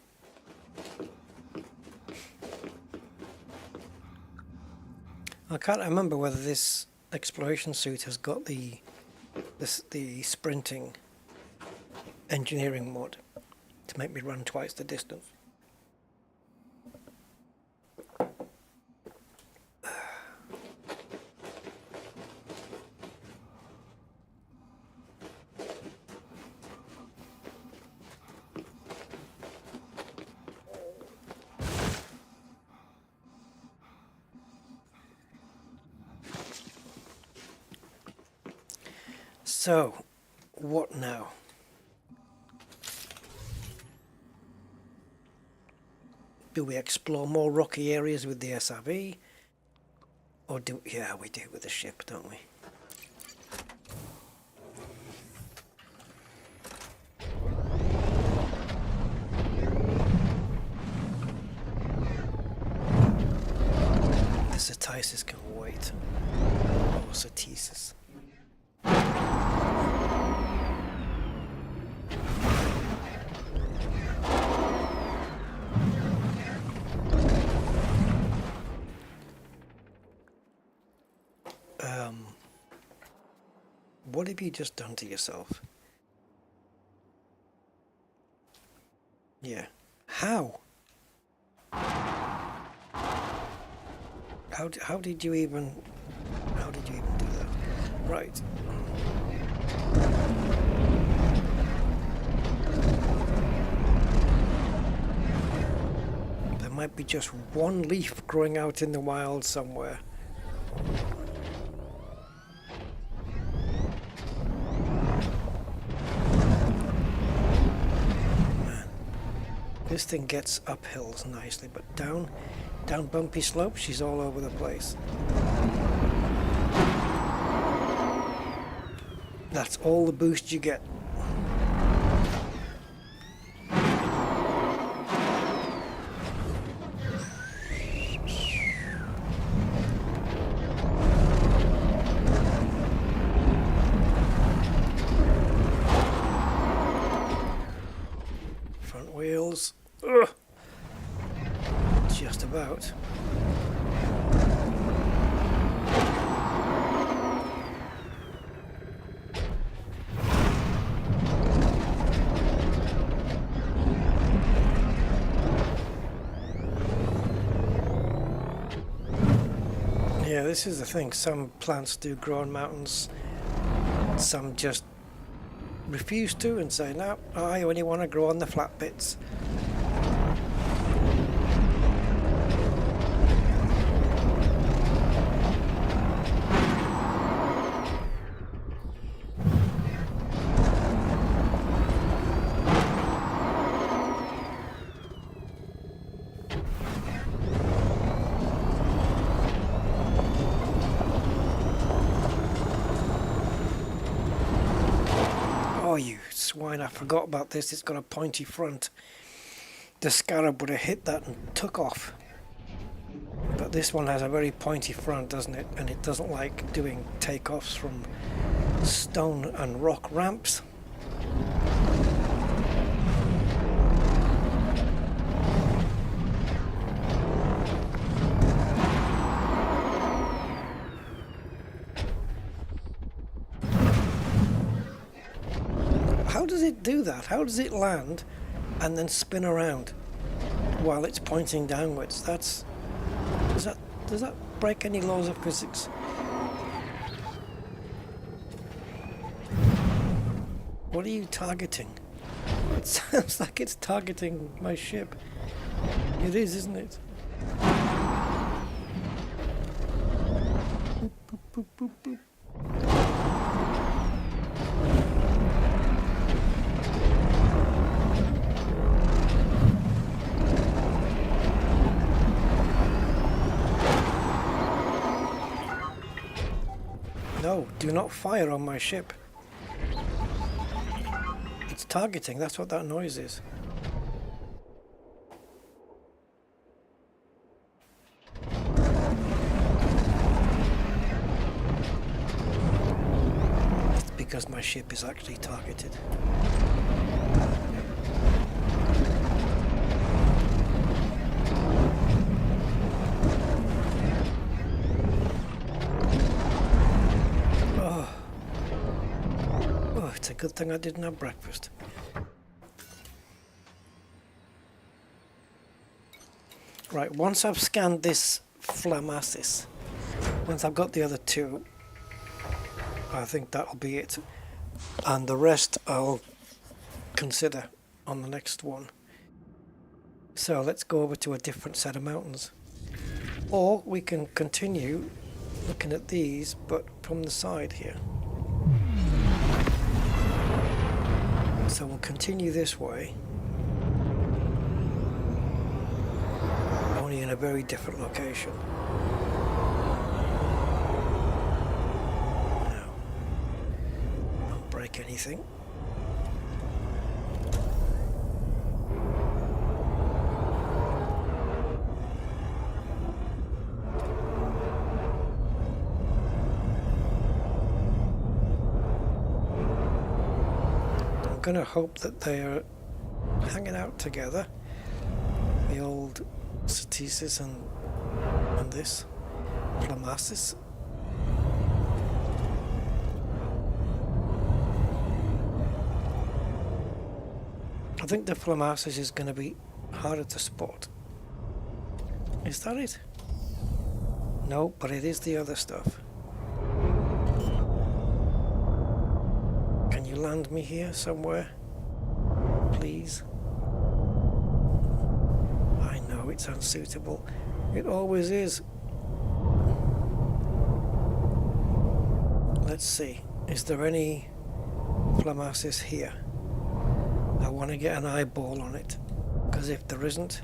I can't remember whether this exploration suit has got the sprinting engineering mod to make me run twice the distance. So, what now? Do we explore more rocky areas with the SRV? Or do... yeah, we do with the ship, don't we? The Cetices can wait. Or Cetices. What have you just done to yourself? Yeah. How? How did you even do that? Right. There might be just one leaf growing out in the wild somewhere. This thing gets up hills nicely, but down bumpy slopes, she's all over the place. That's all the boost you get. Front wheels. Ugh. Just about. Yeah, this is the thing. Some plants do grow on mountains. Some just refuse to and say, no, I only want to grow on the flat bits. Oh, you swine, I forgot about this. It's got a pointy front. The Scarab would have hit that and took off. But this one has a very pointy front, doesn't it? And it doesn't like doing takeoffs from stone and rock ramps. How does it do that? How does it land and then spin around while it's pointing downwards? Does that break any laws of physics? What are you targeting? It sounds like it's targeting my ship. It is, isn't it? Boop, boop, boop, boop, boop. No, do not fire on my ship. It's targeting, that's what that noise is. It's because my ship is actually targeted. It's a good thing I didn't have breakfast. Right, once I've scanned this Flamasis, once I've got the other two, I think that'll be it. And the rest I'll consider on the next one. So let's go over to a different set of mountains. Or we can continue looking at these, but from the side here. So we'll continue this way, only in a very different location. Now, don't break anything. I'm gonna hope that they are hanging out together, the old Cetesis and this Flamasis. I think the Flamasis is going to be harder to spot. Is that it? No, but it is the other stuff. Land me here somewhere, please. I know it's unsuitable. It always is. Let's see. Is there any Flamasis here? I want to get an eyeball on it, because if there isn't,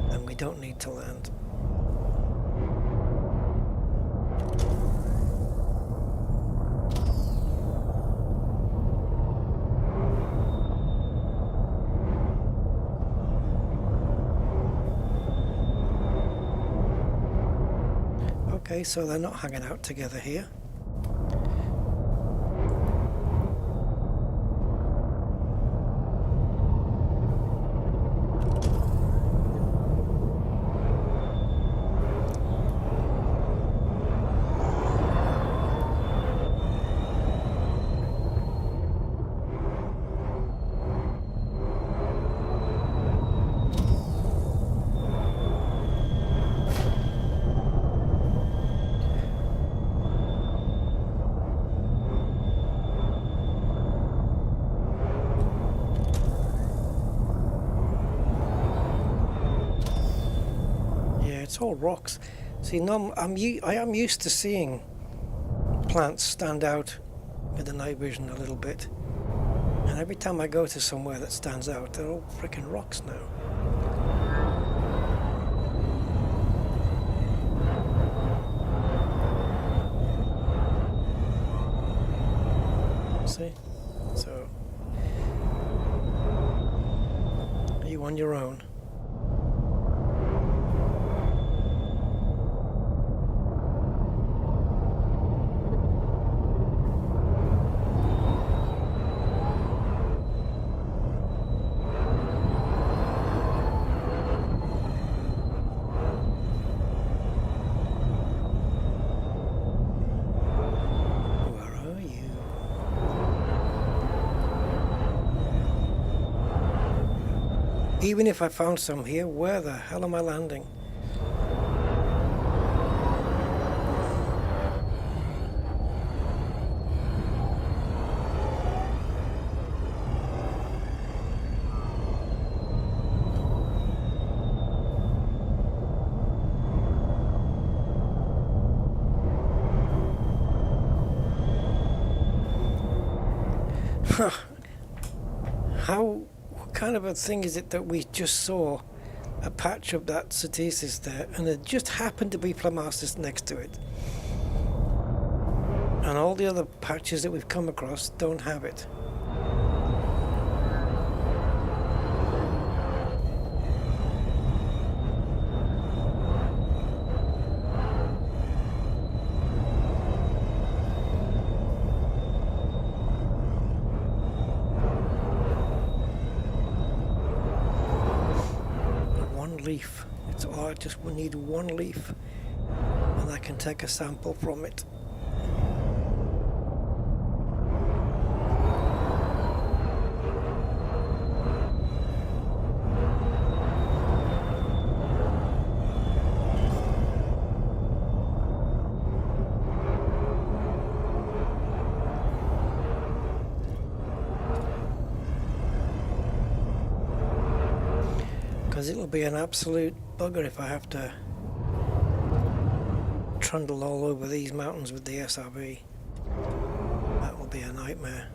then we don't need to land. Okay, so they're not hanging out together here. It's all rocks. See, no, I am used to seeing plants stand out with the night vision a little bit, and every time I go to somewhere that stands out, they're all freaking rocks now. See? So, are you on your own? Even if I found some here, where the hell am I landing? What kind of a thing is it that we just saw a patch of that Cetesis there, and it just happened to be Flamasis next to it, and all the other patches that we've come across don't have it? leaf. It's all, I just need one leaf, and I can take a sample from it. Because it'll be an absolute bugger if I have to trundle all over these mountains with the SRB. That will be a nightmare.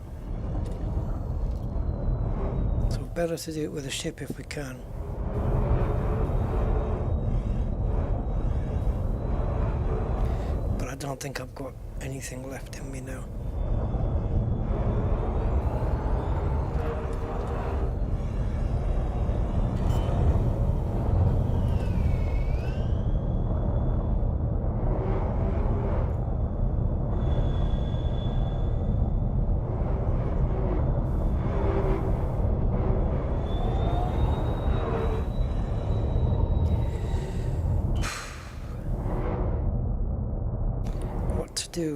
So better to do it with a ship if we can. But I don't think I've got anything left in me now.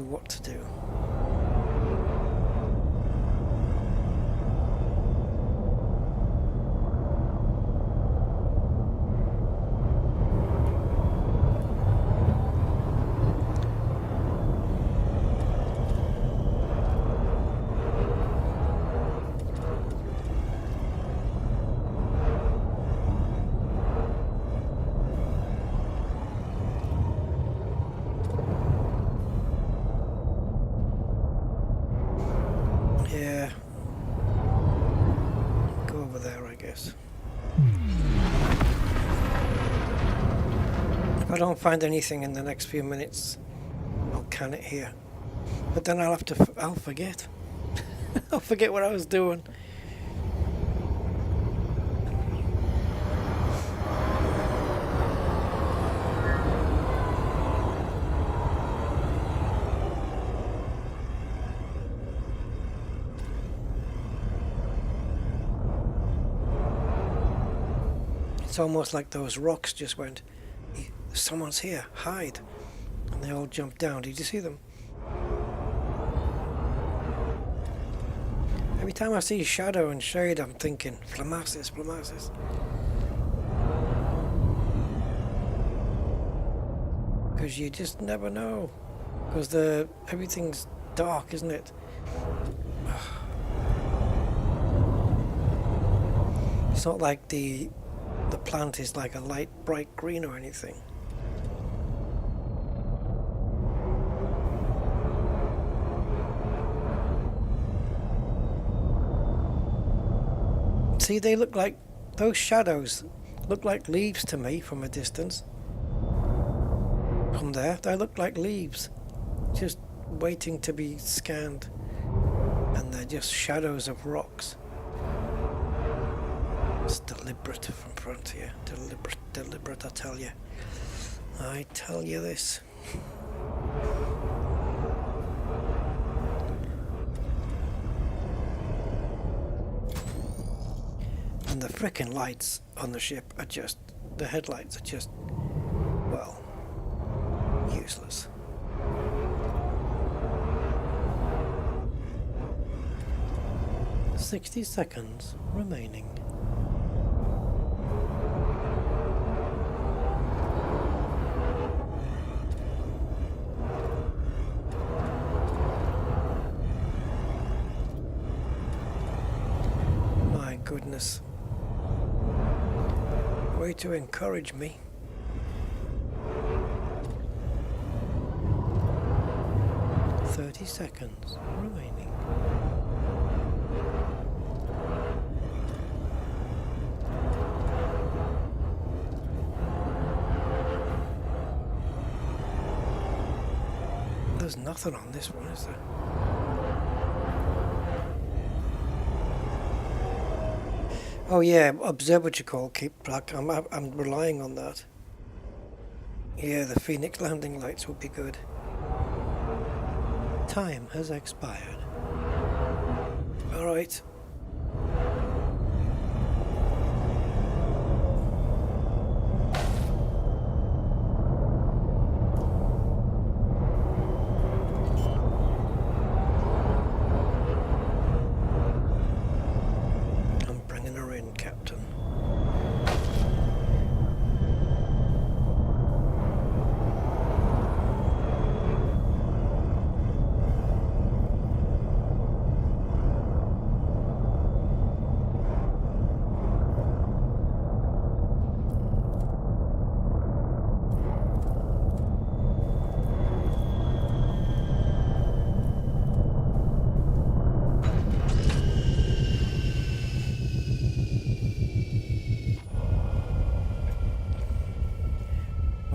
What to do. If I don't find anything in the next few minutes, I'll can it here. But then I'll forget. I'll forget what I was doing. It's almost like those rocks just went, someone's here, hide. And they all jumped down. Did you see them? Every time I see shadow and shade, I'm thinking, Flamasis, Flamasis. Because you just never know. Because everything's dark, isn't it? It's not like the plant is like a light bright green or anything. See, they look like, those shadows look like leaves to me from a distance. From there, they look like leaves, just waiting to be scanned. And they're just shadows of rocks. It's deliberate from front here. Deliberate, I tell you. I tell you this. And the frickin' lights on the ship are just, the headlights are just, well, useless. "60 seconds remaining." My goodness. Way to encourage me. "30 seconds remaining." There's nothing on this one, is there? Oh yeah, observatory call, keep track. I'm relying on that. Yeah, the Phoenix landing lights would be good. Time has expired. Alright.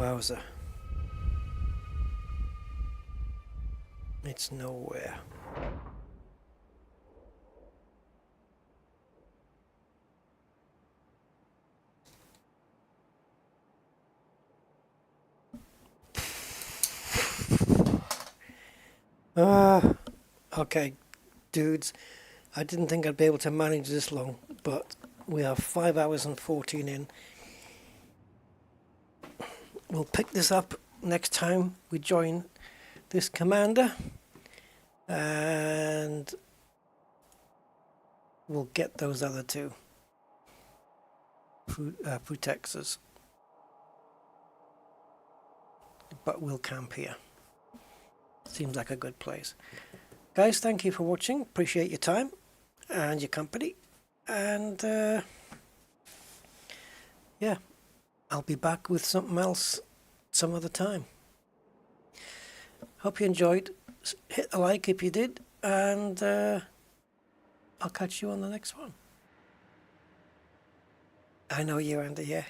Wowza. It's nowhere. Okay, dudes, I didn't think I'd be able to manage this long, but we are 5 hours and 14 in. We'll pick this up next time we join this commander, and we'll get those other two protectors. But we'll camp here. Seems like a good place. Guys, thank you for watching. Appreciate your time and your company. And yeah, I'll be back with something else some other time. Hope you enjoyed. Hit a like if you did, and I'll catch you on the next one. I know you, Andy, yeah.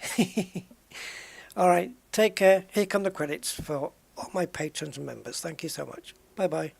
Alright, take care. Here come the credits for all my patrons and members. Thank you so much. Bye bye.